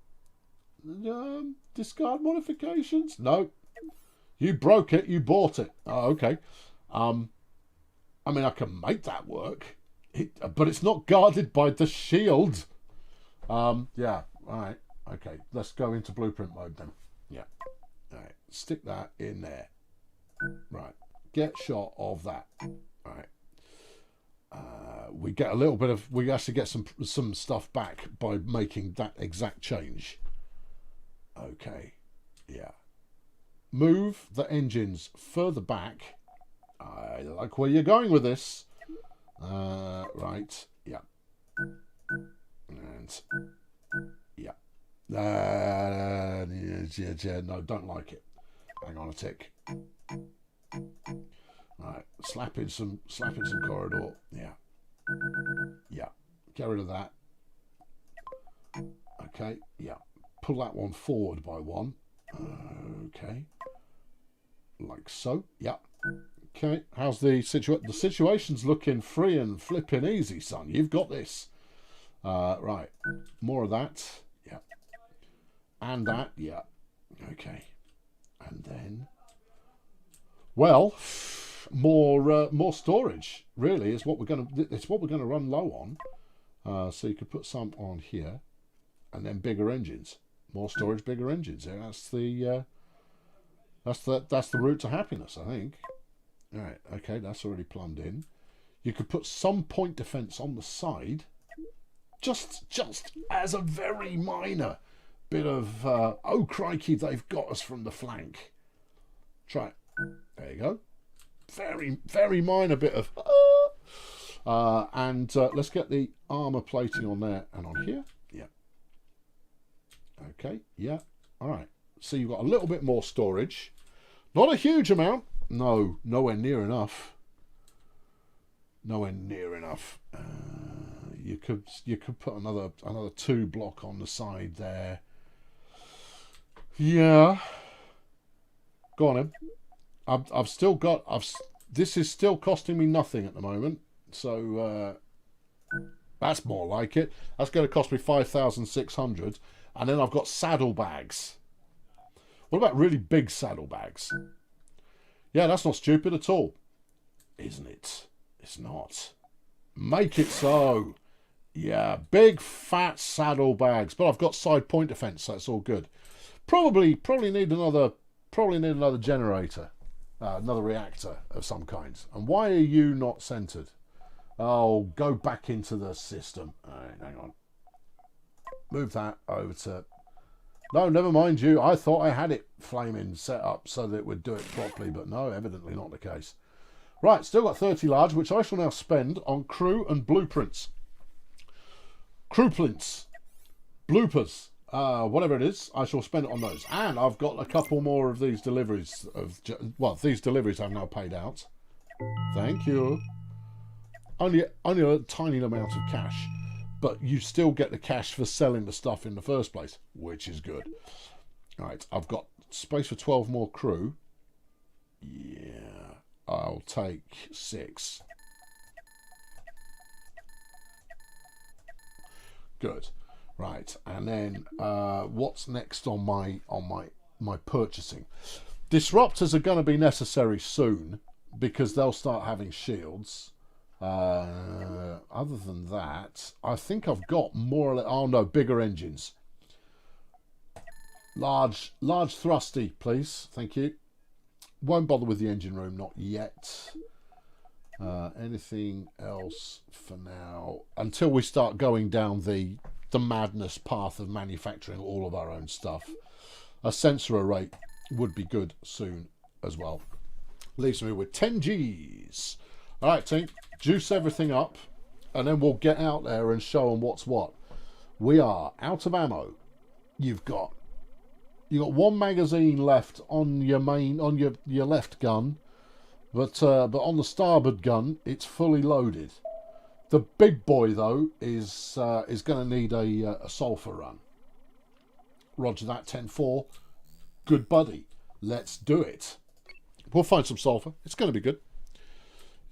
Discard modifications? No. You broke it, you bought it. Oh, okay. I mean, I can make that work. But it's not guarded by the shield. Yeah, alright. Okay, let's go into blueprint mode then. Yeah. Alright, stick that in there. Right. Get shot of that. Alright. We get a little bit of... We actually get some stuff back by making that exact change. Okay. Yeah. Move the engines further back. I like where you're going with this. Right. Yeah. And... Yeah. No, don't like it. Hang on a tick. Right. Slapping some corridor. Yeah. Yeah. Get rid of that. Okay. Yeah. Pull that one forward by one. Okay. Like so. Yeah. Okay. How's the situation? The situation's looking free and flipping easy, son. You've got this. Right. More of that. Yeah. And that. Yeah. Okay. And then... Well... More storage really is what we're going to. It's what we're going to run low on. So you could put some on here, and then bigger engines, more storage, bigger engines. Yeah, that's the route to happiness, I think. All right, okay, that's already plumbed in. You could put some point defense on the side, just as a very minor bit of. Oh crikey, they've got us from the flank. Try it. There you go. Very minor bit of and let's get the armor plating on there and on here. Yeah. Okay. Yeah. All right. So you've got a little bit more storage, not a huge amount. No, nowhere near enough. Nowhere near enough. You could put another 2 block on the side there. Yeah. Go on then. I've still got... This is still costing me nothing at the moment. So, That's more like it. That's going to cost me 5,600. And then I've got saddlebags. What about really big saddlebags? Yeah, that's not stupid at all. Isn't it? It's not. Make it so. Yeah, big fat saddlebags. But I've got side point defense, so it's all good. Probably need another generator. Another reactor of some kind. And why are you not centered? Oh, go back into the system. All right, hang on. Move that over to... No, never mind you. I thought I had it flaming set up so that it would do it properly, but no, evidently not the case. Right, still got 30 large, which I shall now spend on crew and blueprints. Crewprints. Bloopers. Whatever it is, I shall spend it on those. And I've got a couple more of these deliveries. These deliveries I've now paid out. Thank you. Only a tiny amount of cash. But you still get the cash for selling the stuff in the first place, which is good. All right, I've got space for 12 more crew. Yeah, I'll take 6. Good. Right, and then what's next on my purchasing? Disruptors are going to be necessary soon because they'll start having shields. Other than that, I think I've got more or less... Oh no, bigger engines. Large thrusty, please. Thank you. Won't bother with the engine room, not yet. Anything else for now? Until we start going down the madness path of manufacturing all of our own stuff. A sensor array would be good soon as well. Leaves me with 10 Gs. All right, team. Juice everything up, and then we'll get out there and show them what's what. We are out of ammo. You've got one magazine left on your your left gun, but on the starboard gun it's fully loaded. The big boy though is going to need a sulfur run. Roger that. 10-4. Good buddy. Let's do it. We'll find some sulfur. It's going to be good.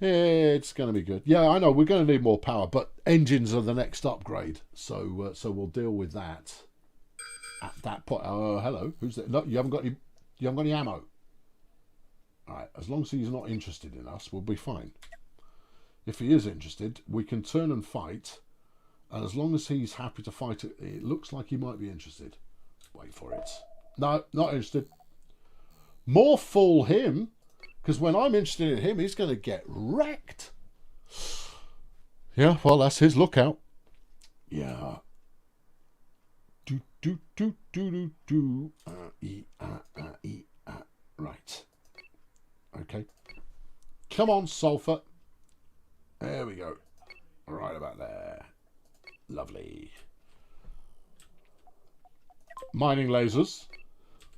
It's going to be good. Yeah, I know we're going to need more power, but engines are the next upgrade, so we'll deal with that at that point. Oh, hello. Who's that? No, you haven't got any ammo. All right. As long as he's not interested in us, we'll be fine. If he is interested, we can turn and fight, and as long as he's happy to fight, it looks like he might be interested. Wait for it. No, not interested. More fool him. Because when I'm interested in him, he's going to get wrecked. Yeah, well, that's his lookout. Yeah. Do. Right. Okay. Come on, sulfur. There we go. Right about there. Lovely. Mining lasers.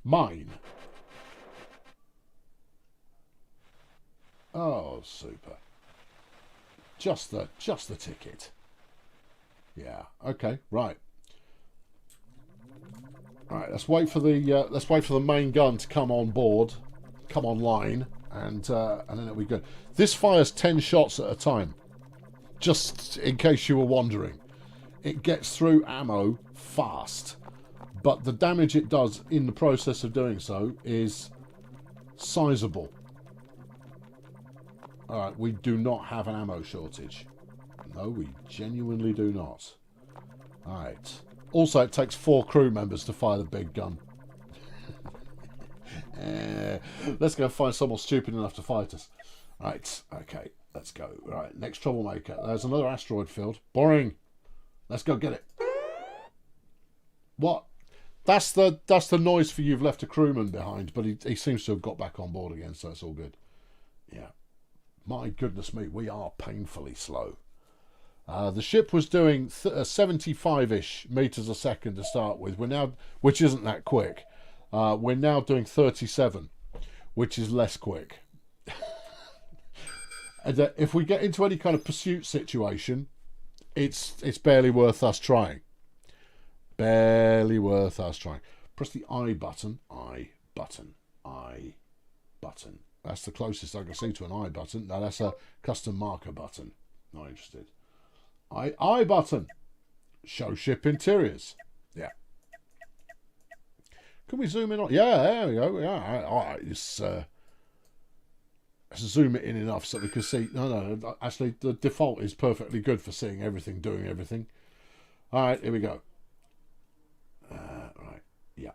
Mine. Oh, super. Just the ticket. Yeah. Okay. Right. Right. Let's wait for the main gun to come on board, come online, and then it'll be good. This fires 10 shots at a time. Just in case you were wondering, it gets through ammo fast, but the damage it does in the process of doing so is sizable. Alright, we do not have an ammo shortage. No, we genuinely do not. Alright. Also, it takes 4 crew members to fire the big gun. Let's go find someone stupid enough to fight us. Right, okay, let's go. Right, next troublemaker. There's another asteroid field. Boring. Let's go get it. What? That's the noise for you've left a crewman behind, but he seems to have got back on board again, so it's all good. Yeah. My goodness me, we are painfully slow. The ship was doing 75-ish meters a second to start with. We're now, which isn't that quick. We're now doing 37, which is less quick. And if we get into any kind of pursuit situation, it's barely worth us trying. Barely worth us trying. Press the I button. I button. I button. That's the closest I can see to an I button. No, that's a custom marker button. Not interested. I button. Show ship interiors. Yeah. Can we zoom in on? Yeah, there we go. Yeah, all right. Let's zoom it in enough so we can see. No. Actually, the default is perfectly good for seeing everything, doing everything. All right, here we go. Right. Yeah.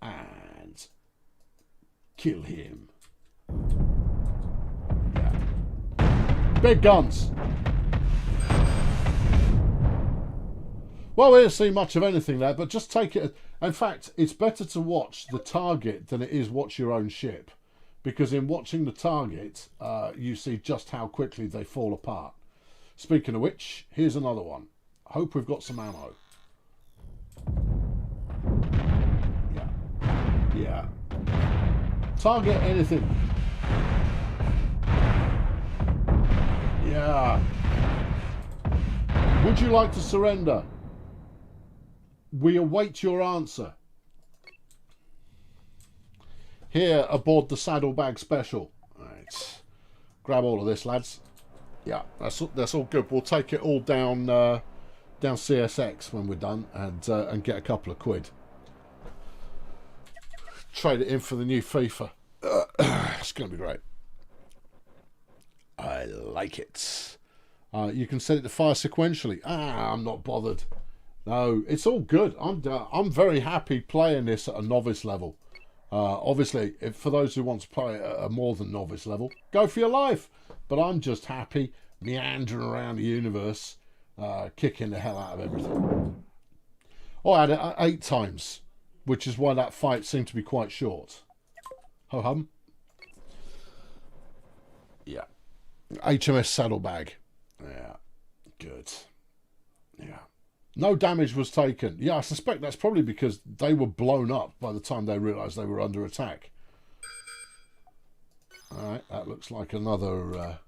And kill him. Yeah. Big guns. Well, we didn't see much of anything there, but just take it. In fact, it's better to watch the target than it is watch your own ship. Because in watching the target, you see just how quickly they fall apart. Speaking of which, here's another one. Hope we've got some ammo. Yeah. Target anything. Yeah. Would you like to surrender? We await your answer. Here aboard the Saddlebag Special. Right. Grab all of this, lads. Yeah, that's all good. We'll take it all down down CSX when we're done and get a couple of quid. Trade it in for the new FIFA. It's going to be great. I like it. You can set it to fire sequentially. I'm not bothered. No, it's all good. I'm very happy playing this at a novice level. Obviously, for those who want to play at a more than novice level, go for your life. But I'm just happy meandering around the universe, kicking the hell out of everything. Oh, I had it 8 times, which is why that fight seemed to be quite short. Ho hum. Yeah. HMS Saddlebag. Yeah. Good. Yeah. No damage was taken. Yeah, I suspect that's probably because they were blown up by the time they realised they were under attack. Alright, that looks like another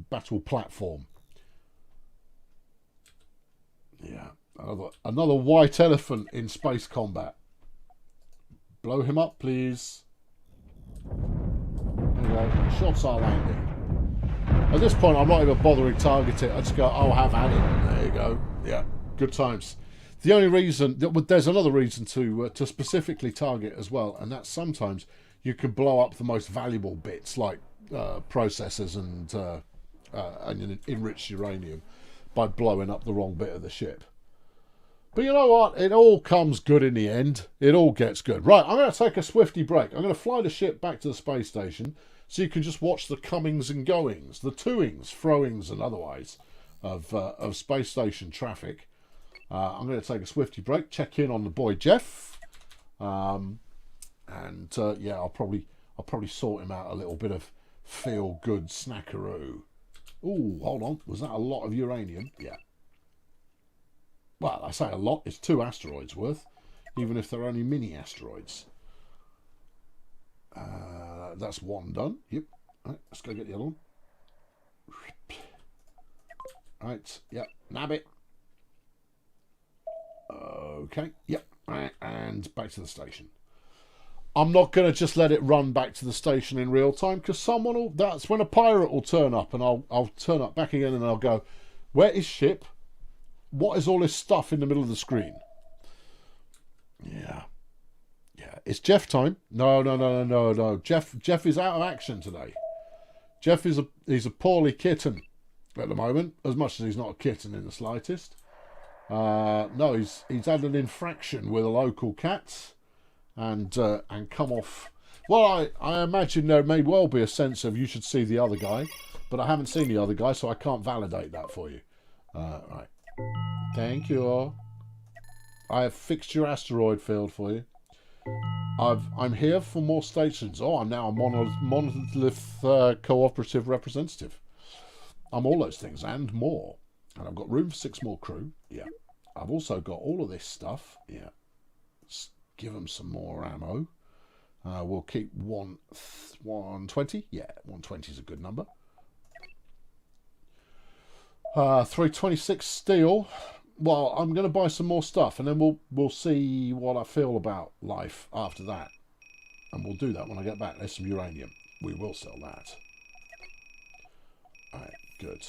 battle platform. Yeah, another white elephant in space combat. Blow him up, please. There we go. Shots are landing. At this point, I'm not even bothering targeting it. I just go, oh, have at it. There you go. Yeah, good times. The only reason, there's another reason to specifically target as well, and that's sometimes you can blow up the most valuable bits like processors and enriched uranium by blowing up the wrong bit of the ship. But you know what? It all comes good in the end. It all gets good. Right, I'm going to take a swifty break. I'm going to fly the ship back to the space station so you can just watch the comings and goings, the toings, froings and otherwise of space station traffic. I'm going to take a swifty break, check in on the boy Jeff, and yeah, I'll probably sort him out a little bit of feel good snackaroo. Ooh, hold on, was that a lot of uranium? Yeah. Well, I say a lot. It's 2 asteroids worth, even if they're only mini asteroids. That's 1 done. Yep. Right, let's go get the other one. Right. Yep. Nab it. Okay. Yep. Right, and back to the station. I'm not going to just let it run back to the station in real time because that's when a pirate will turn up and I'll turn up back again and I'll go, where is ship? What is all this stuff in the middle of the screen? Yeah. Yeah. It's Jeff time. No. Jeff is out of action today. Jeff he's a poorly kitten at the moment, as much as he's not a kitten in the slightest. No, he's had an infraction with a local cat and come off. Well, I imagine there may well be a sense of you should see the other guy, but I haven't seen the other guy, so I can't validate that for you. Right. Thank you. I have fixed your asteroid field for you. I'm here for more stations. Oh, I'm now a monolith cooperative representative. I'm all those things and more. And I've got room for 6 more crew. Yeah. I've also got all of this stuff. Yeah. Let's give them some more ammo. We'll keep 120. Yeah, 120 is a good number. 326 steel. Well, I'm going to buy some more stuff, and then we'll see what I feel about life after that. And we'll do that when I get back. There's some uranium. We will sell that. All right. Good.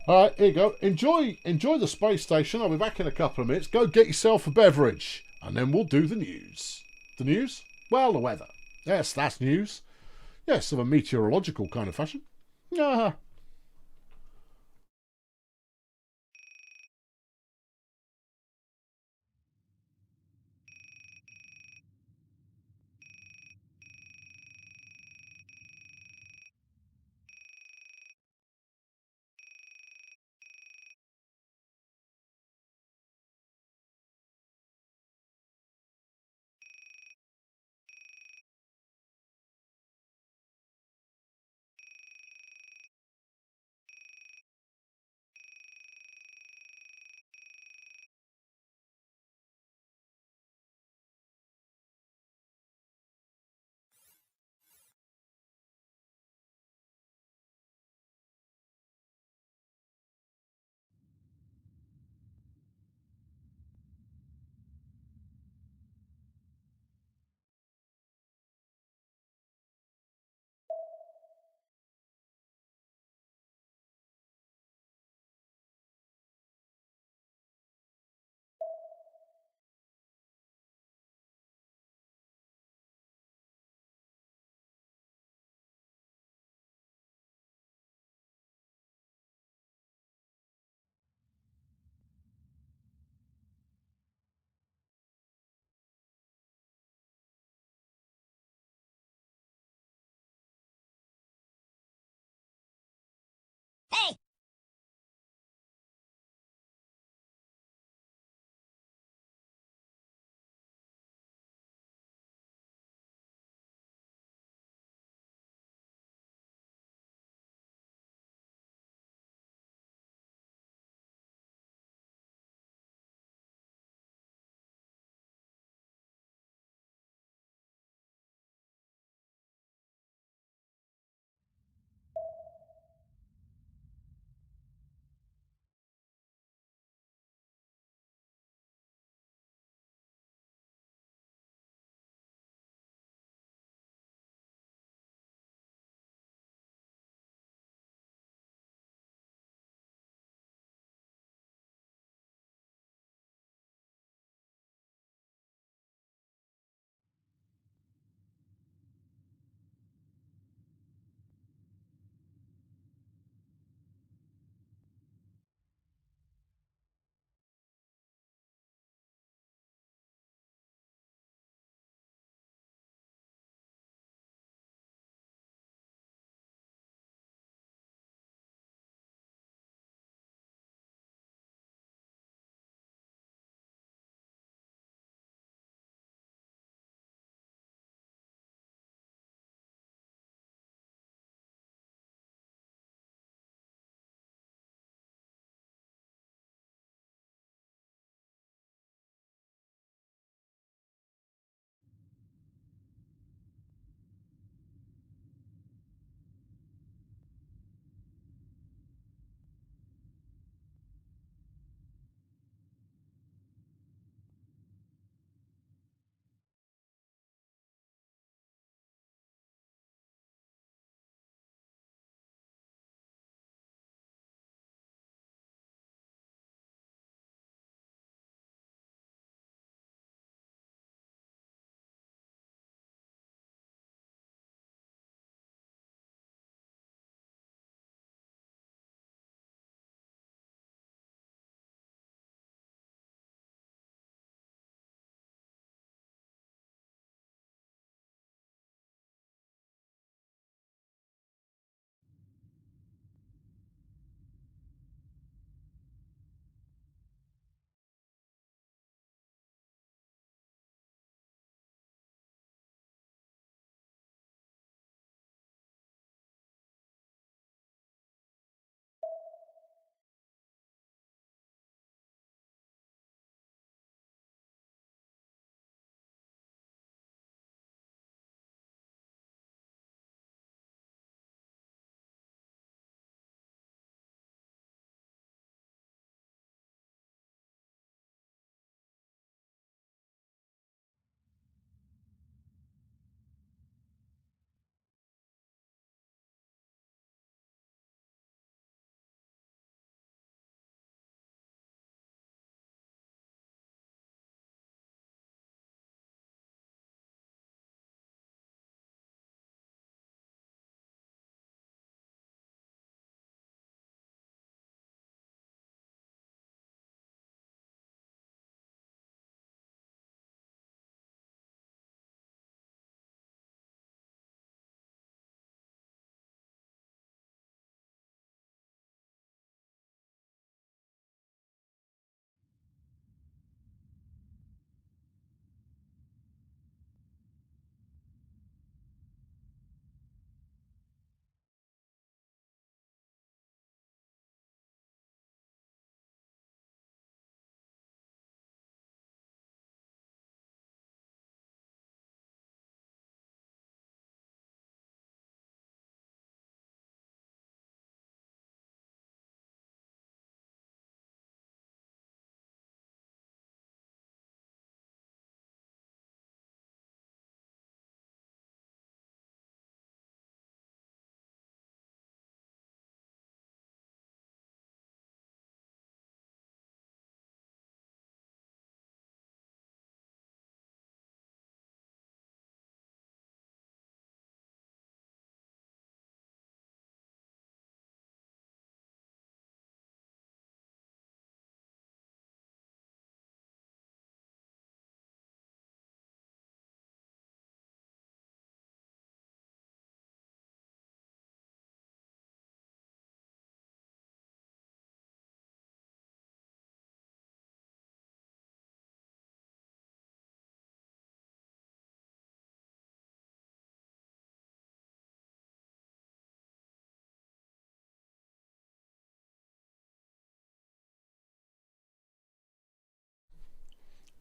All right, here you go. Enjoy the space station. I'll be back in a couple of minutes. Go get yourself a beverage, and then we'll do the news. The news? Well, the weather. Yes, that's news. Yes, of a meteorological kind of fashion. Ah.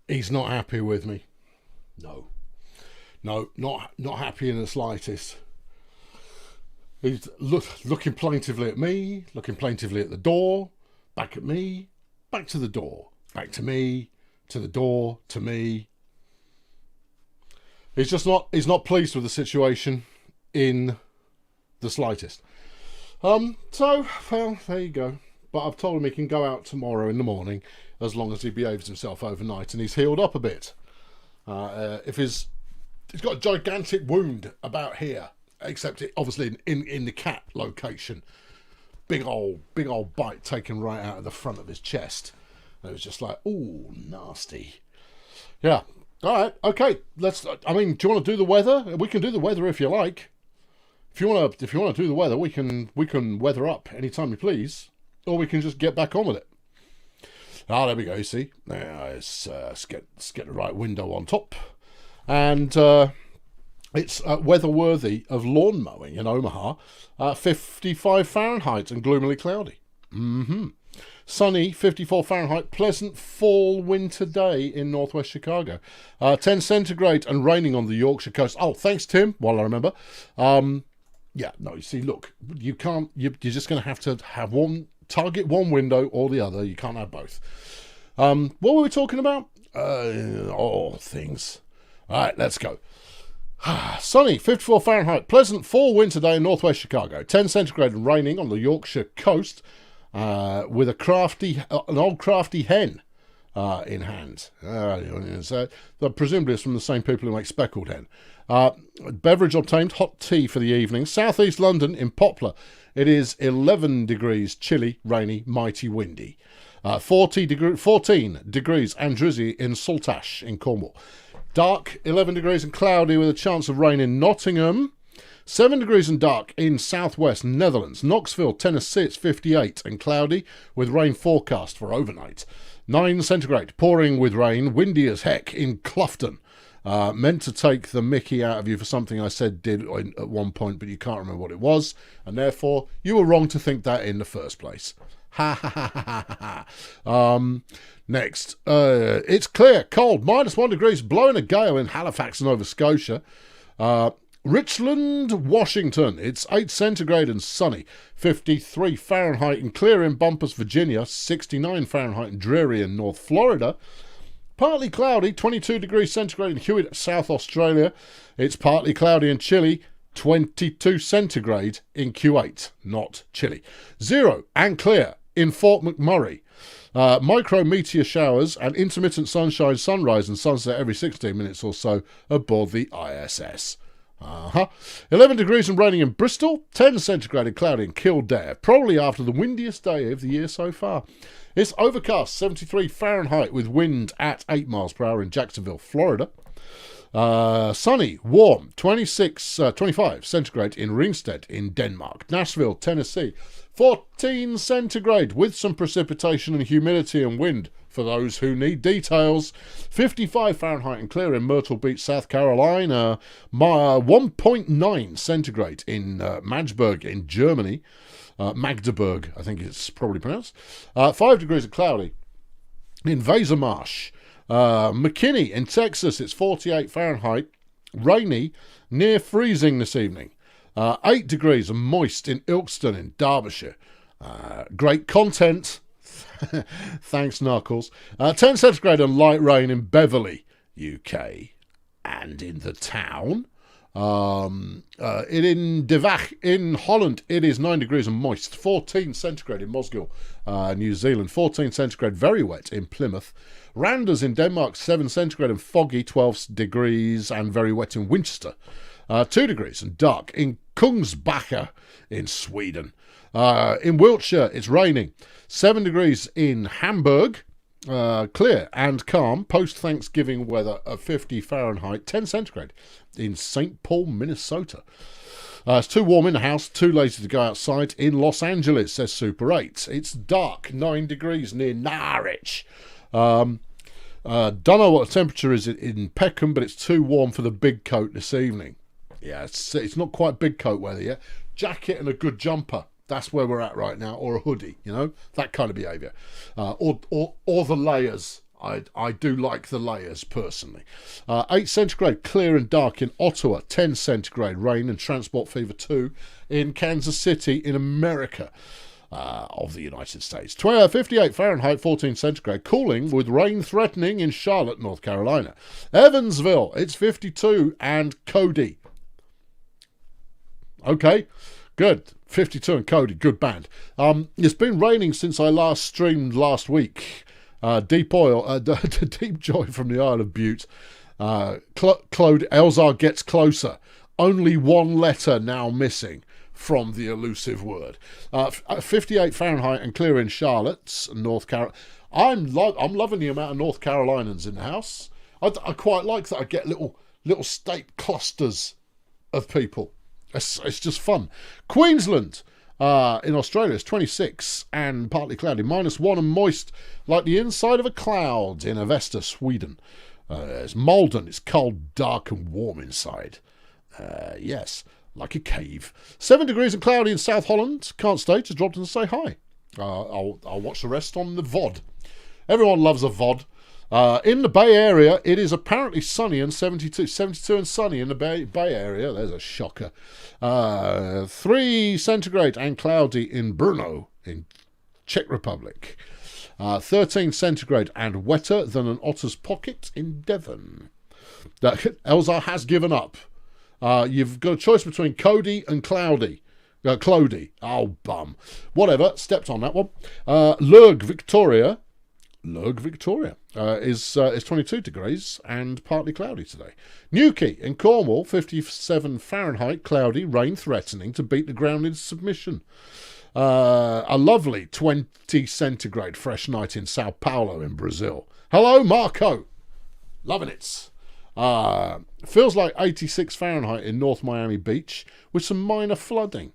He's not happy with me. No. No, not happy in the slightest. He's looking plaintively at me, looking plaintively at the door, back at me, back to the door, back to me, to the door, to me. He's not pleased with the situation in the slightest. So, well, there you go. But I've told him he can go out tomorrow in the morning as long as he behaves himself overnight and he's healed up a bit. He's got a gigantic wound about here, except it obviously in the cat location. Big old bite taken right out of the front of his chest. And it was just like, ooh, nasty. Yeah. All right. Okay. Do you want to do the weather? We can do the weather if you like. If you want to do the weather, we can weather up anytime you please, or we can just get back on with it. Ah, there we go. You see, let's get the right window on top, and it's weather worthy of lawn mowing in Omaha. 55 Fahrenheit and gloomily cloudy. Sunny, 54 Fahrenheit, pleasant fall winter day in northwest Chicago. 10 centigrade and raining on the Yorkshire coast. Oh, thanks, Tim, while I remember. Yeah, no, you see, look, you can't, you're just going to have target one window or the other. You can't have both. What were we talking about? Things. All right, let's go. Sunny, 54 Fahrenheit, pleasant fall winter day in northwest Chicago. 10 centigrade and raining on the Yorkshire coast. With an old crafty hen in hand. Presumably it's from the same people who make speckled hen. Beverage obtained, hot tea for the evening. Southeast London in Poplar. It is 11 degrees, chilly, rainy, mighty windy. 14 degrees and drizzly in Saltash in Cornwall. Dark, 11 degrees and cloudy with a chance of rain in Nottingham. 7 degrees and dark in southwest Netherlands. Knoxville, Tennessee, it's 58 and cloudy with rain forecast for overnight. 9 centigrade, pouring with rain, windy as heck in Cloughton. Meant to take the mickey out of you for something I said at one point, but you can't remember what it was, and therefore you were wrong to think that in the first place. Ha ha ha ha ha ha. Next, it's clear, cold, -1 degrees, blowing a gale in Halifax, Nova Scotia. Richland, Washington, it's 8 centigrade and sunny. 53 Fahrenheit and clear in Bumpus, Virginia. 69 Fahrenheit and dreary in North Florida. Partly cloudy, 22 degrees centigrade in Hewitt, South Australia. It's partly cloudy and chilly, 22 centigrade in Kuwait, not chilly. 0 and clear in Fort McMurray. Micro meteor showers and intermittent sunshine, sunrise and sunset every 16 minutes or so aboard the ISS. 11 degrees and raining in Bristol, 10 centigrade and cloudy in Kildare, probably after the windiest day of the year so far. It's overcast, 73 Fahrenheit with wind at 8 miles per hour in Jacksonville, Florida. Sunny, warm, 25 centigrade in Ringsted in Denmark. Nashville, Tennessee, 14 centigrade with some precipitation and humidity and wind for those who need details. 55 Fahrenheit and clear in Myrtle Beach, South Carolina. 1.9 centigrade in Magdeburg in Germany. Magdeburg, I think it's probably pronounced. 5 degrees and cloudy in Wesermarsch. McKinney in Texas, it's 48 Fahrenheit. Rainy, near freezing this evening. 8 degrees and moist in Ilkeston in Derbyshire. Great content. Thanks, Knuckles. 10 centigrade and light rain in Beverley, UK. And in the town, in De Vach in Holland, it is 9 degrees and moist. 14 centigrade in Mosgiel, New Zealand. 14 centigrade, very wet in Plymouth. Randers in Denmark, 7 centigrade and foggy. 12 degrees and very wet in Winchester. 2 degrees and dark in Kungsbacka in Sweden. In Wiltshire, it's raining. 7 degrees in Hamburg. Clear and calm. Post-Thanksgiving weather of 50 Fahrenheit. 10 centigrade in St. Paul, Minnesota. It's too warm in the house. Too lazy to go outside in Los Angeles, says Super 8. It's dark. 9 degrees near Norwich. Don't know what the temperature is in Peckham, but it's too warm for the big coat this evening. Yeah, it's not quite big coat weather yet. Jacket and a good jumper. That's where we're at right now, or a hoodie, that kind of behaviour, or the layers I do like the layers, personally. 8 centigrade, clear and dark in Ottawa. 10 centigrade, rain and transport fever 2 in Kansas City in America. Of the United States. 58 Fahrenheit, 14 centigrade, cooling with rain threatening in Charlotte, North Carolina. Evansville, it's 52, and Cody. Okay, good. 52 and Cody, good band. It's been raining since I last streamed last week. Deep Joy from the Isle of Butte. Claude Elzar gets closer. Only one letter now missing from the elusive word. 58 Fahrenheit and clear in Charlotte, North Carolina. I'm loving the amount of North Carolinians in the house. I quite like that. I get little state clusters of people. It's just fun. Queensland in Australia is 26 and partly cloudy, -1 and moist like the inside of a cloud in Avesta, Sweden. It's Malden. It's cold, dark and warm inside. Yes, like a cave. 7 degrees and cloudy in South Holland. Can't stay, just dropped in to say hi. I'll watch the rest on the VOD. Everyone loves a VOD. In the Bay Area, it is apparently sunny and 72 and sunny in the Bay Area. There's a shocker. 3 centigrade and cloudy in Brno, in Czech Republic. 13 centigrade and wetter than an otter's pocket in Devon. Elzar has given up. You've got a choice between Cody and Cloudy. Clody. Oh, bum. Whatever. Stepped on that one. Lurg, Victoria. Is 22 degrees and partly cloudy today. Newquay in Cornwall, 57 Fahrenheit, cloudy, rain threatening to beat the ground in submission. A lovely 20 centigrade fresh night in Sao Paulo in Brazil. Hello, Marco. Loving it. Feels like 86 Fahrenheit in North Miami Beach with some minor flooding.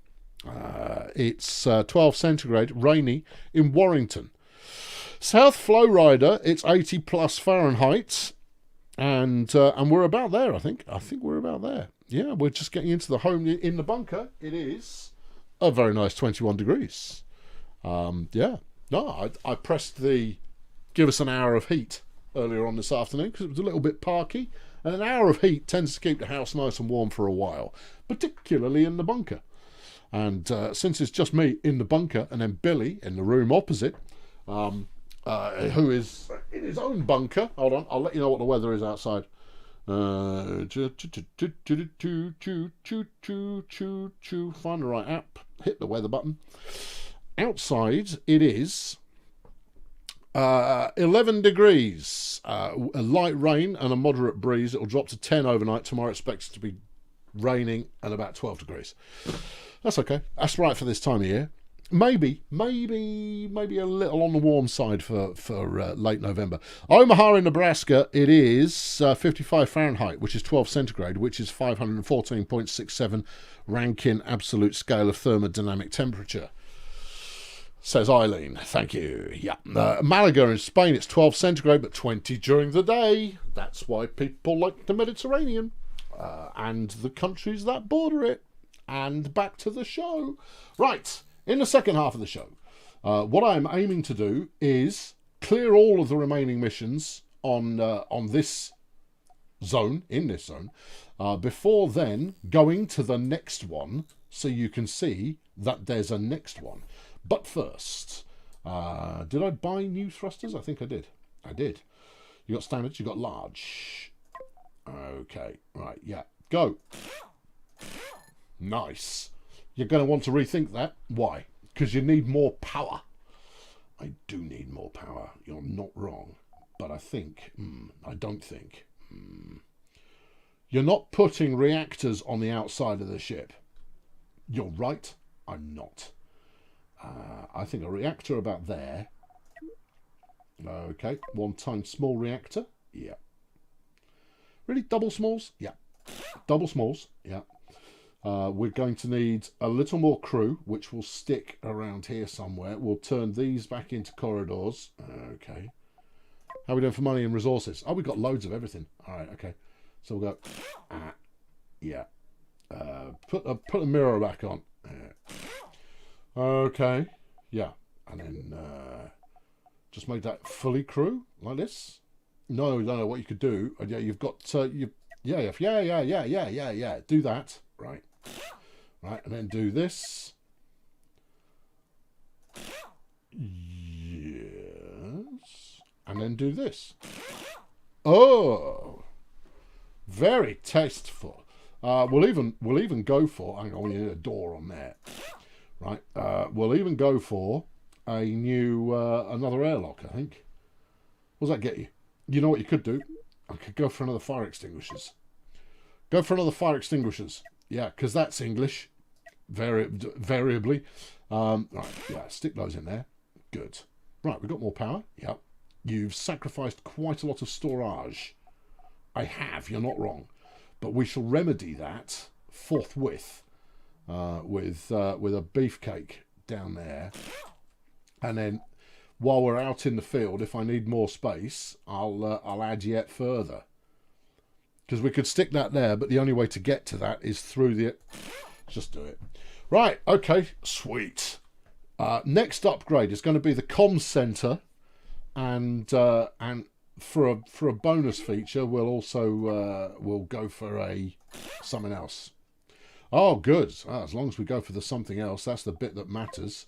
It's 12 centigrade, rainy in Warrington. South Flowrider, it's 80 plus Fahrenheit, and we're about there, I think. I think we're about there. Yeah, we're just getting into the home in the bunker. It is a very nice 21 degrees. Yeah. No, I pressed the give us an hour of heat earlier on this afternoon because it was a little bit parky, and an hour of heat tends to keep the house nice and warm for a while, particularly in the bunker. And since it's just me in the bunker and then Billy in the room opposite, who is in his own bunker. Hold on, I'll let you know what the weather is outside. Find the right app. Hit the weather button. Outside it is 11 degrees. A light rain and a moderate breeze. It'll drop to 10 overnight. Tomorrow expected to be raining and about 12 degrees. That's okay. That's right for this time of year. Maybe a little on the warm side for late November. Omaha in Nebraska, it is 55 Fahrenheit, which is 12 centigrade, which is 514.67 Rankine absolute scale of thermodynamic temperature. Says Eileen. Thank you. Yeah. Malaga in Spain, it's 12 centigrade, but 20 during the day. That's why people like the Mediterranean and the countries that border it. And back to the show. Right. In the second half of the show, what I'm aiming to do is clear all of the remaining missions on this zone, before then going to the next one, so you can see that there's a next one. But first, did I buy new thrusters? I think I did. You got standards, you got large. Okay, right, yeah, go. Nice. You're going to want to rethink that. Why? Because you need more power. I do need more power. You're not wrong. But I don't think. You're not putting reactors on the outside of the ship. You're right. I'm not. I think a reactor about there. Okay. 1 time small reactor. Yeah. Really? Double smalls? Yeah. Double smalls? Yeah. We're going to need a little more crew, which will stick around here somewhere. We'll turn these back into corridors. Okay. How are we doing for money and resources? Oh, we've got loads of everything. All right, okay. So we'll go, yeah. Put a mirror back on. Okay. Yeah. And then Just make that fully crew like this. No. What you could do? Yeah, you've got yeah. Do that, right, and then do this. Yes, and then do this. Oh, very tasteful. We'll even go for. Hang on, we need a door on there, right? We'll even go for a new another airlock. I think. What does that get you? You know what you could do? I could go for another fire extinguishers. Go for another fire extinguishers. Yeah, because that's English, variably. Right, yeah, stick those in there. Good. Right, we've got more power. Yep. You've sacrificed quite a lot of storage. I have. You're not wrong. But we shall remedy that forthwith with a beefcake down there, and then while we're out in the field, if I need more space, I'll add yet further. Because we could stick that there, but the only way to get to that is through the. Just do it. Right. Okay. Sweet. Next upgrade is going to be the comms center, and for a bonus feature, we'll also we'll go for something else. Oh, good. As long as we go for the something else, that's the bit that matters.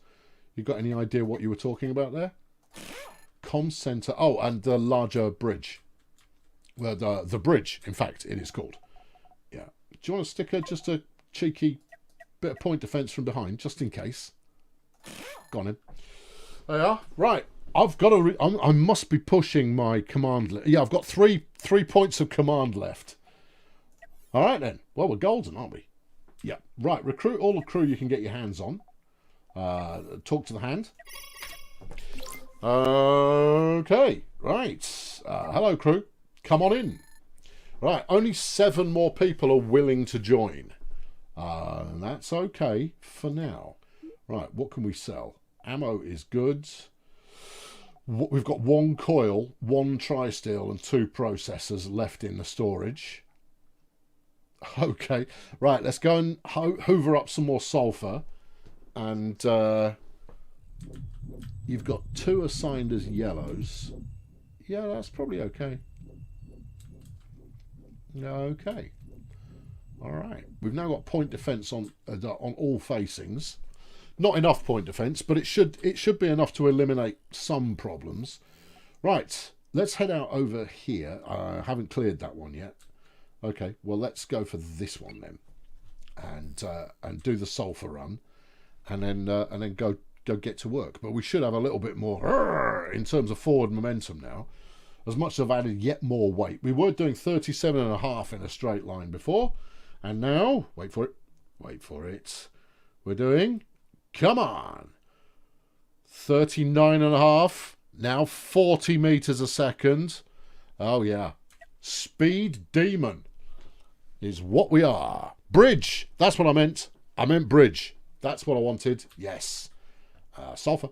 You got any idea what you were talking about there? Comms center. Oh, and the larger bridge. Well, the bridge, in fact, it is called. Yeah. Do you want to stick just a cheeky bit of point defense from behind, just in case? Gone in. There you are. Right. I've got to. I must be pushing my command. Yeah, I've got three points of command left. All right then. Well, we're golden, aren't we? Yeah. Right. Recruit all the crew you can get your hands on. Talk to the hand. Okay. Right. Hello, crew. Come on in. Right. Only 7 more people are willing to join. That's okay for now. Right. What can we sell? Ammo is good. We've got 1 coil, 1 tri-steel and 2 processors left in the storage. Okay, right, let's go and hoover up some more sulfur. And you've got 2 assigned as yellows. Yeah, that's probably okay. Okay. All right. We've now got point defense on all facings. Not enough point defense, but it should be enough to eliminate some problems. Right, let's head out over here. I haven't cleared that one yet. Okay, well let's go for this one then, and do the sulfur run, and then go get to work. But we should have a little bit more in terms of forward momentum now, as much as I've added yet more weight. We were doing 37.5 in a straight line before, and now wait for it. We're doing. Come on. 39.5. Now 40 meters a second. Oh, yeah. Speed demon is what we are. Bridge. That's what I meant. I meant bridge. That's what I wanted. Yes. Sulfur.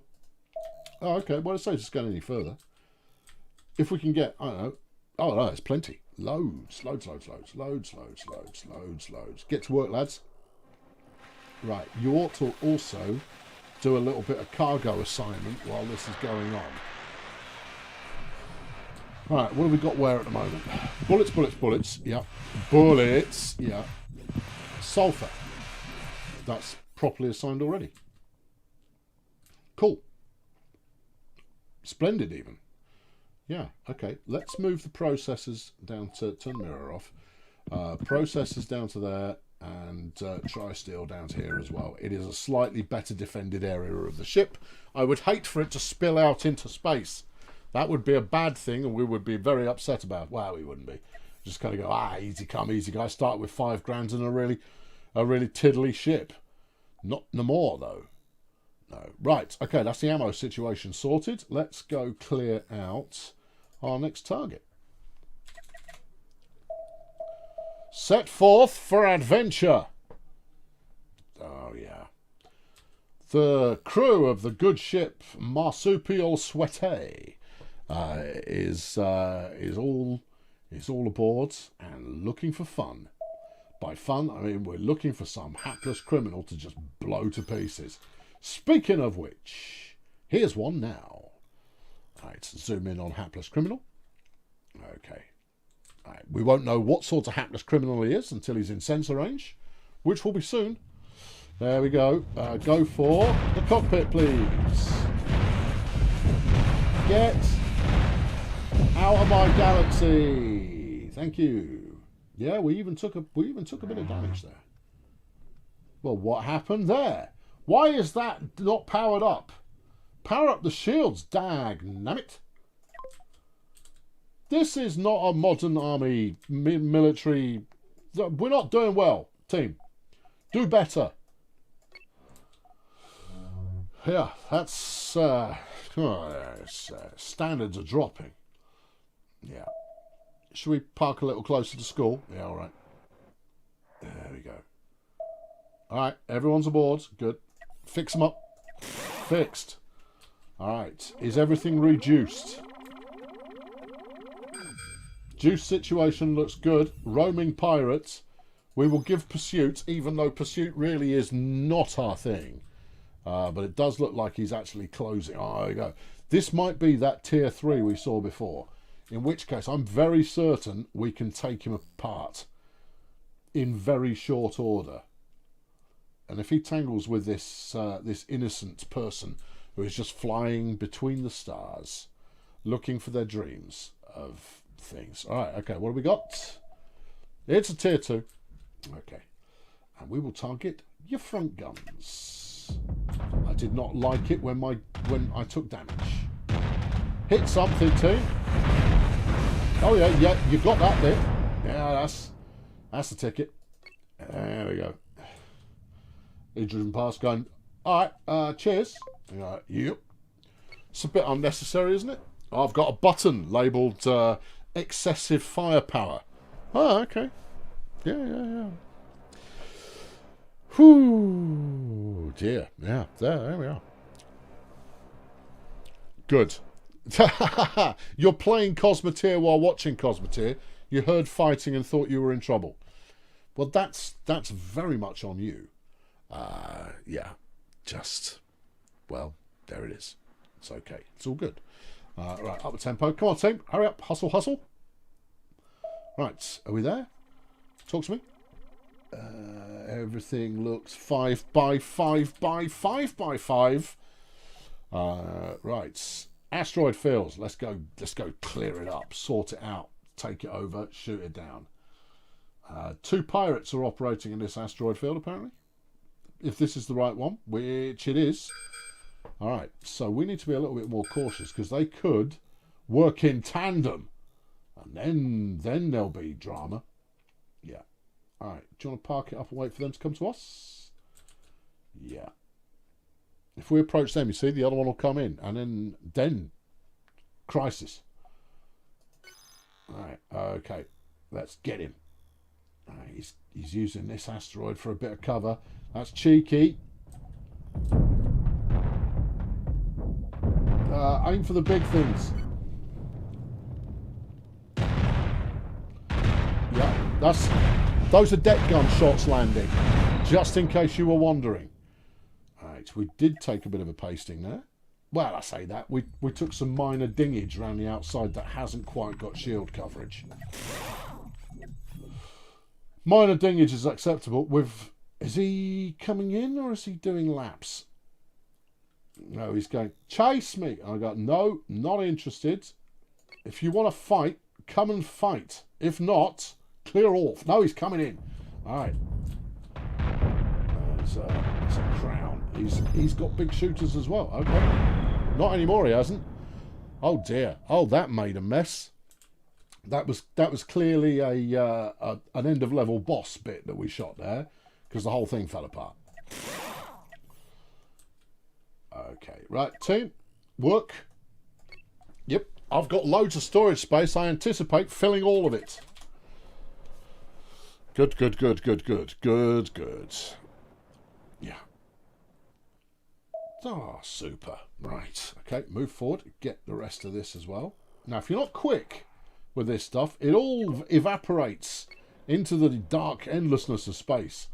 Oh, okay. Well, it's no just going any further. If we can get, I don't know. Oh, no, it's plenty. Loads. Get to work, lads. Right, you ought to also do a little bit of cargo assignment while this is going on. Right, what have we got where at the moment? Bullets. Yeah. Bullets. Yeah. Sulfur. That's properly assigned already. Cool. Splendid even. Yeah, okay. Let's move the processors down to turn the mirror off. Processors down to there. And tri-steel down to here as well. It is a slightly better defended area of the ship. I would hate for it to spill out into space. That would be a bad thing, and we would be very upset about it. Well, we wouldn't be. Just kind of go, easy come, easy go. Start with $5,000 and a really tiddly ship. Not no more though. No. Right. Okay, that's the ammo situation sorted. Let's go clear out our next target. Set forth for adventure. Oh, yeah. The crew of the good ship Marsupial Sweaty is all aboard and looking for fun. By fun, I mean we're looking for some hapless criminal to just blow to pieces. Speaking of which, here's one now. Right, zoom in on hapless criminal. Okay. Right, we won't know what sort of hapless criminal he is until he's in sensor range, which will be soon. There we go. Go for the cockpit, please. Get out of my galaxy. Thank you. Yeah, we even took a bit of damage there. Well, what happened there? Why is that not powered up? Power up the shields, dagnammit. This is not a modern army military. We're not doing well, team. Do better. Yeah, that's standards are dropping. Yeah. Should we park a little closer to school? Yeah, all right. There we go. All right, everyone's aboard. Good. Fix them up. Fixed. All right. Is everything reduced? Juice situation looks good. Roaming pirates. We will give pursuit, even though pursuit really is not our thing. But it does look like he's actually closing. Oh, there you go. This might be that tier 3 we saw before. In which case, I'm very certain we can take him apart in very short order. And if he tangles with this this innocent person who is just flying between the stars, looking for their dreams of things. All right, okay, what have we got? It's a tier 2. Okay. And we will target your front guns. I did not like it when I took damage. Hit something, team. Oh yeah, you got that bit. Yeah, that's the ticket. There we go. He's driven past going, all right, cheers. Yep. It's a bit unnecessary, isn't it? I've got a button labelled excessive firepower. Oh, okay. Yeah. Whew, dear. Yeah, there we are. Good. You're playing Cosmoteer while watching Cosmoteer. You heard fighting and thought you were in trouble. Well, that's very much on you. Yeah, just, well, there it is. It's okay. It's all good. Right, up the tempo. Come on, team. Hurry up. Hustle, hustle. Right, are we there? Talk to me. Everything looks 5 by 5 by 5 by 5. Right. Asteroid fields. Let's go clear it up. Sort it out. Take it over. Shoot it down. 2 pirates are operating in this asteroid field, apparently. If this is the right one, which it is. Alright, so we need to be a little bit more cautious because they could work in tandem. And then there'll be drama. Yeah. Alright, do you want to park it up and wait for them to come to us? Yeah. If we approach them, you see, the other one will come in. And then crisis. Alright, okay. Let's get him. Right, he's using this asteroid for a bit of cover. That's cheeky. Aim for the big things. Yeah, those are deck gun shots landing, just in case you were wondering. Right, we did take a bit of a pasting there. Well, I say that. We took some minor dingage around the outside that hasn't quite got shield coverage. Minor dingage is acceptable. Is he coming in or is he doing laps? No, he's going, chase me. I go, no, not interested. If you want to fight, come and fight. If not, clear off. No, he's coming in. All right. It's a crown. He's got big shooters as well. Okay. Not anymore, he hasn't. Oh dear. Oh, that made a mess. That was clearly an end of level boss bit that we shot there, because the whole thing fell apart. Okay, right, team, work. Yep, I've got loads of storage space. I anticipate filling all of it. Good. Yeah. Oh, super. Right. Okay, move forward. Get the rest of this as well. Now, if you're not quick with this stuff, it all evaporates into the dark endlessness of space.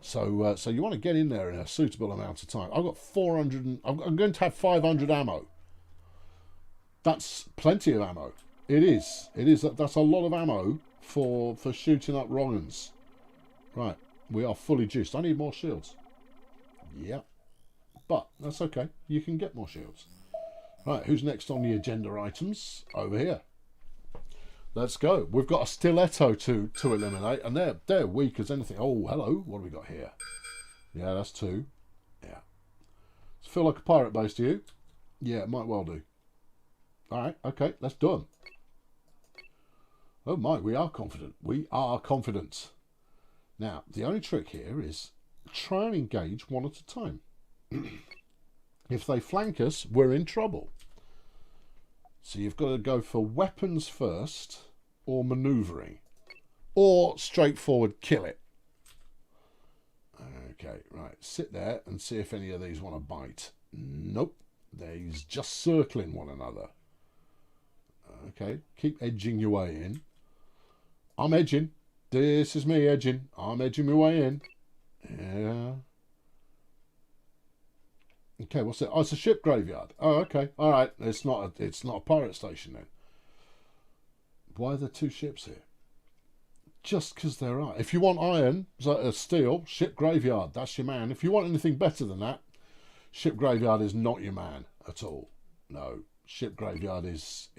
So you want to get in there in a suitable amount of time. I've got 400. I'm going to have 500 ammo. That's plenty of ammo. It is. It is. That's a lot of ammo for shooting up wrong uns. Right. We are fully juiced. I need more shields. Yep. But that's okay. You can get more shields. Right. Who's next on the agenda items? Over here. Let's go. We've got a stiletto to eliminate, and they're weak as anything. Oh, hello. What have we got here? Yeah, that's 2. Yeah. Does it feel like a pirate base to you? Yeah, it might well do. Alright, okay, let's do them. Oh my, we are confident. We are confident. Now, the only trick here is try and engage one at a time. If they flank us, we're in trouble. So you've got to go for weapons first, or manoeuvring, or straightforward kill it. Okay, right, sit there and see if any of these want to bite. Nope, they're just circling one another. Okay, keep edging your way in. I'm edging. This is me edging. I'm edging my way in. Yeah. Okay, what's it? Oh, it's a ship graveyard. Oh, okay. All right. It's not a pirate station then. Why are there 2 ships here? Just because there are. If you want iron, steel, ship graveyard. That's your man. If you want anything better than that, ship graveyard is not your man at all. No, ship graveyard is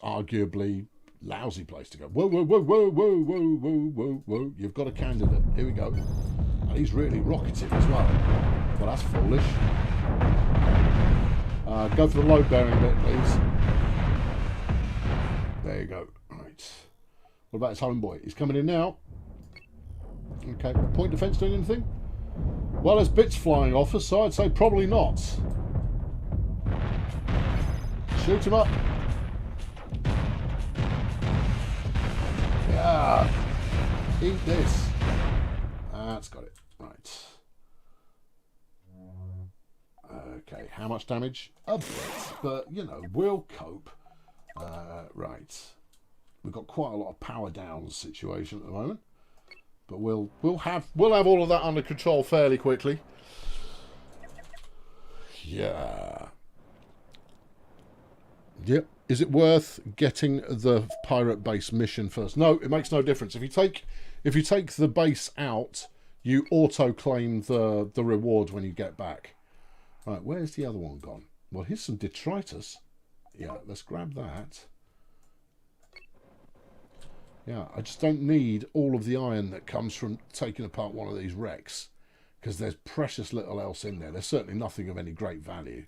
arguably lousy place to go. Whoa, whoa, whoa, whoa, whoa, whoa, whoa, whoa, whoa. You've got a candidate. Here we go. And he's really rocketed as well. Well, that's foolish. Go for the load bearing bit, please. There you go. Right. What about his homeboy? He's coming in now. Okay. Point defence doing anything? Well, there's bits flying off us, so I'd say probably not. Shoot him up. Yeah. Eat this. That's got it. Right. Okay, how much damage? A bit, but you know, we'll cope. Right. We've got quite a lot of power down situation at the moment. But we'll have all of that under control fairly quickly. Yeah. Yep. Is it worth getting the pirate base mission first? No, it makes no difference. If you take the base out, you auto claim the reward when you get back. Right, where's the other one gone? Well, here's some detritus. Yeah, let's grab that. Yeah, I just don't need all of the iron that comes from taking apart one of these wrecks, because there's precious little else in there. There's certainly nothing of any great value.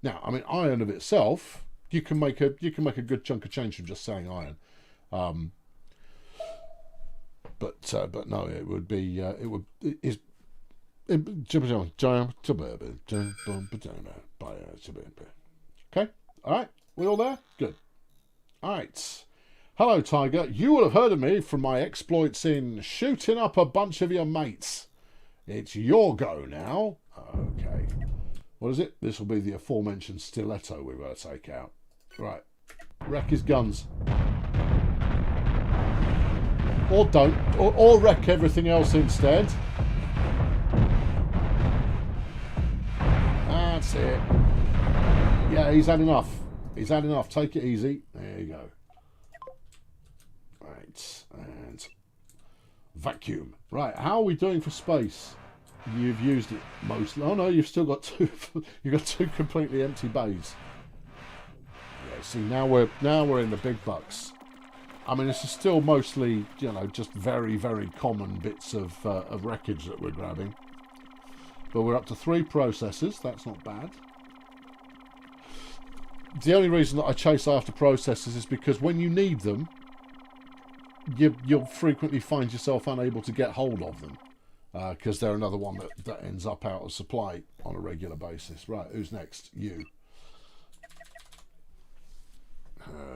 Now, I mean, iron of itself, you can make a good chunk of change from just saying iron. But no, it would be okay. All right, we all there? Good. All right. Hello, Tiger. You will have heard of me from my exploits in shooting up a bunch of your mates. It's your go now. Okay. What is it? This will be the aforementioned stiletto we've got to take out. Right. Wreck his guns. Or don't. Or wreck everything else instead. That's it. Yeah, he's had enough. He's had enough. Take it easy. There you go. Right. And vacuum. Right. How are we doing for space? You've used it mostly. Oh no, you've still got 2. You've got 2 completely empty bays. Yeah. See, now we're in the big bucks. I mean, this is still mostly, you know, just very, very common bits of wreckage that we're grabbing. But we're up to 3 processors. That's not bad. The only reason that I chase after processors is because when you need them, you'll frequently find yourself unable to get hold of them. Because they're another one that ends up out of supply on a regular basis. Right, who's next? You.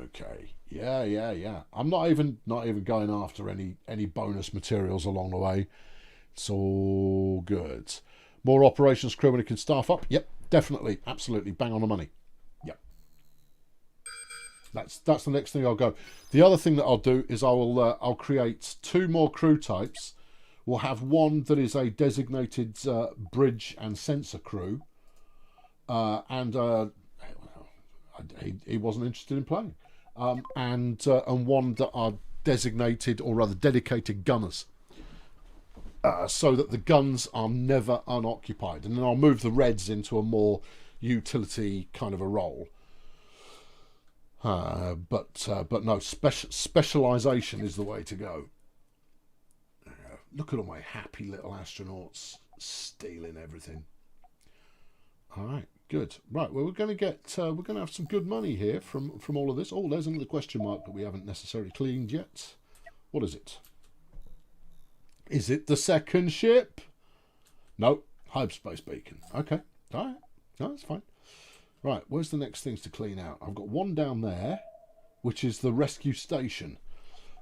Okay. Yeah. I'm not even going after any bonus materials along the way. It's all good. More operations crew when it can staff up. Yep, definitely, absolutely, bang on the money. Yep. That's the next thing I'll go. The other thing that I'll do is I'll create 2 more crew types. We'll have one that is a designated bridge and sensor crew, and a he wasn't interested in playing. And one that are designated, or rather dedicated, gunners. So that the guns are never unoccupied. And then I'll move the reds into a more utility kind of a role. But no, specialisation is the way to go. Look at all my happy little astronauts stealing everything. All right, good. Right, well, we're going to have some good money here from all of this. Oh, there's another question mark that we haven't necessarily cleaned yet. What is it? Is it the second ship? No, hyperspace beacon. Okay, all right. No, that's fine. Right, where's the next things to clean out? I've got one down there, which is the rescue station.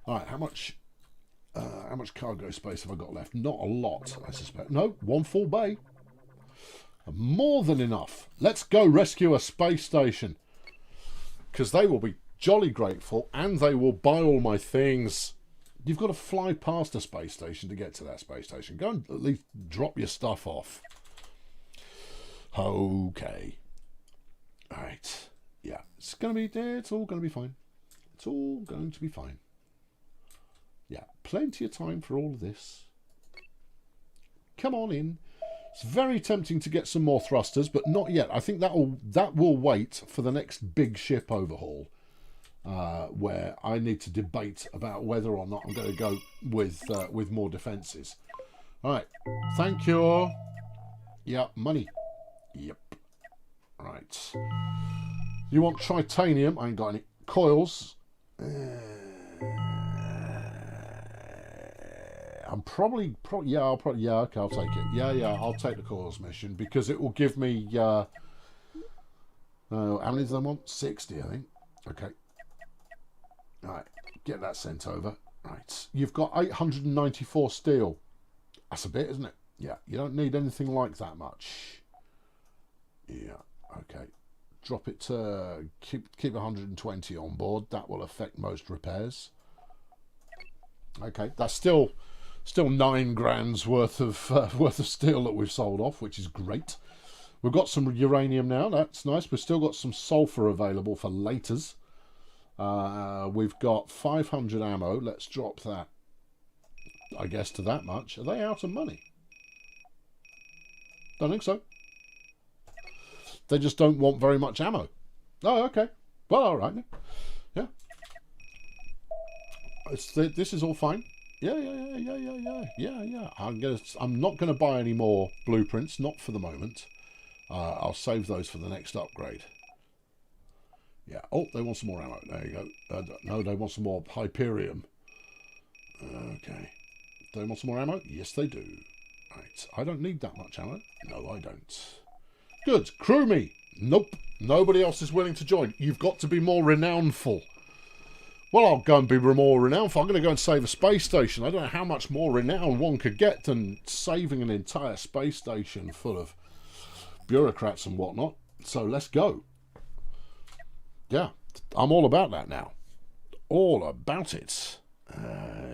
All right, how much cargo space have I got left? Not a lot, I suspect. No, one full bay. More than enough. Let's go rescue a space station. Because they will be jolly grateful, and they will buy all my things. You've got to fly past a space station to get to that space station. Go and at least drop your stuff off. Okay. All right. Yeah, it's all going to be fine. It's all going to be fine. Yeah, plenty of time for all of this. Come on in. It's very tempting to get some more thrusters, but not yet. I think that will wait for the next big ship overhaul, where I need to debate about whether or not I'm going to go with more defences. All right, thank you. Yeah, money. Yep. Right. You want titanium? I ain't got any coils. I'm probably okay, I'll take it. Yeah, I'll take the coils mission because it will give me how many do I want? 60, I think. Okay. All right, get that sent over. Right, you've got 894 steel. That's a bit, isn't it? Yeah, you don't need anything like that much. Yeah, okay. Drop it to keep 120 on board. That will affect most repairs. Okay, that's still 9 grand's worth of steel that we've sold off, which is great. We've got some uranium now. That's nice. We've still got some sulfur available for laters. We've got 500 ammo. Let's drop that, I guess, to that much. Are they out of money? Don't think so. They just don't want very much ammo. Oh, okay. Well, all right. Yeah. This is all fine. Yeah. I'm not gonna buy any more blueprints, not for the moment. I'll save those for the next upgrade. Yeah. Oh, they want some more ammo. There you go. No, they want some more Hyperium. Okay. Do they want some more ammo? Yes, they do. Right. I don't need that much ammo. No, I don't. Good. Crew me. Nope. Nobody else is willing to join. You've got to be more renownful. Well, I'll go and be more renownful. I'm going to go and save a space station. I don't know how much more renown one could get than saving an entire space station full of bureaucrats and whatnot. So let's go. Yeah, I'm all about that now. All about it.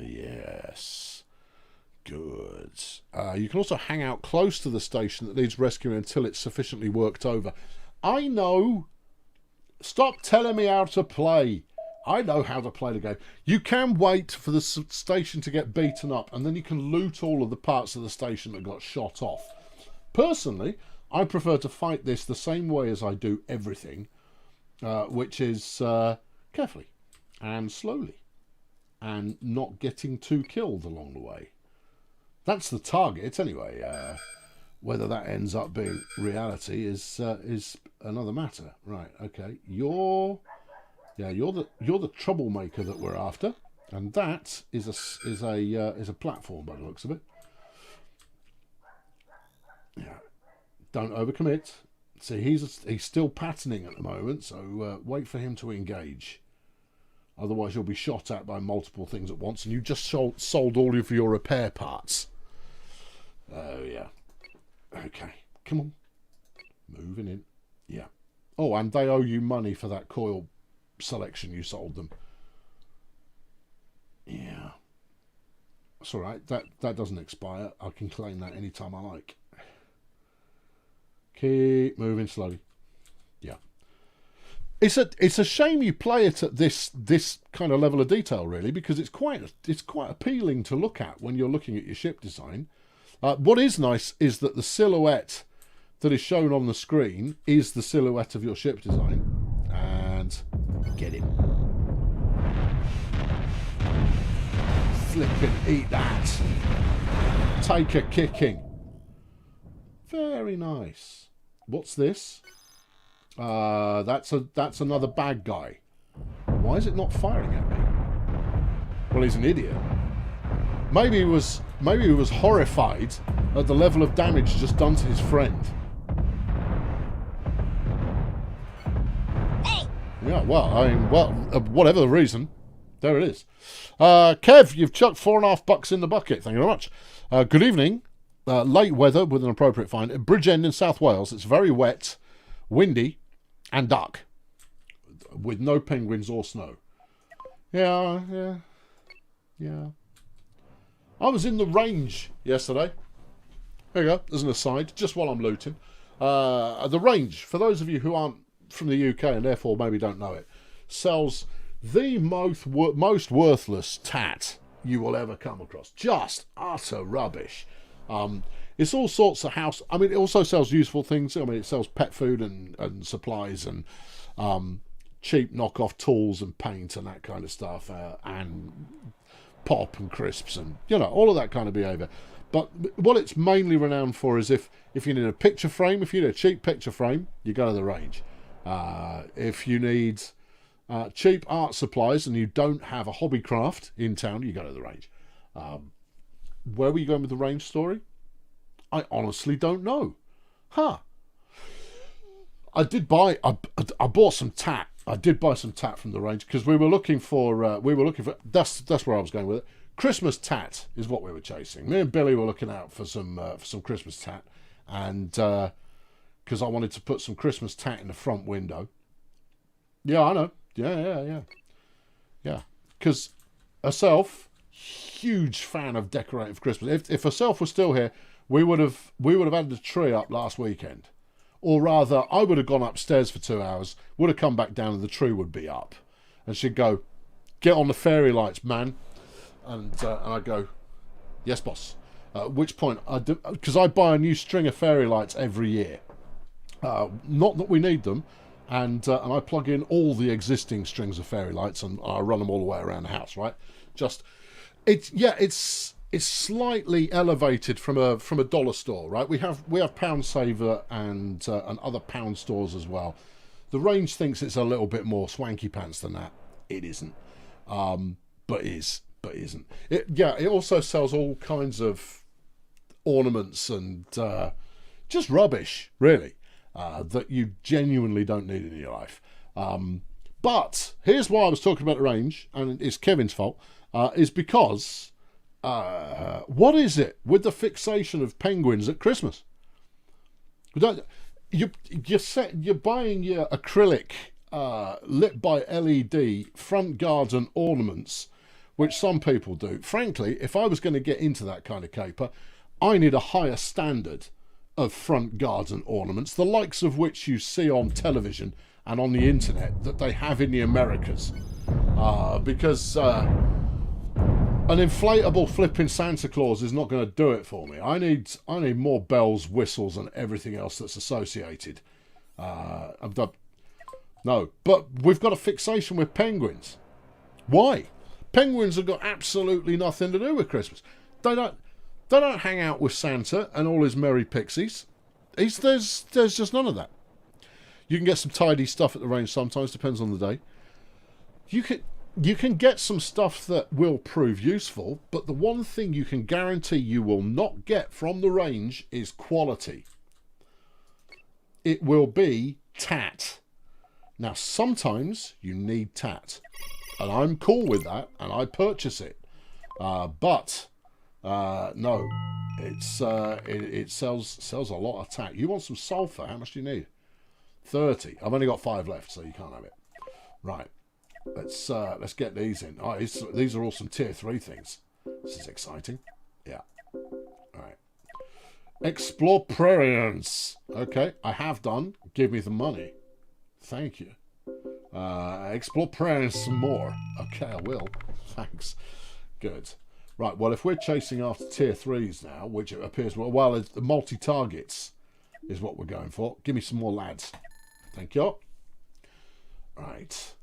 Yes. Good. You can also hang out close to the station that needs rescuing until it's sufficiently worked over. I know. Stop telling me how to play. I know how to play the game. You can wait for the station to get beaten up, and then you can loot all of the parts of the station that got shot off. Personally, I prefer to fight this the same way as I do everything, which is carefully and slowly, and not getting too killed along the way. That's the target, anyway. Whether that ends up being reality is another matter. Right? Okay. You're the troublemaker that we're after, and that is a platform by the looks of it. Yeah. Don't overcommit. See, he's still patterning at the moment, so wait for him to engage. Otherwise, you'll be shot at by multiple things at once, and you just sold all of your repair parts. Oh, yeah. Okay, come on. Moving in. Yeah. Oh, and they owe you money for that coil selection you sold them. Yeah. It's all right. That doesn't expire. I can claim that anytime I like. Keep moving slowly. Yeah. It's a shame you play it at this kind of level of detail, really, because it's quite appealing to look at when you're looking at your ship design. What is nice is that the silhouette that is shown on the screen is the silhouette of your ship design. And get him. Flippin' eat that. Take a kicking. Very nice. What's this? That's another bad guy. Why is it not firing at me? Well, he's an idiot. Maybe he was horrified at the level of damage just done to his friend. Hey. Yeah, well, whatever the reason, there it is. Kev, you've chucked $4.50 in the bucket. Thank you very much. Good evening. Late weather with an appropriate find. At Bridgend in South Wales, it's very wet, windy, and dark, with no penguins or snow. Yeah. I was in the range yesterday. There you go, as an aside, just while I'm looting. The range, for those of you who aren't from the UK and therefore maybe don't know it, sells the most worthless tat you will ever come across. Just utter rubbish. It's all sorts of house. I mean, it also sells useful things. I mean, it sells pet food and supplies and cheap knockoff tools and paint and that kind of stuff, and pop and crisps and, you know, all of that kind of behaviour. But what it's mainly renowned for is if you need a picture frame, if you need a cheap picture frame, you go to the range. If you need cheap art supplies and you don't have a hobby craft in town, you go to the range. Where were you going with the range story? I honestly don't know. I bought some tat. I did buy some tat from the range because we were looking for that's where I was going with it. Christmas tat is what we were chasing. Me and Billy were looking out for some Christmas tat, and because I wanted to put some Christmas tat in the front window. Yeah, I know. Yeah. Because herself, huge fan of decorating for Christmas. If herself was still here, we would have had the tree up last weekend. Or rather, I would have gone upstairs for 2 hours, would have come back down and the tree would be up. And she'd go, "Get on the fairy lights, man." And I'd go, "Yes, boss." At which point, because I buy a new string of fairy lights every year. Not that we need them. And I plug in all the existing strings of fairy lights and I run them all the way around the house, right? It's slightly elevated from a dollar store, right? We have Pound Saver and other pound stores as well. The range thinks it's a little bit more swanky pants than that. It isn't, but isn't. It also sells all kinds of ornaments and just rubbish, really, that you genuinely don't need in your life. But here's why I was talking about the range, and it's Kevin's fault, is because what is it with the fixation of penguins at Christmas? You're buying your acrylic lit by LED front guards and ornaments, which some people do. Frankly, if I was going to get into that kind of caper, I need a higher standard of front guards and ornaments, the likes of which you see on television and on the internet that they have in the Americas. Because an inflatable flipping Santa Claus is not going to do it for me. I need more bells, whistles, and everything else that's associated. No, but we've got a fixation with penguins. Why? Penguins have got absolutely nothing to do with Christmas. They don't hang out with Santa and all his merry pixies. There's just none of that. You can get some tidy stuff at the range sometimes, depends on the day. You can get some stuff that will prove useful, but the one thing you can guarantee you will not get from the range is quality. It will be tat. Now, sometimes you need tat, and I'm cool with that, and I purchase it. But no, it sells a lot of tat. You want some sulfur? How much do you need? 30. I've only got 5 left, so you can't have it. Right. Let's get these in. Oh, these are all some tier 3 things. This is exciting. Yeah. All right. Explore Prairies. Okay, I have done. Give me the money. Thank you. Explore prairie some more. Okay, I will. Thanks. Good. Right, well, if we're chasing after tier 3s now, which it appears, well, the multi-targets is what we're going for. Give me some more lads. Thank you. Right.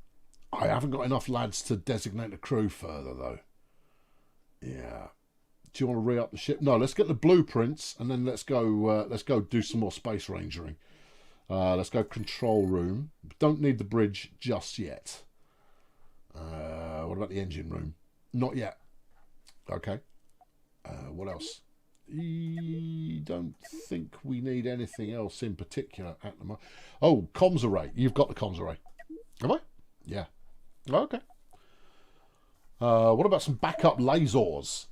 I haven't got enough lads to designate a crew further, though. Yeah. Do you want to re-up the ship? No, let's get the blueprints, and then let's go do some more space rangering. Let's go control room. Don't need the bridge just yet. What about the engine room? Not yet. Okay. What else? Don't think we need anything else in particular at the moment. Oh, comms array. You've got the comms array. Have I? Yeah. Okay. What about some backup lasers?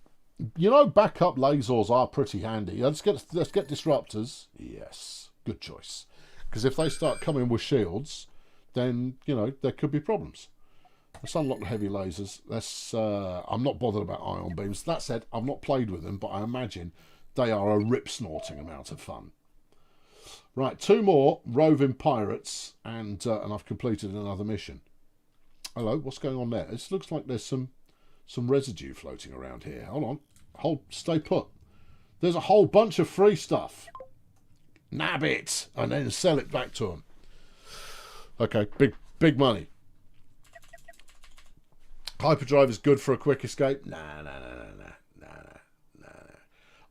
You know, backup lasers are pretty handy. Let's get disruptors. Yes, good choice. Because if they start coming with shields, then you know there could be problems. Let's unlock the heavy lasers. I'm not bothered about ion beams. That said, I've not played with them, but I imagine they are a rip-snorting amount of fun. Right, 2 more roving pirates, and I've completed another mission. Hello, what's going on there? It looks like there's some residue floating around here. Hold on. Stay put. There's a whole bunch of free stuff. Nab it, and then sell it back to them. Okay, big money. Hyperdrive is good for a quick escape. Nah.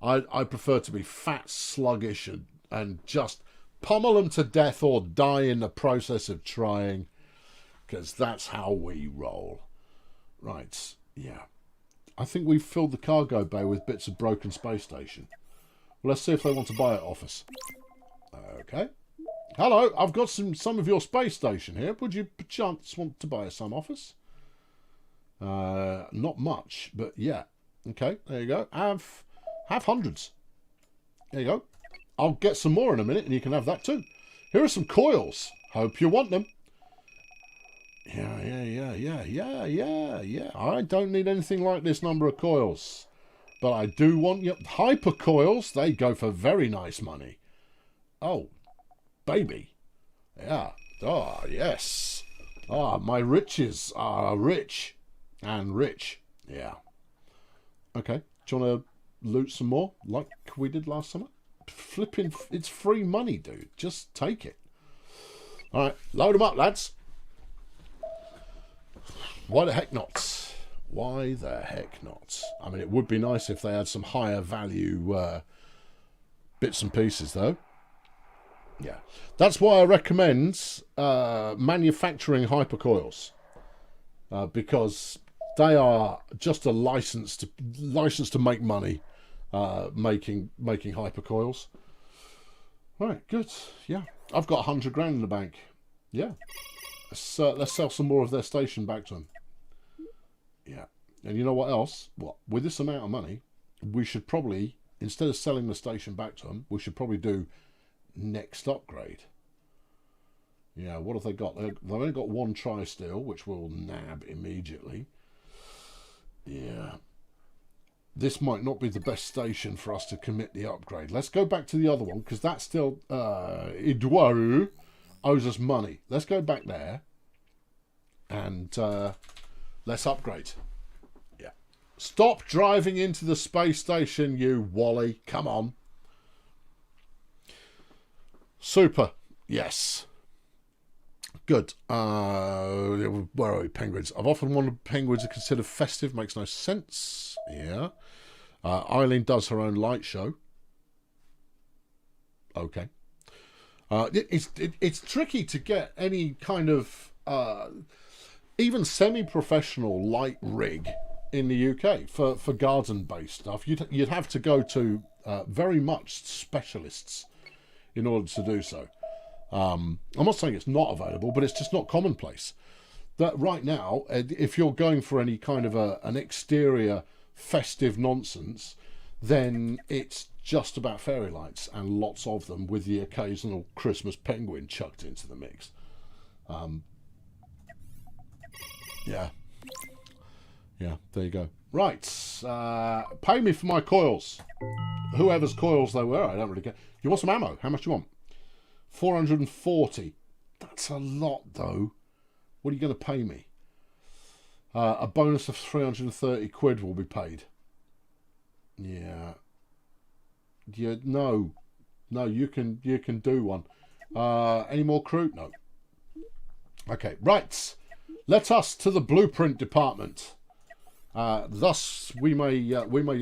I prefer to be fat, sluggish, and just pummel them to death or die in the process of trying, because that's how we roll. Right, yeah. I think we've filled the cargo bay with bits of broken space station. Well, let's see if they want to buy it off us. Okay. Hello, I've got some of your space station here. Would you perchance want to buy some off us? Not much, but yeah. Okay, there you go. Have hundreds. There you go. I'll get some more in a minute, and you can have that too. Here are some coils. Hope you want them. Yeah. I don't need anything like this number of coils, but I do want your hyper coils. They go for very nice money. Oh, baby. Yeah. Oh, yes. Ah, my riches are rich. And rich. Yeah. Okay. Do you want to loot some more like we did last summer? Flipping, it's free money, dude. Just take it. Alright, load them up, lads. Why the heck not? Why the heck not? I mean, it would be nice if they had some higher value bits and pieces, though. Yeah. That's why I recommend manufacturing hypercoils. Because they are just a license to make money, making hypercoils. Right, good. Yeah, I've got 100 grand in the bank. Yeah, let's sell some more of their station back to them. Yeah, and you know what else? What, with this amount of money, we should probably, instead of selling the station back to them, we should probably do next upgrade. Yeah, what have they got? They've only got 1 tri-steel, which we'll nab immediately. Yeah. This might not be the best station for us to commit the upgrade. Let's go back to the other one, because that's still... Iduaru owes us money. Let's go back there, and let's upgrade. Yeah. Stop driving into the space station, you Wally. Come on. Super. Yes. Good. Where are we? Penguins. I've often wanted penguins are considered festive. Makes no sense. Yeah. Eileen does her own light show. Okay. It's tricky to get any kind of even semi-professional light rig in the UK for garden-based stuff. You'd have to go to very much specialists in order to do so. I'm not saying it's not available, but it's just not commonplace. That right now, if you're going for any kind of an exterior festive nonsense, then it's just about fairy lights and lots of them, with the occasional Christmas penguin chucked into the mix. Yeah, there you go. Right, pay me for my coils. Whoever's coils they were, I don't really care. You want some ammo? How much do you want? 440. That's a lot, though. What are you going to pay me? A bonus of 330 quid will be paid. Yeah. Yeah. No. No. You can do one. Any more crew? No. Okay. Right. Let us to the blueprint department. Thus, we may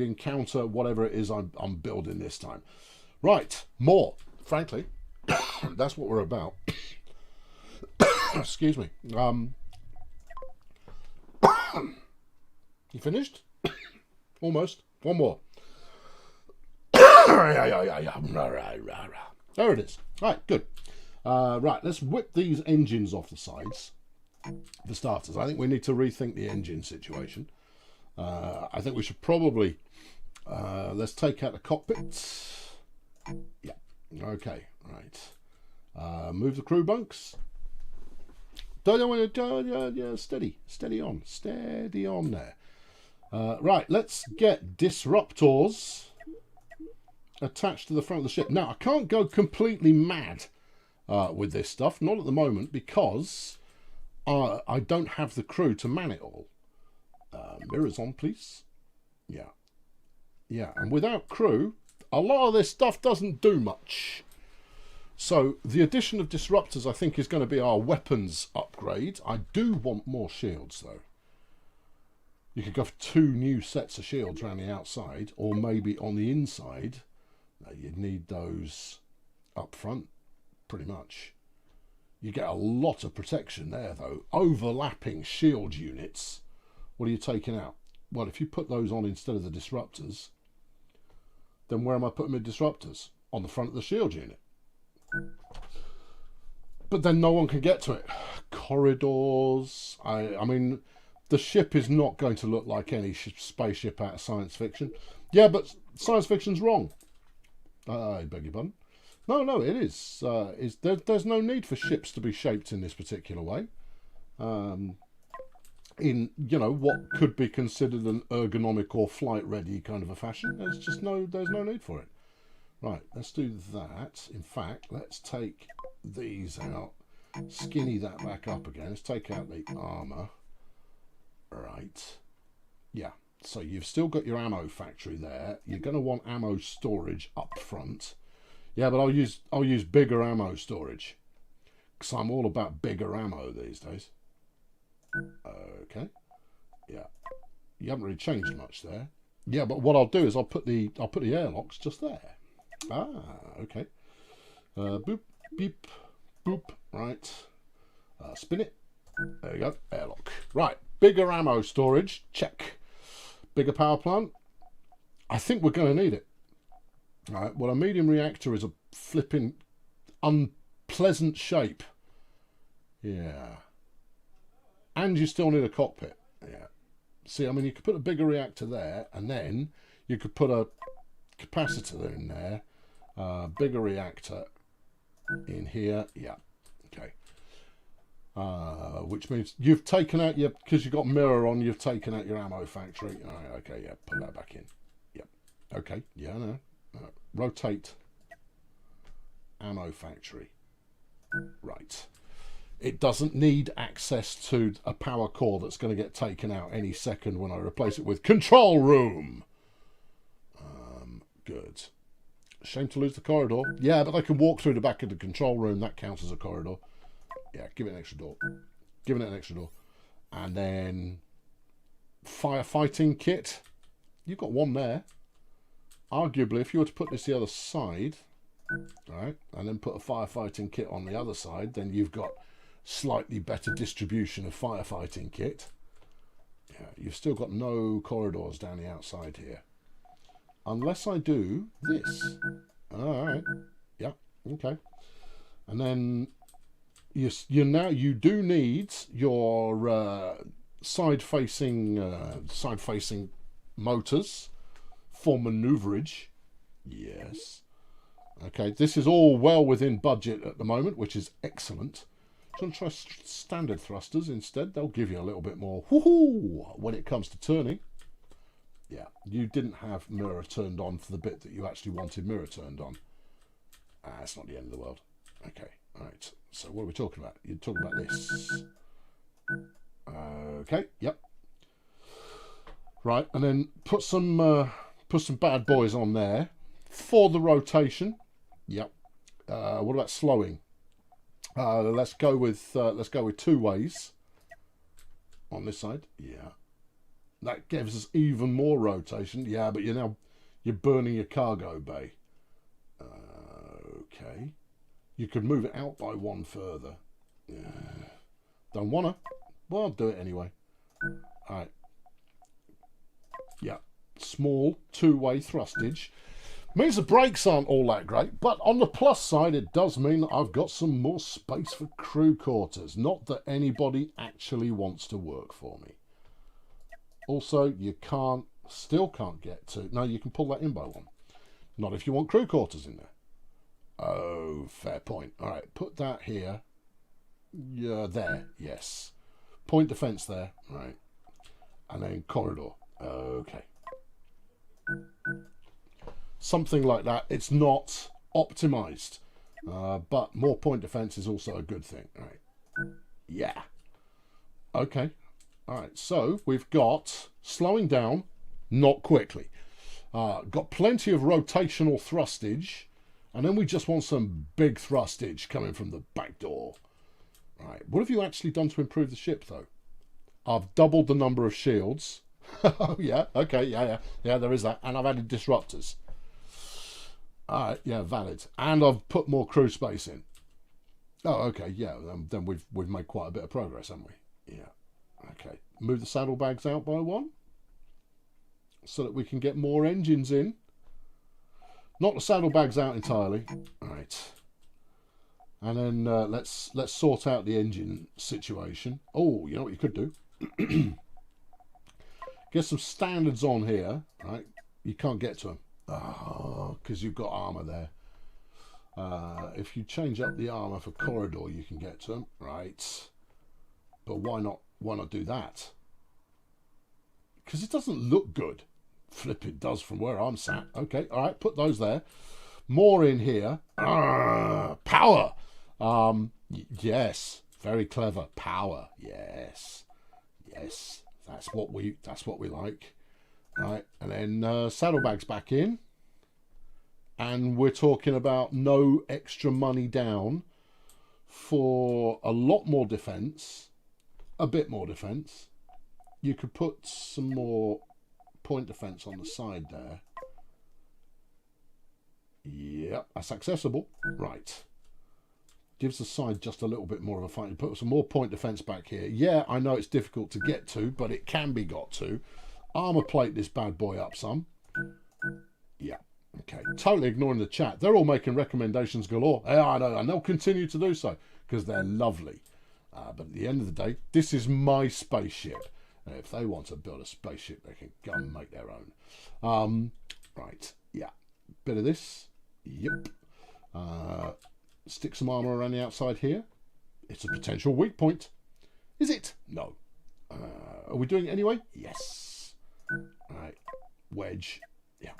encounter whatever it is I'm building this time. Right, more. Frankly, that's what we're about. Excuse me. You finished? Almost. One more. There it is. Right, good. Right, let's whip these engines off the sides. For starters, I think we need to rethink the engine situation. I think we should probably let's take out the cockpit. Yeah. Okay. Right. Move the crew bunks. Don't want to. Yeah. Steady on there. Right. Let's get disruptors attached to the front of the ship. Now I can't go completely mad with this stuff. Not at the moment because I don't have the crew to man it all. Mirrors on, please. Yeah. And without crew, a lot of this stuff doesn't do much. So the addition of disruptors, I think, is going to be our weapons upgrade. I do want more shields, though. You could go for 2 new sets of shields around the outside, or maybe on the inside. You'd need those up front, pretty much. You get a lot of protection there, though. Overlapping shield units. What are you taking out? Well, if you put those on instead of the disruptors, then where am I putting my disruptors? On the front of the shield unit. But then no one can get to it. Corridors. I mean, the ship is not going to look like any spaceship out of science fiction. Yeah, but science fiction's wrong. I beg your pardon. No, it is. There's no need for ships to be shaped in this particular way. In what could be considered an ergonomic or flight ready kind of a fashion. There's no need for it. Right, let's do that. In fact, let's take these out, skinny that back up again. Let's take out the armor. Right. Yeah. So you've still got your ammo factory there. You're going to want ammo storage up front. Yeah, but I'll use bigger ammo storage because I'm all about bigger ammo these days. Okay. Yeah. You haven't really changed much there. Yeah, but what I'll do is I'll put the airlocks just there. Ah, okay. Boop, beep, boop. Right. Spin it. There you go. Airlock. Right. Bigger ammo storage. Check. Bigger power plant. I think we're going to need it. All right. Well, a medium reactor is a flipping unpleasant shape. Yeah. And you still need a cockpit. Yeah. See, I mean, you could put a bigger reactor there, and then you could put a capacitor in there. Bigger reactor in here. Yeah. Okay. Which means you've taken out your, because you've got mirror on, you've taken out your ammo factory. All right, okay, yeah, put that back in. Yep. Okay. Yeah, no. Rotate ammo factory. Right. It doesn't need access to a power core that's going to get taken out any second when I replace it with control room. Good. Shame to lose the corridor. Yeah, but I can walk through the back of the control room. That counts as a corridor. Yeah, give it an extra door. Giving it an extra door. And then firefighting kit. You've got one there. Arguably, if you were to put this the other side, right, and then put a firefighting kit on the other side, then you've got slightly better distribution of firefighting kit. Yeah, you've still got no corridors down the outside here. Unless I do this. Alright. Yeah, okay. And then you do need your side-facing motors for maneuverage. Yes. Okay, this is all well within budget at the moment, which is excellent. Do you want to try standard thrusters instead? They'll give you a little bit more whoo-hoo when it comes to turning. Yeah, you didn't have mirror turned on for the bit that you actually wanted mirror turned on. It's not the end of the world. Okay, all right. So what are we talking about? You're talking about this. Okay, yep. Right, and then put some bad boys on there for the rotation. Yep. What about slowing? Let's go with 2 ways on this side. Yeah, that gives us even more rotation. Yeah, but you're burning your cargo bay. Okay, you could move it out by 1 further. Yeah. Don't wanna. Well, I'll do it anyway. All right. Yeah, small 2-way thrustage. Means the brakes aren't all that great, but on the plus side, it does mean that I've got some more space for crew quarters. Not that anybody actually wants to work for me. Also, you still can't get to... No, you can pull that in by 1. Not if you want crew quarters in there. Oh, fair point. All right, put that here. Yeah, there, yes. Point defense there, right. And then corridor. Okay. Something like that. It's not optimized, but more point defense is also a good thing. All right. Yeah. Okay. All right. So we've got slowing down, not quickly. Got plenty of rotational thrustage, and then we just want some big thrustage coming from the back door. All right. What have you actually done to improve the ship, though? I've doubled the number of shields. Oh, yeah. Okay. Yeah. There is that, and I've added disruptors. All right, yeah, valid. And I've put more crew space in. Oh, okay, yeah. Then we've made quite a bit of progress, haven't we? Yeah. Okay. Move the saddlebags out by 1, so that we can get more engines in. Knock the saddlebags out entirely. All right. And then let's sort out the engine situation. Oh, you know what you could do? Get some standards on here. Right. You can't get to them. Oh, because you've got armour there. If you change up the armour for corridor, you can get to them, right? But why not do that? Because it doesn't look good. Flip, it does from where I'm sat. Okay, all right, put those there. More in here. Power. Yes, very clever. Power. Yes. That's what we like. Right, and then saddlebags back in, and we're talking about no extra money down for a lot more defense, a bit more defense. You could put some more point defense on the side there. Yep, that's accessible. Right, gives the side just a little bit more of a fight. You put some more point defense back here. Yeah, I know it's difficult to get to, but it can be got to. Armour plate this bad boy up some. Yeah, okay. Totally ignoring the chat. They're all making recommendations galore. Yeah, I know, and they'll continue to do so because they're lovely. But at the end of the day, this is my spaceship. And if they want to build a spaceship, they can go and make their own. Right, yeah. Bit of this. Yep. Stick some armour around the outside here. It's a potential weak point. Is it? No. Are we doing it anyway? Yes. Right, wedge, yeah,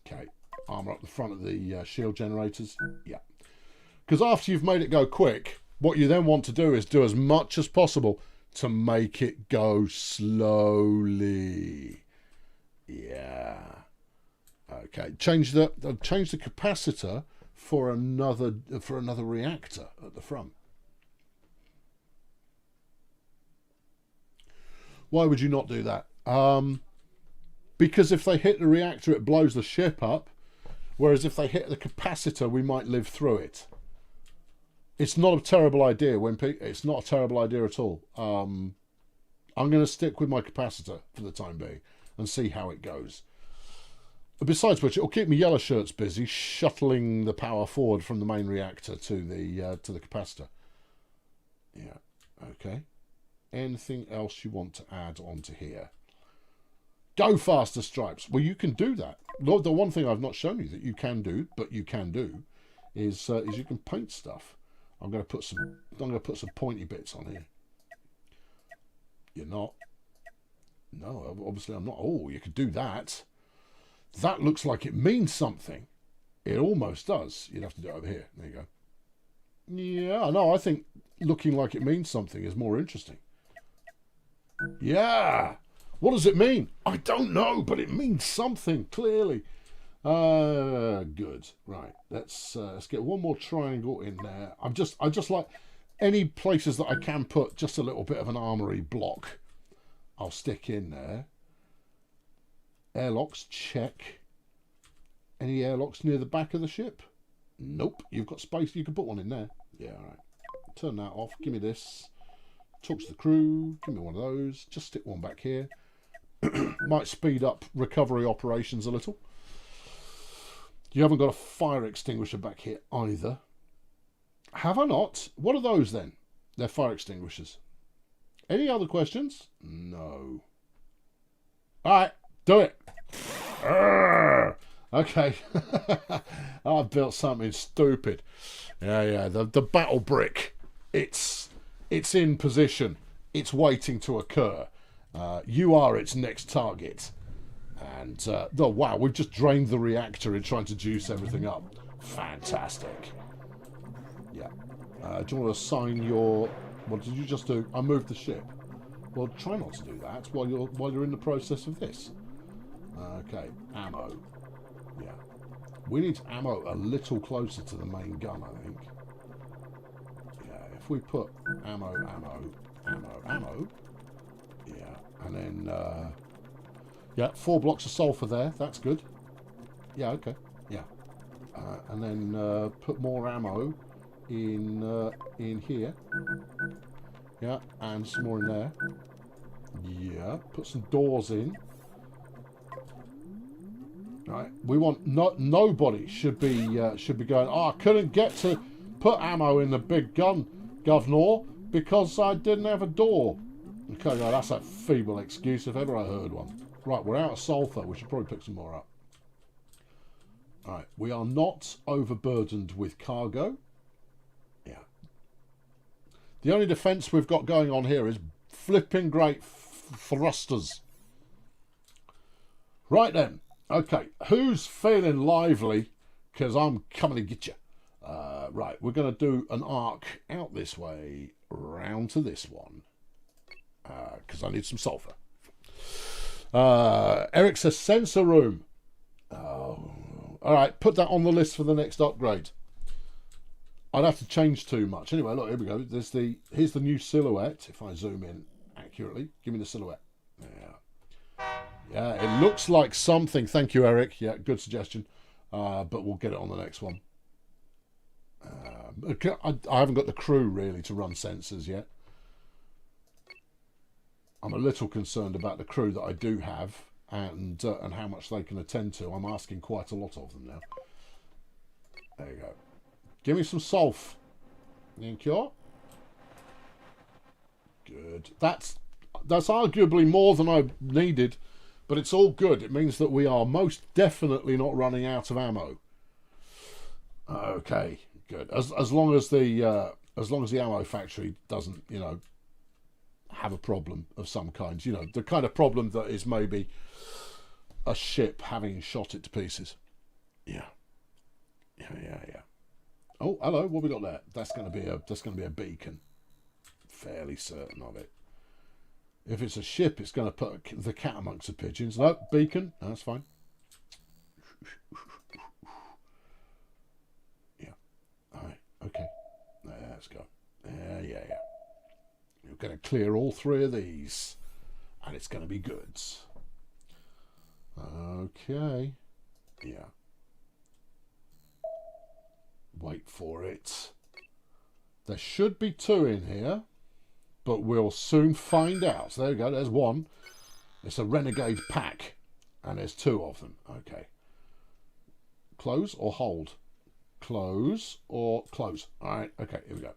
okay, armour up the front of the shield generators, yeah, because after you've made it go quick, what you then want to do is do as much as possible to make it go slowly. Yeah, okay, change the capacitor for another reactor at the front. Why would you not do that? Because if they hit the reactor, it blows the ship up. Whereas if they hit the capacitor, we might live through it. It's not a terrible idea. It's not a terrible idea at all. I'm going to stick with my capacitor for the time being and see how it goes. Besides which, it'll keep me yellow shirts busy shuttling the power forward from the main reactor to the capacitor. Yeah. Okay. Anything else you want to add onto here? Go faster, Stripes. Well, you can do that. The one thing I've not shown you that you can do, but you can do, is you can paint stuff. I'm going to put some pointy bits on here. You're not. No, obviously I'm not. Oh, you could do that. That looks like it means something. It almost does. You'd have to do it over here. There you go. Yeah, no, I think looking like it means something is more interesting. Yeah. What does it mean? I don't know, but it means something, clearly. Good. Right. Let's get one more triangle in there. I just like any places that I can put just a little bit of an armory block. I'll stick in there. Airlocks, check. Any airlocks near the back of the ship? Nope. You've got space. You can put one in there. Yeah, all right. Turn that off. Give me this. Talk to the crew. Give me one of those. Just stick one back here. Might speed up recovery operations a little. You haven't got a fire extinguisher back here either. Have I not? What are those then? They're fire extinguishers. Any other questions? No. All right, do it. Arrgh. Okay. I've built something stupid. Yeah. The battle brick. It's in position. It's waiting to occur. You are its next target. And, oh wow, we've just drained the reactor in trying to juice everything up. Fantastic. Yeah. Do you want to assign your... What did you just do? I moved the ship. Well, try not to do that while you're in the process of this. Okay, ammo. Yeah. We need ammo a little closer to the main gun, I think. Yeah, if we put ammo. Yeah, and then... yeah, 4 blocks of sulfur there. That's good. Yeah, okay. Yeah. And then put more ammo in here. Yeah, and some more in there. Yeah, put some doors in. Right. We want nobody should be going. Oh, I couldn't get to put ammo in the big gun, Governor, because I didn't have a door. Okay, no, that's a feeble excuse if ever I heard one. Right, we're out of sulfur. We should probably pick some more up. Alright, we are not overburdened with cargo. Yeah. The only defence we've got going on here is flipping great thrusters. Right then. Okay, who's feeling lively? Because I'm coming to get you. Right, we're going to do an arc out this way, round to this one. Because I need some sulfur. Eric says sensor room. Oh, all right, put that on the list for the next upgrade. I'd have to change too much. Anyway, look, here we go. Here's the new silhouette. If I zoom in accurately, give me the silhouette. Yeah, it looks like something. Thank you, Eric. Yeah, good suggestion. But we'll get it on the next one. I haven't got the crew really to run sensors yet. I'm a little concerned about the crew that I do have and how much they can attend to. I'm asking quite a lot of them now. There you go. Give me some sulf. Thank you. Good. That's arguably more than I needed, but it's all good. It means that we are most definitely not running out of ammo. Okay, good. As long as the ammo factory doesn't, have a problem of some kind. The kind of problem that is maybe a ship having shot it to pieces. Yeah. Oh, hello. What have we got there? That's going to be a beacon. Fairly certain of it. If it's a ship, it's going to put the cat amongst the pigeons. No, beacon. That's fine. Yeah. All right. Okay. Let's go. Yeah. You're going to clear all 3 of these, and it's going to be good. Okay. Yeah. Wait for it. There should be 2 in here, but we'll soon find out. So there we go. There's 1. It's a renegade pack, and there's 2 of them. Okay. Close or hold? Close or close? All right. Okay. Here we go.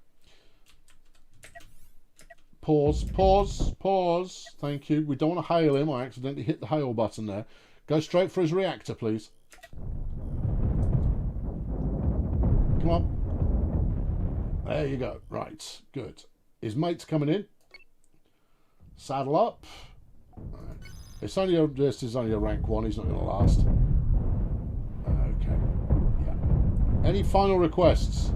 Pause. Thank you. We don't want to hail him. I accidentally hit the hail button there. Go straight for his reactor, please. Come on. There you go. Right. Good. His mate's coming in. Saddle up. Right. This is only a rank 1. He's not going to last. Okay. Yeah. Any final requests?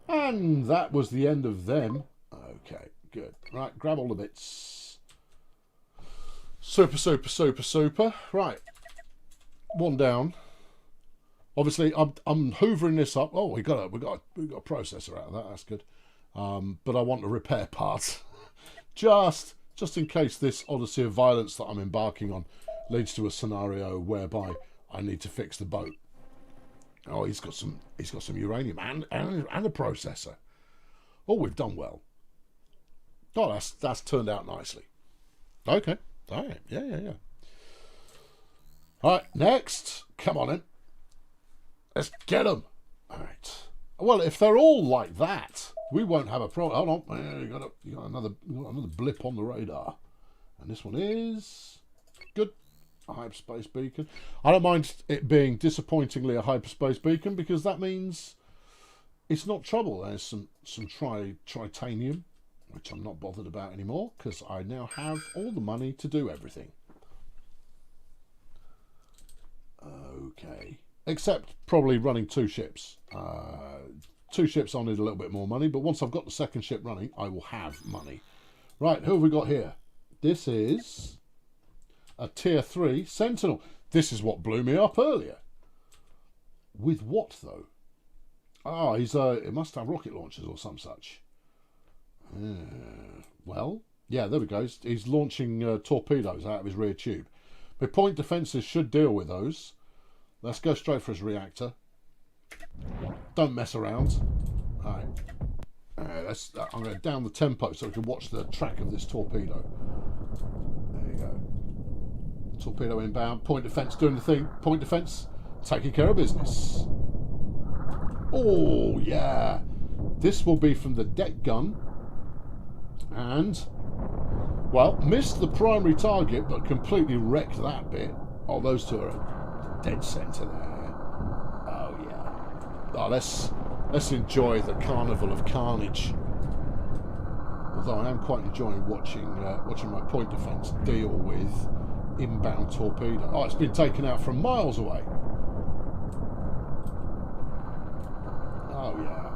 And that was the end of them. Okay, good. Right, grab all the bits. Super, super, super, super. Right, one down. Obviously, I'm hoovering this up. Oh, we got a processor out of that. That's good. But I want to repair parts, just in case this odyssey of violence that I'm embarking on leads to a scenario whereby I need to fix the boat. Oh, he's got some uranium and a processor. Oh, we've done well. Oh, that's turned out nicely. Okay. All right. Yeah. All right. Next, come on in. Let's get them. All right. Well, if they're all like that, we won't have a problem. Hold on. You got another blip on the radar, and this one is good. A hyperspace beacon. I don't mind it being disappointingly a hyperspace beacon because that means it's not trouble. There's some tritanium, which I'm not bothered about anymore because I now have all the money to do everything. Okay. Except probably running 2 ships. 2 ships I'll need a little bit more money, but once I've got the second ship running, I will have money. Right, who have we got here? This is a tier 3 Sentinel. This is what blew me up earlier. With what, though? Oh, it must have rocket launchers or some such. Well, yeah, there we go. He's launching torpedoes out of his rear tube. My point defences should deal with those. Let's go straight for his reactor. Don't mess around. All right. I'm going to down the tempo so we can watch the track of this torpedo. There you go. Torpedo inbound. Point defence doing the thing. Point defence taking care of business. Oh, yeah. This will be from the deck gun. And, well, missed the primary target, but completely wrecked that bit. Oh, those two are dead centre there. Oh, yeah. Oh, let's enjoy the carnival of carnage. Although I am quite enjoying watching my point defence deal with inbound torpedo. Oh, it's been taken out from miles away. Oh, yeah.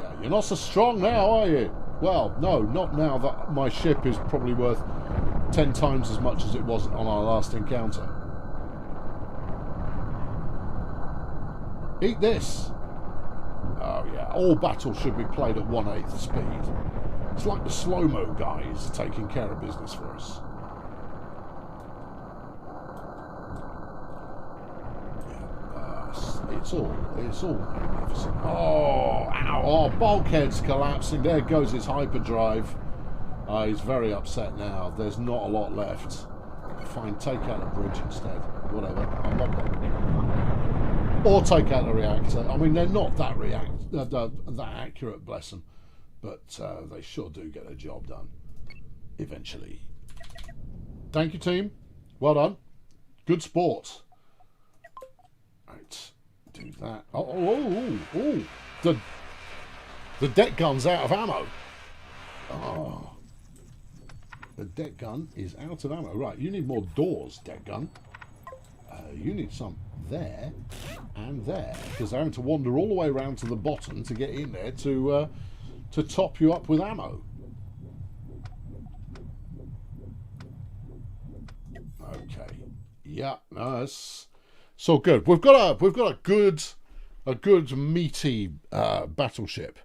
Yeah, you're not so strong now, are you? Well, no, not now that my ship is probably worth 10 times as much as it was on our last encounter. Eat this. Oh, yeah. All battles should be played at 1/8 speed. It's like the slow-mo guys taking care of business for us. Yeah, it's all magnificent. Oh, ow! Oh, bulkhead's collapsing. There goes his hyperdrive. He's very upset now. There's not a lot left. Fine, take out the bridge instead. Whatever. I'm not bothered. Or take out the reactor. I mean, they're not that accurate, bless them. But they sure do get a job done. Eventually. Thank you, team. Well done. Good sport. Right. Do that. Oh. The deck gun's out of ammo. Oh. The deck gun is out of ammo. Right, you need more doors, deck gun. You need some there and there, because they're having to wander all the way around to the bottom to get in there to top you up with ammo. Okay. Yeah, no, that's so good. We've got a good meaty battleship.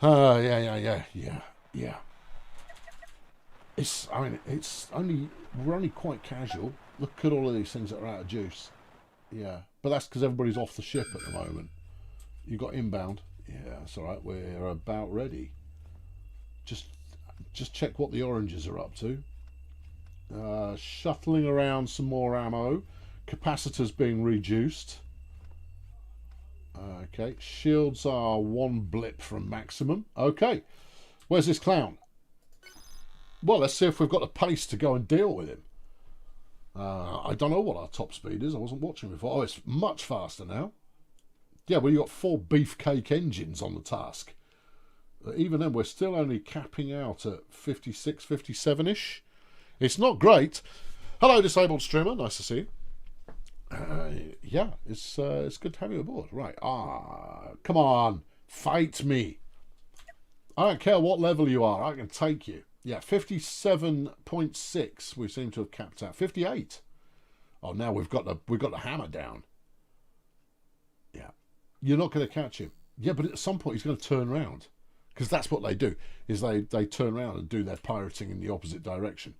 Yeah. We're only quite casual. Look at all of these things that are out of juice. Yeah, but that's because everybody's off the ship at the moment. You got inbound. Yeah, that's all right. We're about ready. Just check what the oranges are up to. Shuttling around some more ammo. Capacitors being reduced. Okay, shields are 1 blip from maximum. Okay, where's this clown? Well, let's see if we've got the pace to go and deal with him. I don't know what our top speed is. I wasn't watching before. Oh, it's much faster now. Yeah, well, you've got 4 beefcake engines on the task. Even then, we're still only capping out at 56, 57-ish. It's not great. Hello, disabled streamer. Nice to see you. Yeah, it's good to have you aboard. Right. Come on. Fight me. I don't care what level you are. I can take you. Yeah, 57.6 we seem to have capped out. 58. Oh, now we've got the hammer down. Yeah. You're not going to catch him. Yeah, but at some point he's going to turn around. Because that's what they do, is they turn around and do their pirating in the opposite direction.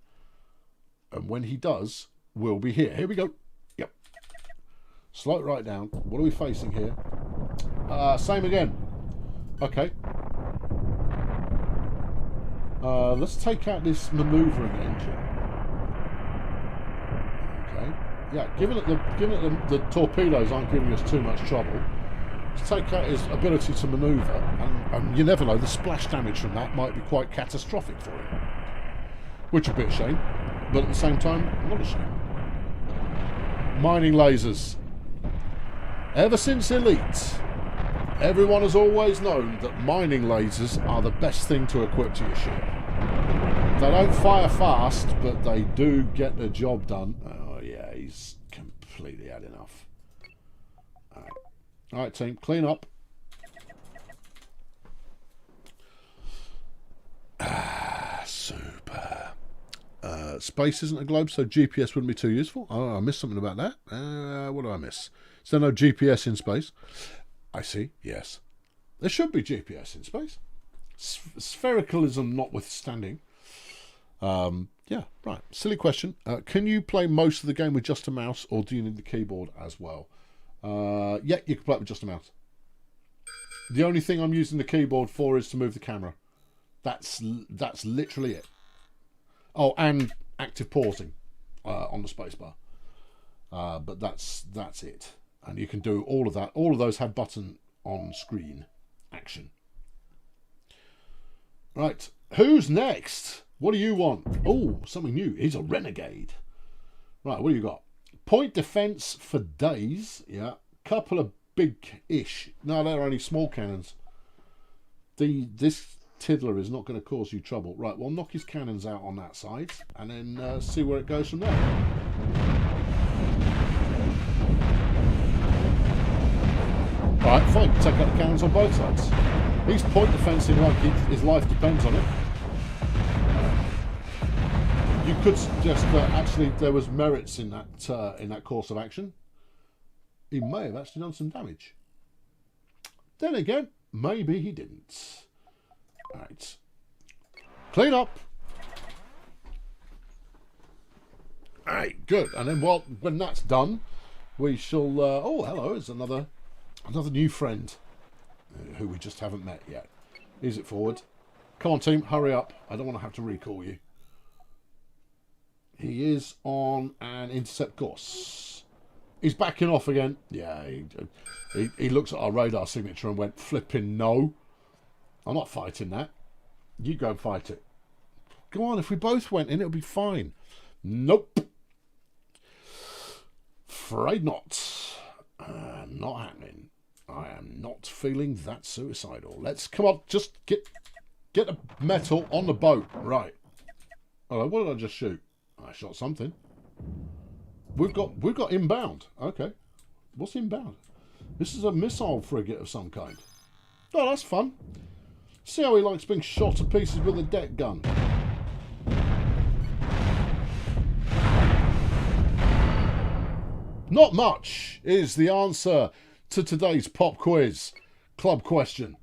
And when he does, we'll be here. Here we go. Yep. Slow it right down. What are we facing here? Same again. Okay. Let's take out this manoeuvring engine. Okay. Yeah, given that the torpedoes aren't giving us too much trouble, let's take out his ability to manoeuvre, and you never know, the splash damage from that might be quite catastrophic for him. Which would be a shame, but at the same time, not a shame. Mining lasers. Ever since Elite, everyone has always known that mining lasers are the best thing to equip to your ship. They don't fire fast, but they do get the job done. Oh yeah, he's completely had enough. Alright team, clean up. Super. Space isn't a globe, so GPS wouldn't be too useful. Oh, I missed something about that. What do I miss? Is there no GPS in space? I see, yes. There should be GPS in space. Sphericalism notwithstanding. Yeah, right. Silly question. Can you play most of the game with just a mouse, or do you need the keyboard as well? Yeah, you can play it with just a mouse. The only thing I'm using the keyboard for is to move the camera. That's literally it. Oh, and active pausing on the spacebar. But that's it. And you can do all of that. All of those have button on screen action. Right, who's next? What do you want? Oh, something new. He's a renegade. Right, what do you got? Point defense for days. Yeah, couple of big-ish. No, they're only small cannons. This Tiddler is not going to cause you trouble. Right, we'll knock his cannons out on that side and then see where it goes from there. Alright, fine. Take out the cannons on both sides. He's point defensing like his life depends on it. You could suggest that actually there was merits in that course of action. He may have actually done some damage. Then again, maybe he didn't. Alright. Clean up. Alright, good. And then when that's done, we shall... oh, hello, it's another new friend who we just haven't met yet. Ease it forward. Come on, team, hurry up. I don't want to have to recall you. He is on an intercept course. He's backing off again. Yeah, he looks at our radar signature and went, flipping no. I'm not fighting that. You go and fight it. Go on, if we both went in, it'll be fine. Nope. Afraid not. Not happening. I am not feeling that suicidal. Let's come on, just get the metal on the boat. Right. Oh, what did I just shoot? I shot something. We've got inbound. Okay. What's inbound? This is a missile frigate of some kind. Oh, that's fun. See how he likes being shot to pieces with a deck gun. Not much is the answer to today's pop quiz club question.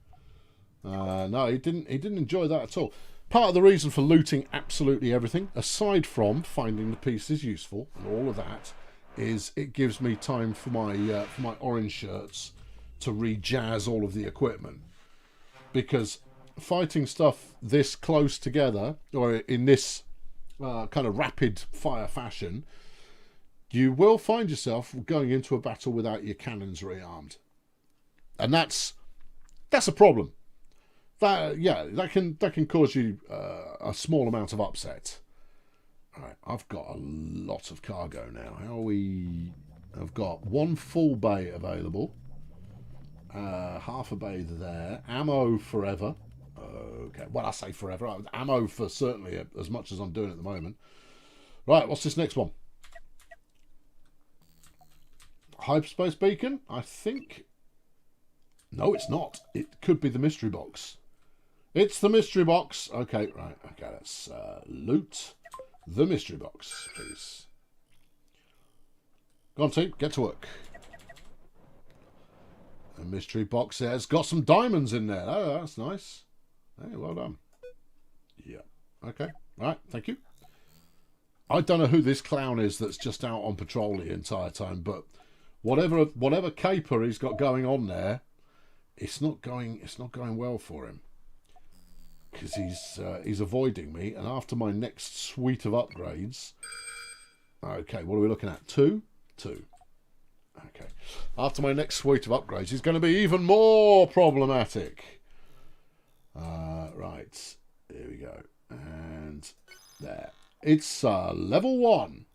No, he didn't enjoy that at all. Part of the reason for looting absolutely everything, aside from finding the pieces useful and all of that, is it gives me time for my orange shirts to re-jazz all of the equipment. Because fighting stuff this close together, or in this kind of rapid fire fashion, you will find yourself going into a battle without your cannons rearmed, and that's a problem. That can cause you a small amount of upset. All right, I've got a lot of cargo now. I've got one full bay available, half a bay there, ammo forever. Okay, well, I say forever. Ammo for certainly as much as I'm doing at the moment. Right, what's this next one? Hyperspace beacon, I think. No, it's not. It could be the mystery box. It's the mystery box. Okay, right. Okay, let's loot the mystery box, please. Go on, team. Get to work. The mystery box has got some diamonds in there. Oh, that's nice. Hey, well done. Yeah. Okay. Right. Thank you. I don't know who this clown is that's just out on patrol the entire time, but whatever caper he's got going on there, it's not going well for him. Because he's avoiding me, and after my next suite of upgrades, okay, what are we looking at? Two. Okay, after my next suite of upgrades, he's going to be even more problematic. Right, here we go, and there. It's level 1.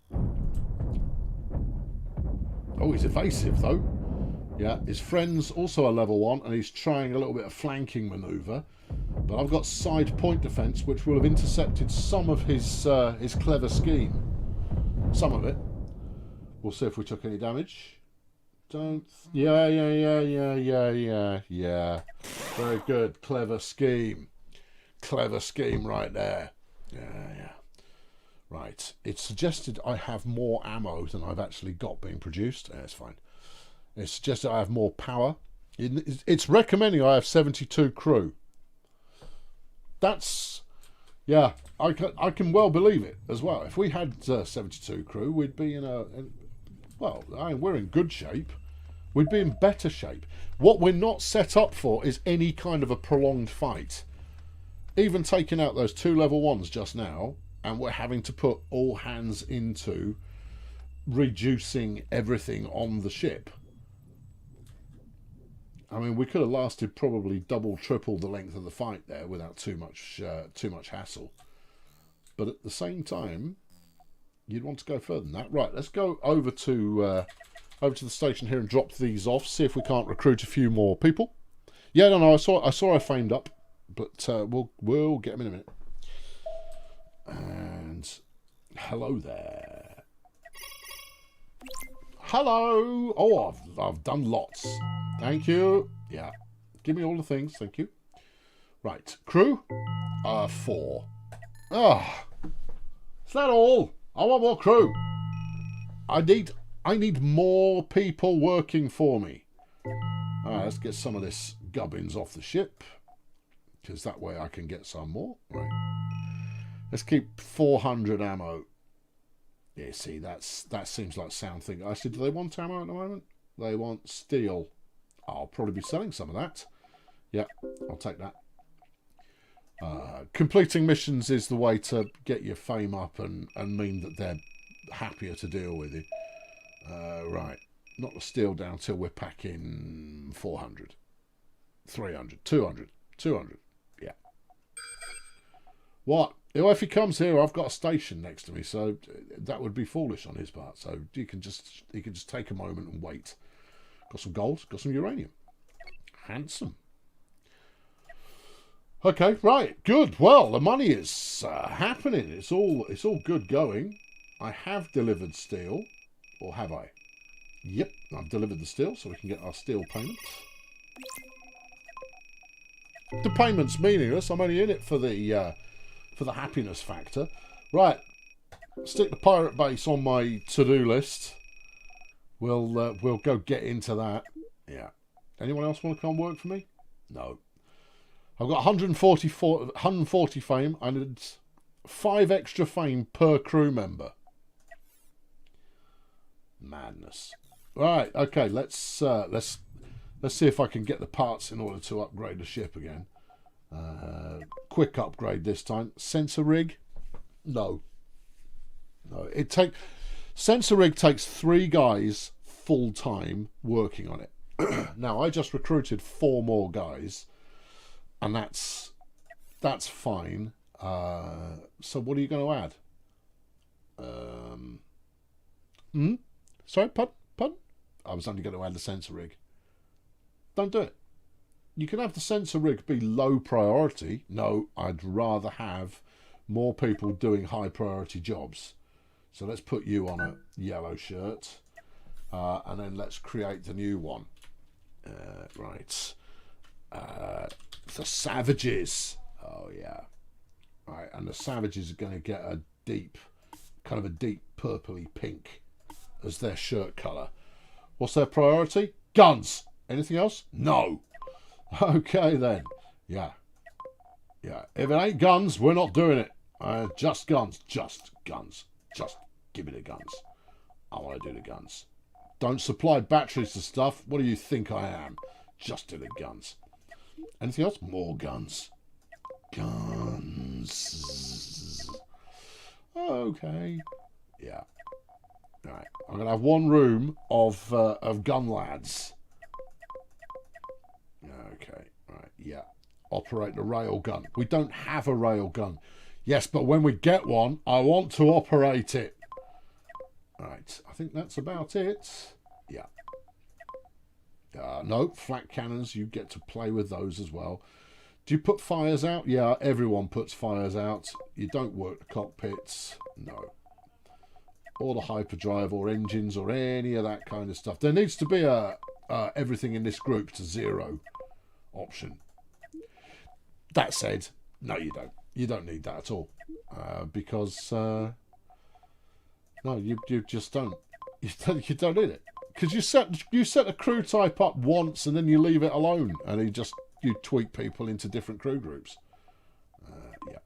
Oh, he's evasive though. Yeah, his friend's also a level 1, and he's trying a little bit of flanking manoeuvre. But I've got side point defence, which will have intercepted some of his clever scheme. Some of it. We'll see if we took any damage. Don't. Yeah. Very good. Clever scheme. Clever scheme right there. Yeah. Right. It's suggested I have more ammo than I've actually got being produced. Yeah, it's fine. It's suggested I have more power. It's recommending I have 72 crew. That's, yeah, I can well believe it as well. If we had 72 crew, we'd be we're in good shape. We'd be in better shape. What we're not set up for is any kind of a prolonged fight. Even taking out those 2 level 1s just now, and we're having to put all hands into reducing everything on the ship. I mean, we could have lasted probably double, triple the length of the fight there without too much hassle. But at the same time, you'd want to go further than that. Right, let's go over to the station here and drop these off. See if we can't recruit a few more people. Yeah, no, I saw I famed up, but we'll get them in a minute. And hello there. Hello. Oh, I've done lots. Thank you. Yeah. Give me all the things. Thank you. Right. Crew? 4. Ah. Is that all? I want more crew. I need more people working for me. Alright, let's get some of this gubbins off the ship. Because that way I can get some more. Right. Let's keep 400 ammo. Yeah, see, that seems like a sound thing. Actually, do they want ammo at the moment? They want steel. I'll probably be selling some of that. Yeah, I'll take that. Completing missions is the way to get your fame up and mean that they're happier to deal with you. Right, not the steel down till we're packing 400, 300, 200, 200. Yeah. What? If he comes here, I've got a station next to me, so that would be foolish on his part. So he can just take a moment and wait. Got some gold, got some uranium. Handsome. Okay, right, good. Well, the money is happening. It's all good going. I have delivered steel, or have I? Yep, I've delivered the steel, so we can get our steel payment. The payment's meaningless. I'm only in it for the happiness factor. Right, stick the pirate base on my to-do list. We'll go get into that. Yeah. Anyone else want to come work for me? No. I've got 140 fame. I need 5 extra fame per crew member. Madness. Right. Okay. Let's see if I can get the parts in order to upgrade the ship again. Quick upgrade this time. Sensor rig? No. Sensor rig takes 3 guys full time working on it. Now I just recruited 4 more guys, and that's fine. So what are you going to add? Sorry, pardon? I was only going to add the sensor rig. Don't do it. You can have the sensor rig be low priority. No, I'd rather have more people doing high priority jobs. So let's put you on a yellow shirt, and then let's create the new one. Right. The savages. Oh, yeah. Right, and the savages are going to get a deep, kind of a deep purpley pink as their shirt colour. What's their priority? Guns. Anything else? No. Okay, then. Yeah. Yeah. If it ain't guns, we're not doing it. Just guns. Just guns. Just give me the guns. I want to do the guns. Don't supply batteries to stuff. What do you think I am? Just do the guns. Anything else? More guns. Guns. Okay. Yeah. Right. I'm gonna have one room of gun lads. Okay. Right. Yeah. Operate the rail gun. We don't have a rail gun. Yes, but when we get one, I want to operate it. Right. I think that's about it. Yeah. No, flat cannons. You get to play with those as well. Do you put fires out? Yeah, everyone puts fires out. You don't work the cockpits. No. Or the hyperdrive or engines or any of that kind of stuff. There needs to be a everything in this group to 0 option. That said, no, you don't. You don't need that at all. Because, no, you just don't. You don't need it. Because you set a crew type up once and then you leave it alone. And you tweak people into different crew groups. Yeah.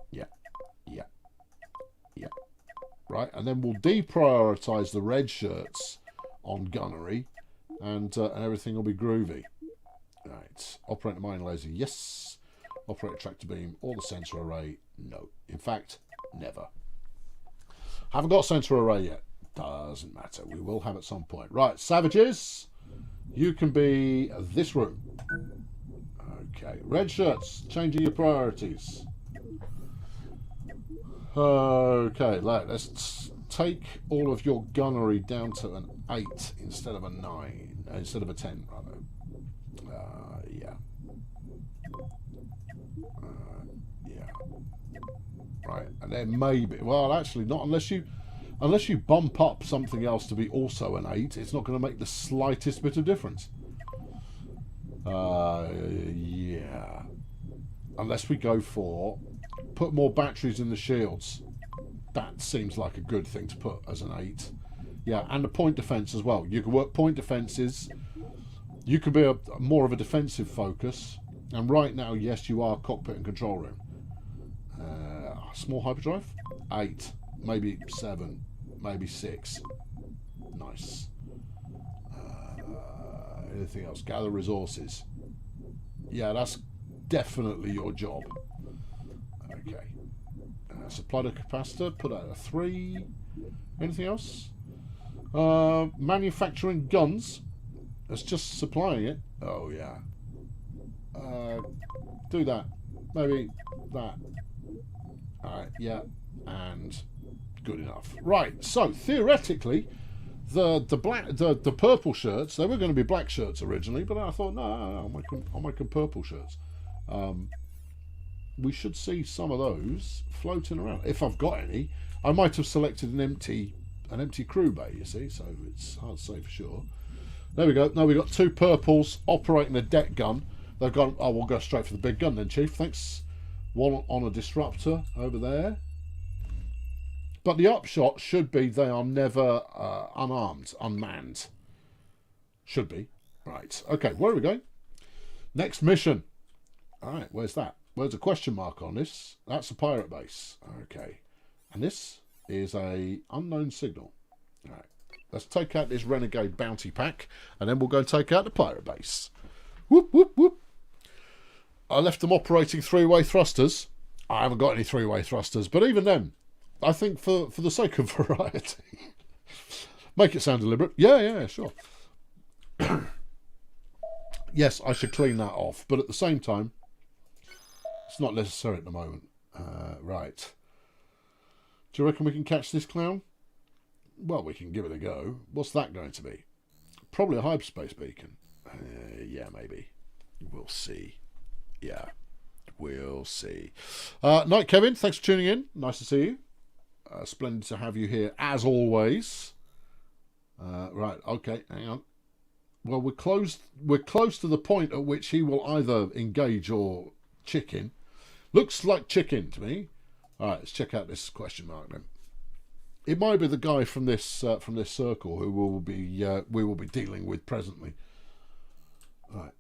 Yeah. Yeah. Yeah. Right, and then we'll deprioritise the red shirts on gunnery, and everything will be groovy. Right, operate the mine laser, yes. Operate tractor beam or the sensor array, no. In fact, never. Haven't got sensor array yet. Doesn't matter. We will have at some point. Right, savages. You can be this room. Okay. Red shirts. Changing your priorities. Okay. Let's take all of your gunnery down to an 8 instead of a 9. Instead of a 10, rather. Yeah. Yeah. Right. And then maybe... Well, actually, not unless you bump up something else to be also an 8, it's not going to make the slightest bit of difference. Yeah. Unless we go for put more batteries in the shields. That seems like a good thing to put as an 8. Yeah, and the point defense as well. You can work point defenses. You could be more of a defensive focus. And right now, yes, you are cockpit and control room. Small hyperdrive? 8. Maybe 7, maybe 6. Nice. Anything else? Gather resources. Yeah, that's definitely your job. Okay. Supply the capacitor. Put out a 3. Anything else? Manufacturing guns. That's just supplying it. Oh, yeah. Do that. Maybe that. Alright, yeah. And... good enough. Right, so theoretically, the purple shirts, they were going to be black shirts originally, but I thought, no, I'll make them purple shirts. We should see some of those floating around. If I've got any, I might have selected an empty crew bay, you see, so it's hard to say for sure. There we go. Now we've got 2 purples operating a deck gun. They've gone, oh, we'll go straight for the big gun then, Chief. Thanks. One on a disruptor over there. But the upshot should be they are never unarmed, unmanned. Should be. Right. Okay, where are we going? Next mission. All right, where's that? Where's a question mark on this? That's a pirate base. Okay. And this is a unknown signal. All right. Let's take out this renegade bounty pack, and then we'll go take out the pirate base. Whoop, whoop, whoop. I left them operating 3-way thrusters. I haven't got any 3-way thrusters, but even then, I think for the sake of variety, make it sound deliberate. Yeah, sure. Yes, I should clean that off, but at the same time, it's not necessary at the moment. Right. Do you reckon we can catch this clown? Well, we can give it a go. What's that going to be? Probably a hyperspace beacon. Yeah, maybe. We'll see. Yeah, we'll see. Night, Kevin. Thanks for tuning in. Nice to see you. Splendid to have you here, as always. Right, okay, hang on. Well, we're close. We're close to the point at which he will either engage or chicken. Looks like chicken to me. All right, let's check out this question mark then. It might be the guy from this circle who we will be dealing with presently. All right.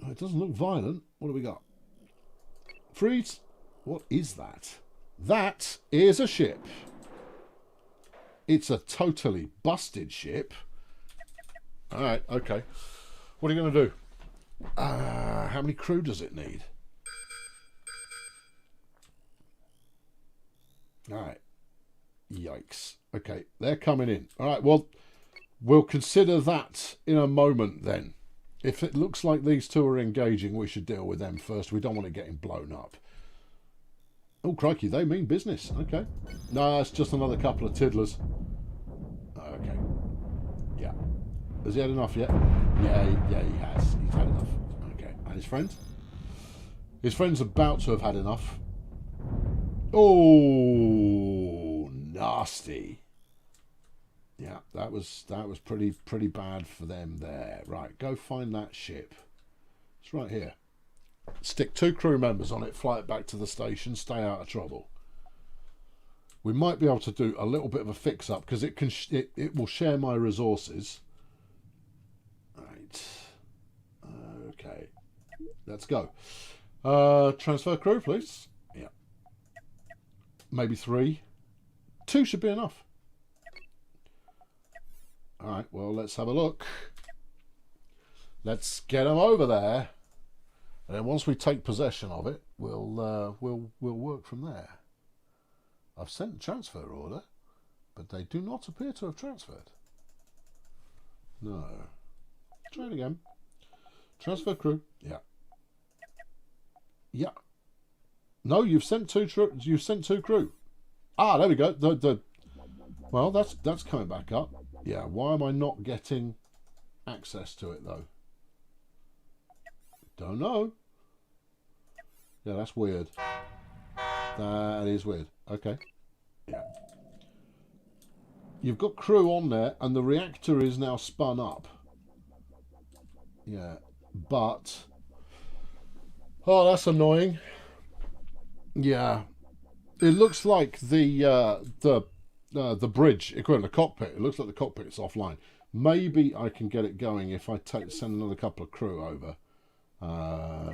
Oh, it doesn't look violent. What do we got? Freeze. What is that? That is a ship. It's a totally busted ship. All right. Okay. What are you going to do? How many crew does it need? All right. Yikes. Okay, they're coming in. All right, well, we'll consider that in a moment then. If it looks like these two are engaging, we should deal with them first. We don't want it getting blown up. Oh, crikey, they mean business. Okay. No, it's just another couple of tiddlers. Okay. Yeah. Has he had enough yet? Yeah, he has. He's had enough. Okay. And his friend? His friend's about to have had enough. Oh, nasty. Yeah, that was pretty bad for them there. Right, go find that ship. It's right here. Stick 2 crew members on it, fly it back to the station, stay out of trouble. We might be able to do a little bit of a fix up because it will share my resources. Right. Okay. Let's go. Transfer crew, please. Yeah. Maybe 3. 2 should be enough. Alright, well, let's have a look. Let's get them over there. And then once we take possession of it, we'll work from there. I've sent a transfer order, but they do not appear to have transferred. No. Try it again. Transfer crew. Yeah. Yeah. No, you've sent 2 crew. Ah, there we go. Well, that's coming back up. Yeah, why am I not getting access to it though? Don't know. Yeah, that's weird. That is weird. Okay. Yeah. You've got crew on there and the reactor is now spun up. Yeah, but oh, that's annoying. Yeah. It looks like the bridge equivalent, the cockpit. It looks like the cockpit's offline. Maybe I can get it going if I send another couple of crew over.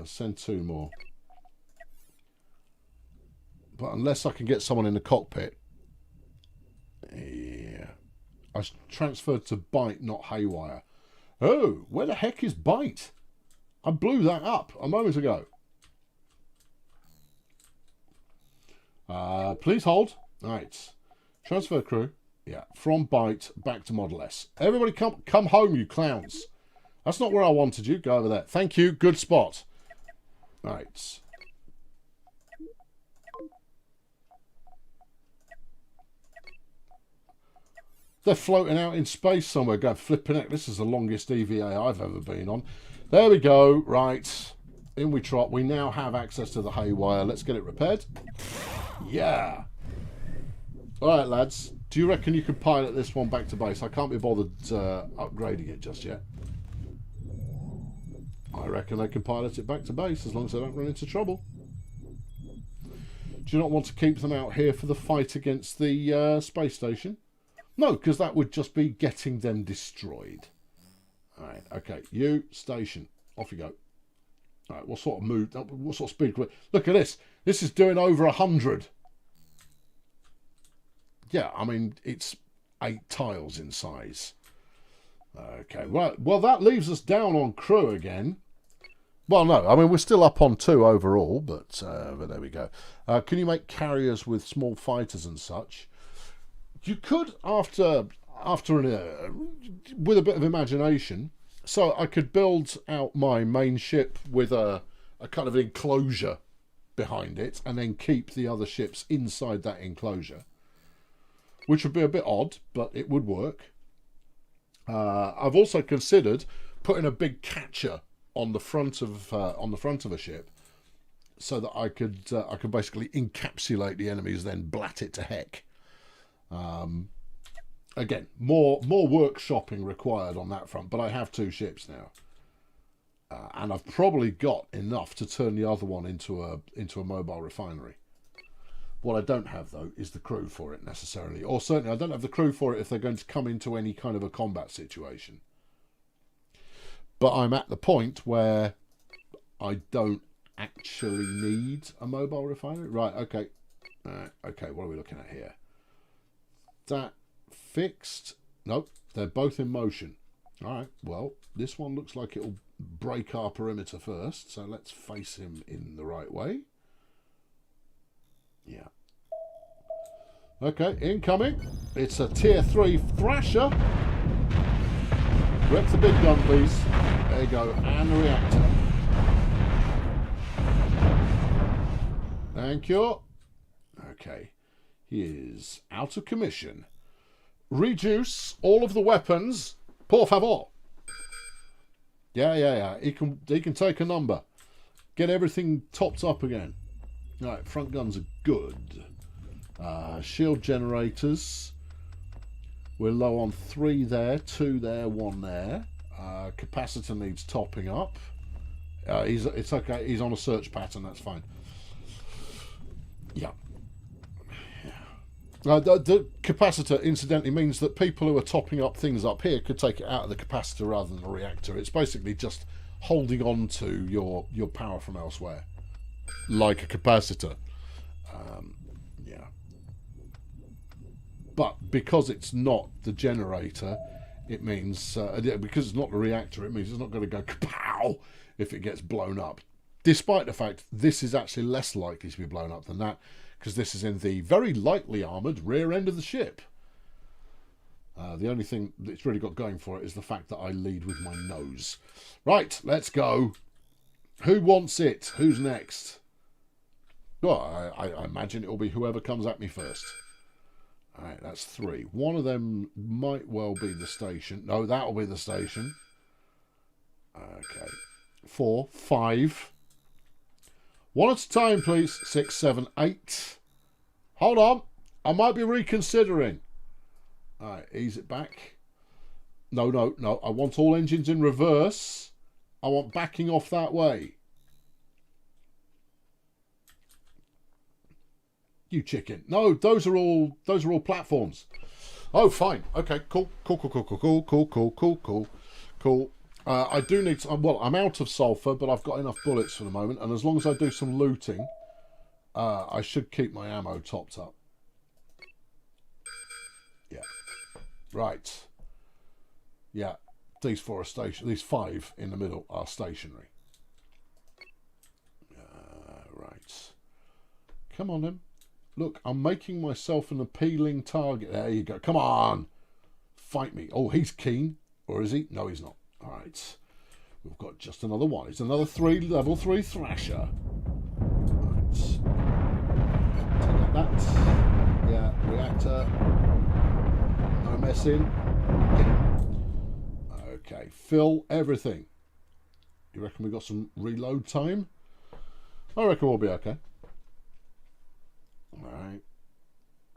Send 2 more. But unless I can get someone in the cockpit, yeah. I transferred to Bite, not Haywire. Oh, where the heck is Bite? I blew that up a moment ago. Please hold. Right. Transfer crew. Yeah. From Bite back to Model S. Everybody come home, you clowns. That's not where I wanted you. Go over there. Thank you. Good spot. Right. They're floating out in space somewhere. Going flipping it. This is the longest EVA I've ever been on. There we go. Right. In we trot. We now have access to the Haywire. Let's get it repaired. Yeah. All right, lads. Do you reckon you could pilot this one back to base? I can't be bothered upgrading it just yet. I reckon they can pilot it back to base as long as they don't run into trouble. Do you not want to keep them out here for the fight against the space station? No, because that would just be getting them destroyed. All right, okay. You, station. Off you go. All right, what sort of move? What sort of speed? Look at this. This is doing over 100. Yeah, I mean, it's 8 tiles in size. Okay, right. Well, that leaves us down on crew again. Well, no, I mean, we're still up on 2 overall, but there we go. Can you make carriers with small fighters and such? You could, with a bit of imagination, so I could build out my main ship with a kind of enclosure behind it, and then keep the other ships inside that enclosure, which would be a bit odd, but it would work. I've also considered putting a big catcher on the front of a ship, so that I could basically encapsulate the enemies, then blat it to heck. Again, more workshopping required on that front, but I have 2 ships now. And I've probably got enough to turn the other one into a mobile refinery. What I don't have, though, is the crew for it necessarily. Or certainly I don't have the crew for it if they're going to come into any kind of a combat situation. But I'm at the point where I don't actually need a mobile refinery. Right, okay. Okay, what are we looking at here? That fixed? Nope, they're both in motion. All right, well, this one looks like it'll break our perimeter first, so let's face him in the right way. Yeah. Okay, incoming. It's a tier 3 Thrasher. Wreck the big gun, please. There you go, and the reactor. Thank you. Okay, he is out of commission. Reduce all of the weapons, por favor. Yeah. He can take a number. Get everything topped up again. Right, front guns are good. Shield generators. We're low on 3 there, 2 there, 1 there. Capacitor needs topping up. It's okay. He's on a search pattern. That's fine. Yeah. The capacitor, incidentally, means that people who are topping up things up here could take it out of the capacitor rather than the reactor. It's basically just holding on to your power from elsewhere, like a capacitor. Yeah. But because it's not the generator, it means because it's not the reactor, it means it's not going to go kapow if it gets blown up. Despite the fact this is actually less likely to be blown up than that, because this is in the very lightly armoured rear end of the ship. The only thing that's really got going for it is the fact that I lead with my nose. Right, let's go. Who wants it? Who's next? Well, I imagine it'll be whoever comes at me first. All right, that's 3. One of them might well be the station. No, that'll be the station. Okay. 4, 5. 1 at a time, please. 6, 7, 8. Hold on. I might be reconsidering. All right, ease it back. No. I want all engines in reverse. I want backing off that way. You chicken. No, those are all platforms. Oh, fine. Okay, cool. I do need to, well, I'm out of sulfur, but I've got enough bullets for the moment, and as long as I do some looting, I should keep my ammo topped up. Yeah. Right. Yeah. These 4 are station. These 5 in the middle are stationary. Right. Come on then. Look, I'm making myself an appealing target. There you go. Come on. Fight me. Oh, he's keen. Or is he? No, he's not. All right. We've got just another one. It's another level 3 Thrasher. Right. Take out that. Yeah, reactor. No messing. Get him. Okay, fill everything. You reckon we got some reload time? I reckon we'll be okay. All right.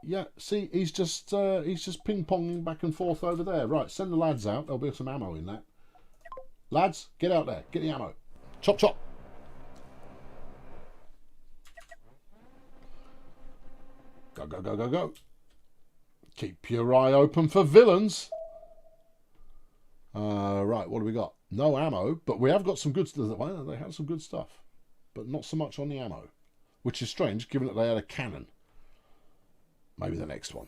Yeah, see, he's just ping-ponging back and forth over there. Right, send the lads out. There'll be some ammo in that. Lads, get out there. Get the ammo. Chop, chop. Go. Keep your eye open for villains. Right, what do we got? No ammo, but we have got some good stuff. Well, they have some good stuff, but not so much on the ammo, which is strange given that they had a cannon. Maybe the next one.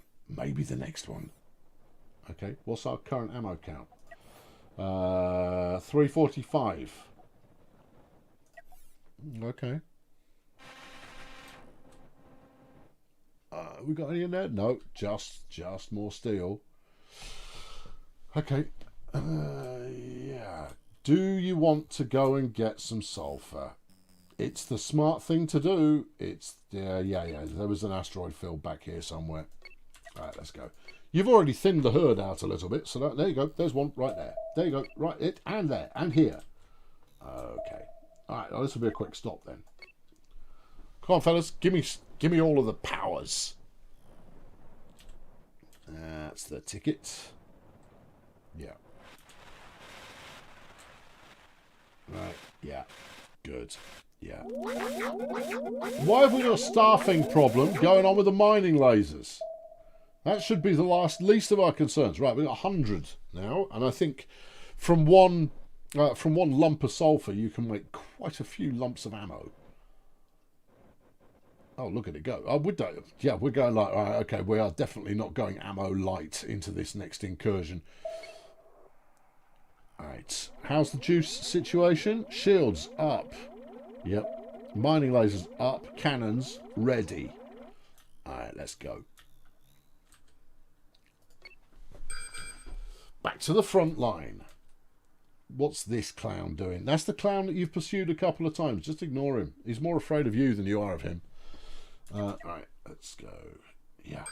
Okay, what's our current ammo count? 345. Okay. We got any in there? No, just more steel. Okay. Yeah. Do you want to go and get some sulfur? It's the smart thing to do. It's yeah. There was an asteroid field back here somewhere. All right, let's go. You've already thinned the herd out a little bit, so there you go. There's one right there. There you go. Right, it and there and here. Okay. All right. Well, this will be a quick stop then. Come on, fellas. Give me all of the powers. That's the ticket. Yeah. Right. Yeah. Good. Yeah. Why have we got a staffing problem going on with the mining lasers? That should be the least of our concerns. Right, we've got 100 now, and I think from one lump of sulfur you can make quite a few lumps of ammo. Oh, look at it go. Oh, we're going like, right, okay, we are definitely not going ammo light into this next incursion. Alright, how's the juice situation? Shields up. Yep. Mining lasers up. Cannons ready. Alright, let's go. Back to the front line. What's this clown doing? That's the clown that you've pursued a couple of times. Just ignore him. He's more afraid of you than you are of him. Alright, let's go. Yeah.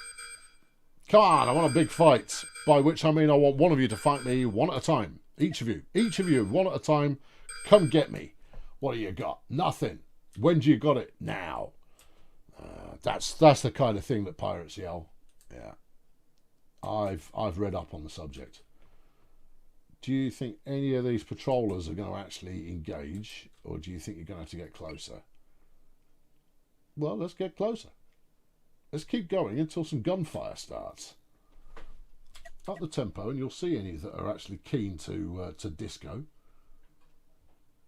Come on, I want a big fight. By which I mean I want one of you to fight me one at a time. Each of you, one at a time. Come get me. What do you got? Nothing. When do you got it? Now. That's the kind of thing that pirates yell. Yeah. I've read up on the subject. Do you think any of these patrollers are going to actually engage, or do you think you're going to have to get closer? Well, let's get closer. Let's keep going until some gunfire starts. Up the tempo, and you'll see any that are actually keen to disco.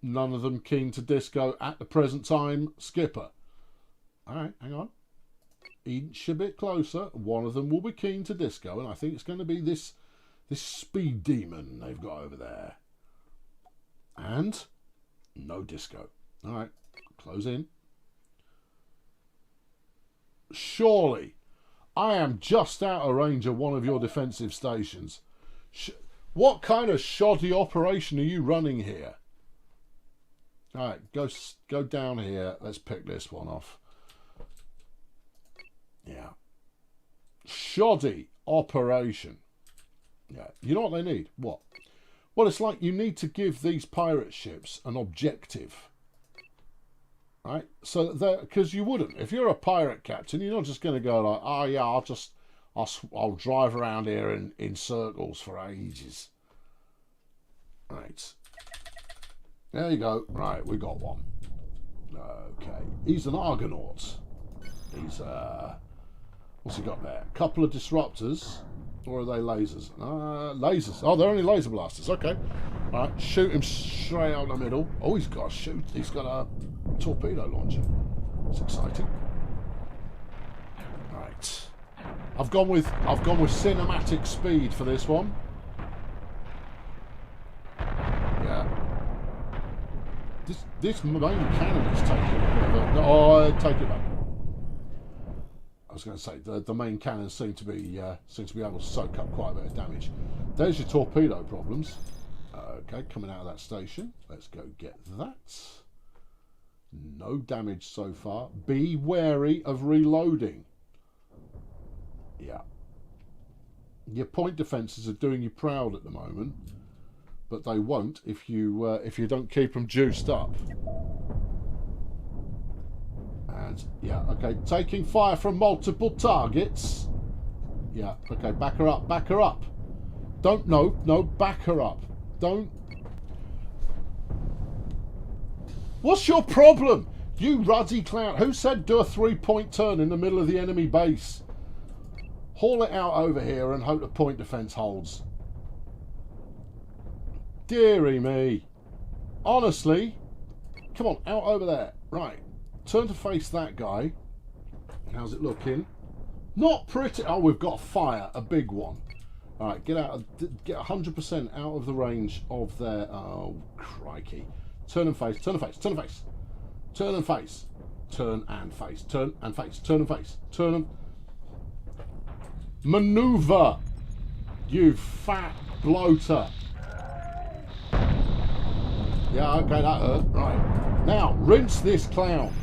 None of them keen to disco at the present time. Skipper. All right, hang on. Inch a bit closer. One of them will be keen to disco, and I think it's going to be this speed demon they've got over there. And no disco. All right, close in. Surely, I am just out of range of one of your defensive stations. What kind of shoddy operation are you running here? All right, go down here. Let's pick this one off. Yeah. Shoddy operation. Yeah. You know what they need? What? Well, it's like you need to give these pirate ships an objective. Right? So, because you wouldn't. If you're a pirate captain, you're not just going to go like, oh yeah, I'll drive around here in circles for ages. Right. There you go. Right, we got one. Okay. He's an Argonaut. He's, what's he got there? A couple of disruptors. Or are they lasers? Lasers. Oh, they're only laser blasters. Okay. All right, shoot him straight out the middle. Oh, he's got a shoot. He's got a torpedo launcher. It's exciting. Right. I've gone with cinematic speed for this one. Yeah. This main cannon is taking a bit of a... Oh, take it back. I was going to say the main cannons seem to be able to soak up quite a bit of damage. There's your torpedo problems. Okay, coming out of that station. Let's go get that. No damage so far. Be wary of reloading. Yeah. Your point defences are doing you proud at the moment, but they won't if you don't keep them juiced up. And yeah, okay, taking fire from multiple targets. Yeah, okay, back her up, back her up. No, back her up. Don't. What's your problem? You ruddy clown. Who said do a 3-point turn in the middle of the enemy base? Haul it out over here and hope the point defence holds. Deary me. Honestly. Come on, out over there. Right. Turn to face that guy. How's it looking? Not pretty. Oh, we've got a fire, a big one. All right, get 100% out of the range of their. Oh, crikey! Turn and face. Turn and face. Turn and face. Turn and face. Turn and face. Turn and face. Turn and face. Turn and maneuver. You fat bloater. Yeah, okay, that hurt. Right now, rinse this clown.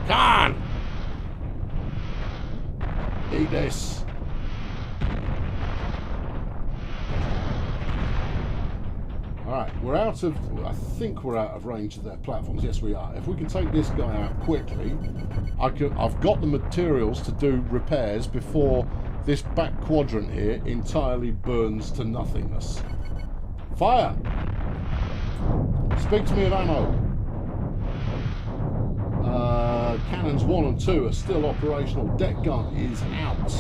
Come on! Eat this. Alright, I think we're out of range of their platforms. Yes, we are. If we can take this guy out quickly, I've got the materials to do repairs before this back quadrant here entirely burns to nothingness. Fire! Speak to me of ammo. Cannons 1 and 2 are still operational. Deck gun is out.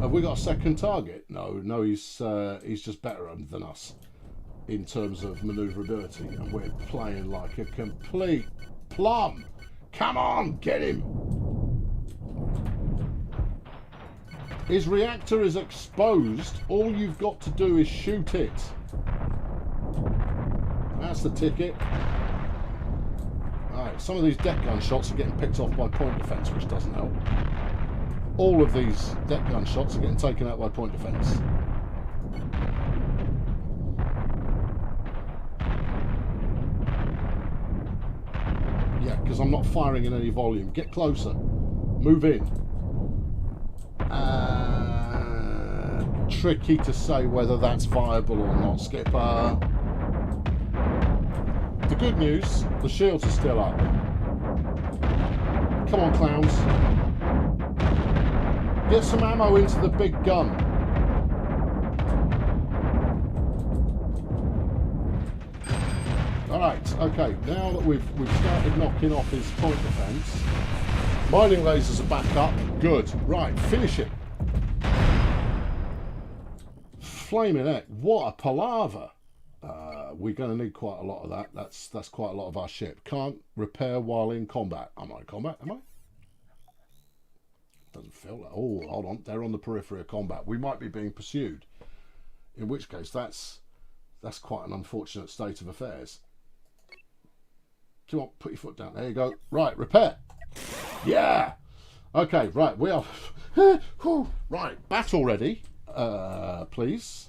Have we got a second target? No, he's just better than us in terms of manoeuvrability, and we're playing like a complete plum. Come on, get him! His reactor is exposed. All you've got to do is shoot it. That's the ticket. Alright, some of these deck gun shots are getting picked off by point defence, which doesn't help. All of these deck gun shots are getting taken out by point defence. Yeah, because I'm not firing in any volume. Get closer. Move in. Tricky to say whether that's viable or not, Skipper. The good news, the shields are still up. Come on, clowns. Get some ammo into the big gun. Alright, okay, now that we've started knocking off his point defence, mining lasers are back up. Good. Right, finish it. Flaming heck, what a palaver. We're going to need quite a lot of that. That's quite a lot of our ship. Can't repair while in combat. Am I in combat? Am I? Doesn't feel like. Oh, hold on. They're on the periphery of combat. We might be being pursued. In which case, that's quite an unfortunate state of affairs. Come on, put your foot down. There you go. Right, repair. Yeah. Okay, right. We are. Right, battle ready. Please.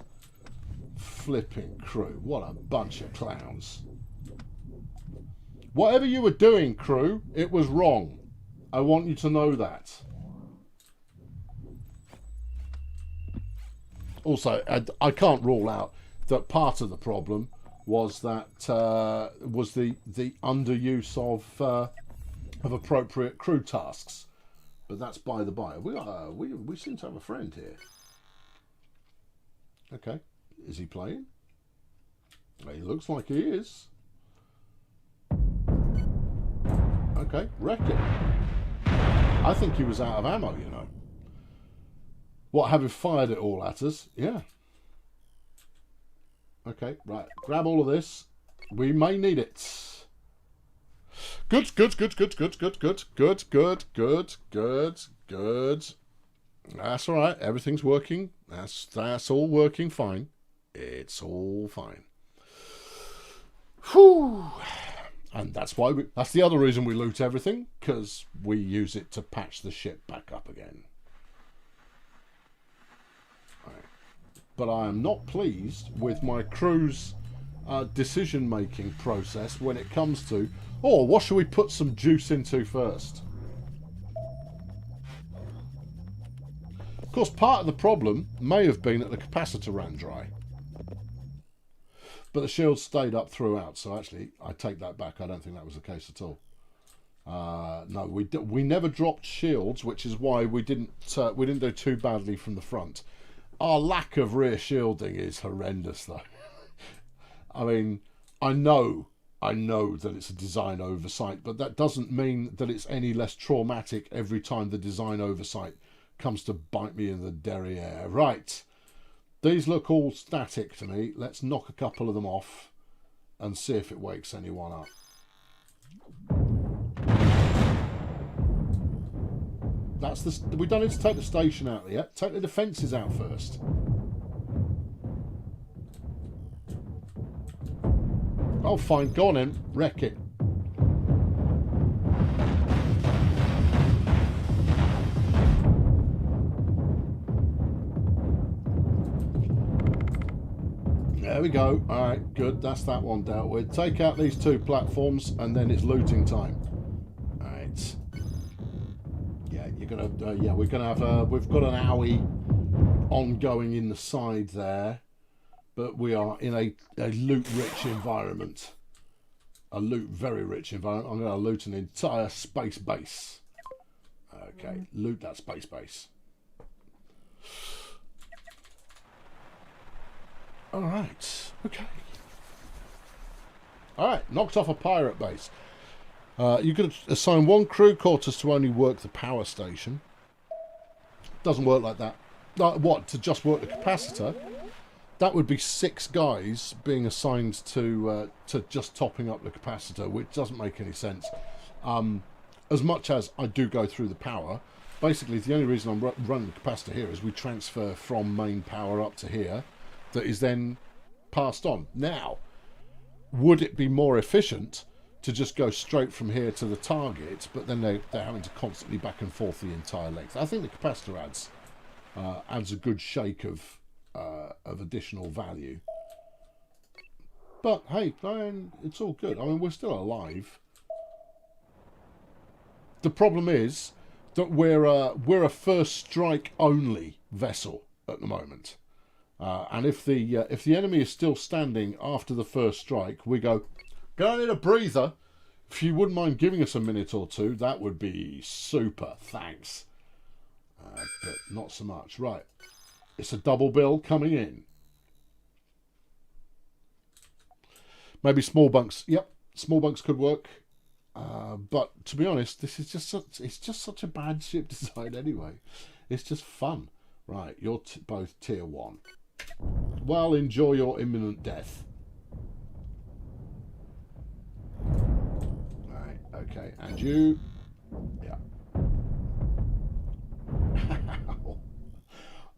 Flipping crew. What a bunch of clowns. Whatever you were doing, crew, it was wrong. I want you to know that. Also, I can't rule out that part of the problem was that was the underuse of appropriate crew tasks. But that's by the by. We seem to have a friend here. Okay. Is he playing? He looks like he is. Okay, wreck it. I think he was out of ammo, you know. What, having fired it all at us? Yeah. Okay, right. Grab all of this. We may need it. Good. That's all right. Everything's working. That's all working fine. It's all fine. Whew. And that's the other reason we loot everything, because we use it to patch the ship back up again. Right. But I am not pleased with my crew's decision-making process when it comes to, what should we put some juice into first? Of course, part of the problem may have been that the capacitor ran dry. But the shield stayed up throughout, so actually, I take that back. I don't think that was the case at all. No, we never dropped shields, which is why we didn't do too badly from the front. Our lack of rear shielding is horrendous, though. I mean, I know that it's a design oversight, but that doesn't mean that it's any less traumatic every time the design oversight comes to bite me in the derriere. Right. These look all static to me. Let's knock a couple of them off and see if it wakes anyone up. We don't need to take the station out yet. Take the defences out first. Oh, fine. Go on then. Wreck it. There we go. All right, good. That's that one dealt with. Take out these two platforms, and then it's looting time. All right. Yeah, you're gonna. Yeah, we're gonna have. We've got an owie ongoing in the side there, but we are in a loot-rich environment. A very rich environment. I'm gonna loot an entire space base. Okay, loot that space base. Alright, okay. Alright, knocked off a pirate base. You could assign one crew quarters to only work the power station. Doesn't work like that. What, to just work the capacitor? That would be 6 guys being assigned to just topping up the capacitor, which doesn't make any sense. As much as I do go through the power, basically the only reason I'm running the capacitor here is we transfer from main power up to here, that is then passed on. Now, would it be more efficient to just go straight from here to the target, but then they're having to constantly back and forth the entire length? I think the capacitor adds a good shake of additional value. But hey, it's all good. I mean, we're still alive. The problem is that we're a first strike only vessel at the moment, and if the enemy is still standing after the first strike, we go, "Gonna need a breather. If you wouldn't mind giving us a minute or two, that would be super. Thanks." But not so much. Right. It's a double bill coming in. Maybe small bunks. Yep, small bunks could work. But to be honest, this is it's just such a bad ship design anyway. It's just fun. Right, you're both tier 1. Well, enjoy your imminent death. Right, okay, and you. Yeah.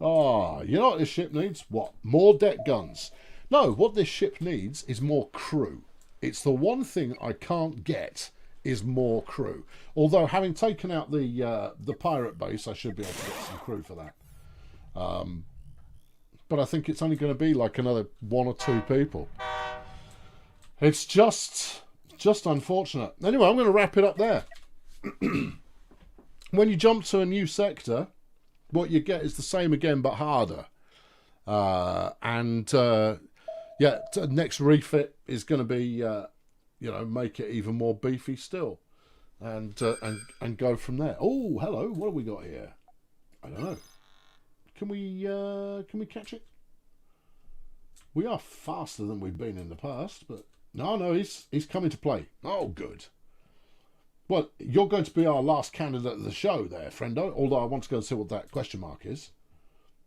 Oh, you know what this ship needs? What? More deck guns. No, what this ship needs is more crew. It's the one thing I can't get is more crew. Although, having taken out the pirate base, I should be able to get some crew for that. But I think it's only going to be like another 1 or 2 people. It's just unfortunate. Anyway, I'm going to wrap it up there. When you jump to a new sector, what you get is the same again, but harder. Yeah, next refit is going to be, make it even more beefy still, and go from there. Oh, hello. What have we got here? I don't know. Can we catch it? We are faster than we've been in the past, but no, he's coming to play. Oh, good. Well, you're going to be our last candidate of the show there, friendo, although I want to go and see what that question mark is.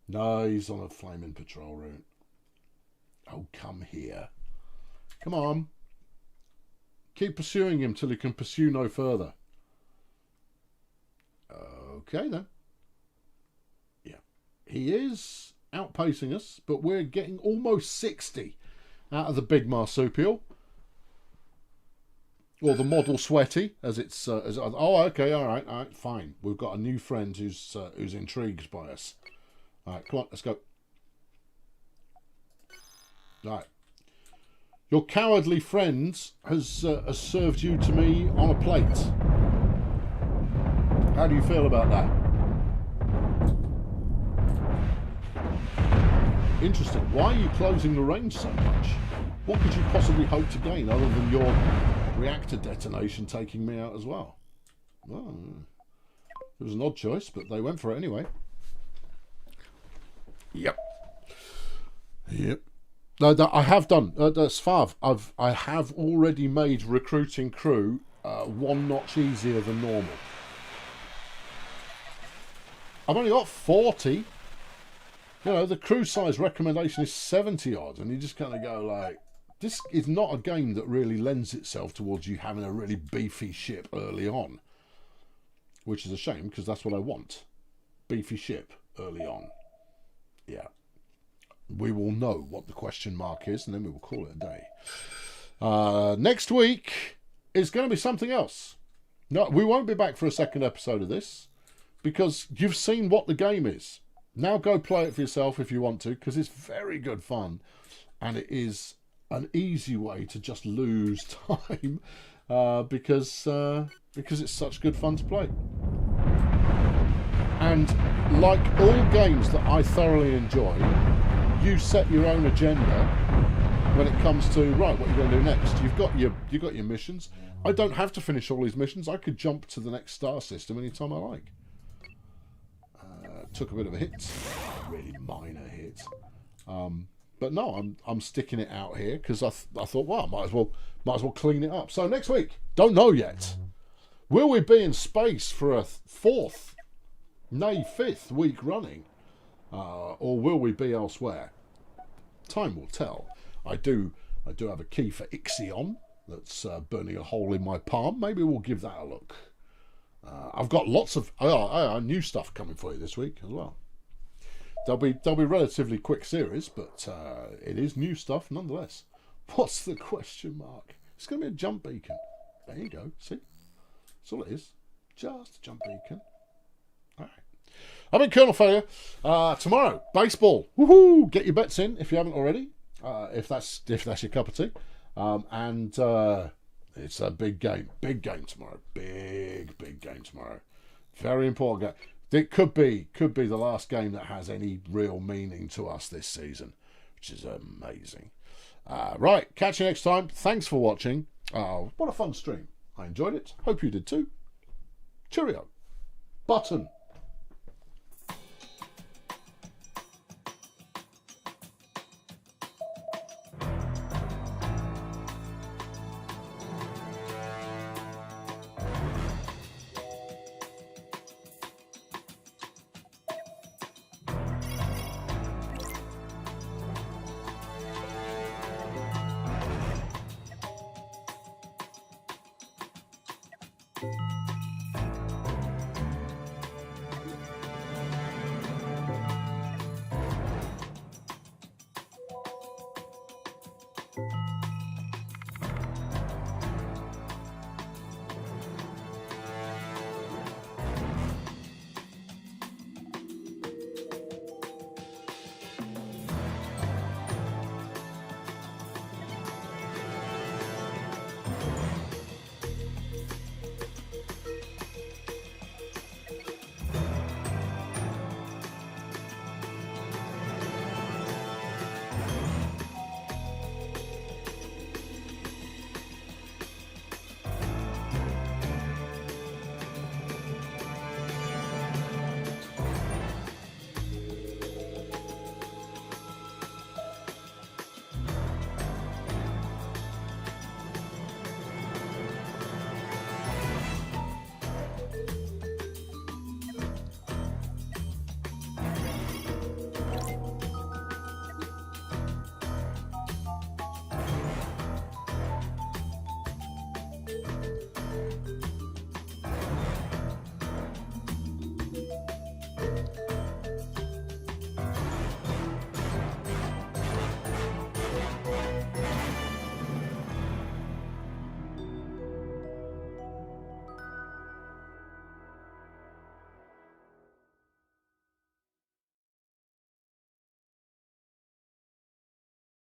No, he's on a flaming patrol route. Oh, come here. Come on. Keep pursuing him till he can pursue no further. Okay, then. Yeah. He is outpacing us, but we're getting almost 60 out of the big marsupial. Or the model Sweaty, as it's... oh, okay, all right, fine. We've got a new friend who's intrigued by us. All right, come on, let's go. All right. Your cowardly friend has served you to me on a plate. How do you feel about that? Interesting. Why are you closing the range so much? What could you possibly hope to gain other than your reactor detonation taking me out as well? Well, it was an odd choice, but they went for it anyway. Yep. No, I have done. Svav, I have already made recruiting crew 1 notch easier than normal. I've only got 40. The crew size recommendation is 70 odd, and you just kind of go like, this is not a game that really lends itself towards you having a really beefy ship early on. Which is a shame, because that's what I want. Beefy ship early on. Yeah. We will know what the question mark is, and then we will call it a day. Next week is going to be something else. No, we won't be back for a second episode of this, because you've seen what the game is. Now go play it for yourself if you want to, because it's very good fun, and it is an easy way to just lose time, because it's such good fun to play. And like all games that I thoroughly enjoy, you set your own agenda when it comes to, right, what you're going to do next. You've got your missions. I don't have to finish all these missions. I could jump to the next star system anytime I like. Took a bit of a hit, really minor hit. But But no, I'm sticking it out here because I thought, well, I might as well clean it up. So next week, don't know yet. Will we be in space for a fourth, nay fifth week running, or will we be elsewhere? Time will tell. I do have a key for Ixion that's burning a hole in my palm. Maybe we'll give that a look. I've got lots of new stuff coming for you this week as well. They'll be relatively quick series, but it is new stuff nonetheless. What's the question mark? It's going to be a jump beacon. There you go. See? That's all it is. Just a jump beacon. All right. I've been Colonel Failure. Tomorrow, baseball. Woohoo! Get your bets in if you haven't already. If that's your cup of tea. And it's a big game. Big game tomorrow. Big game tomorrow. Very important game. It could be the last game that has any real meaning to us this season, which is amazing. Right, catch you next time. Thanks for watching. What a fun stream. I enjoyed it. Hope you did too. Cheerio. Button.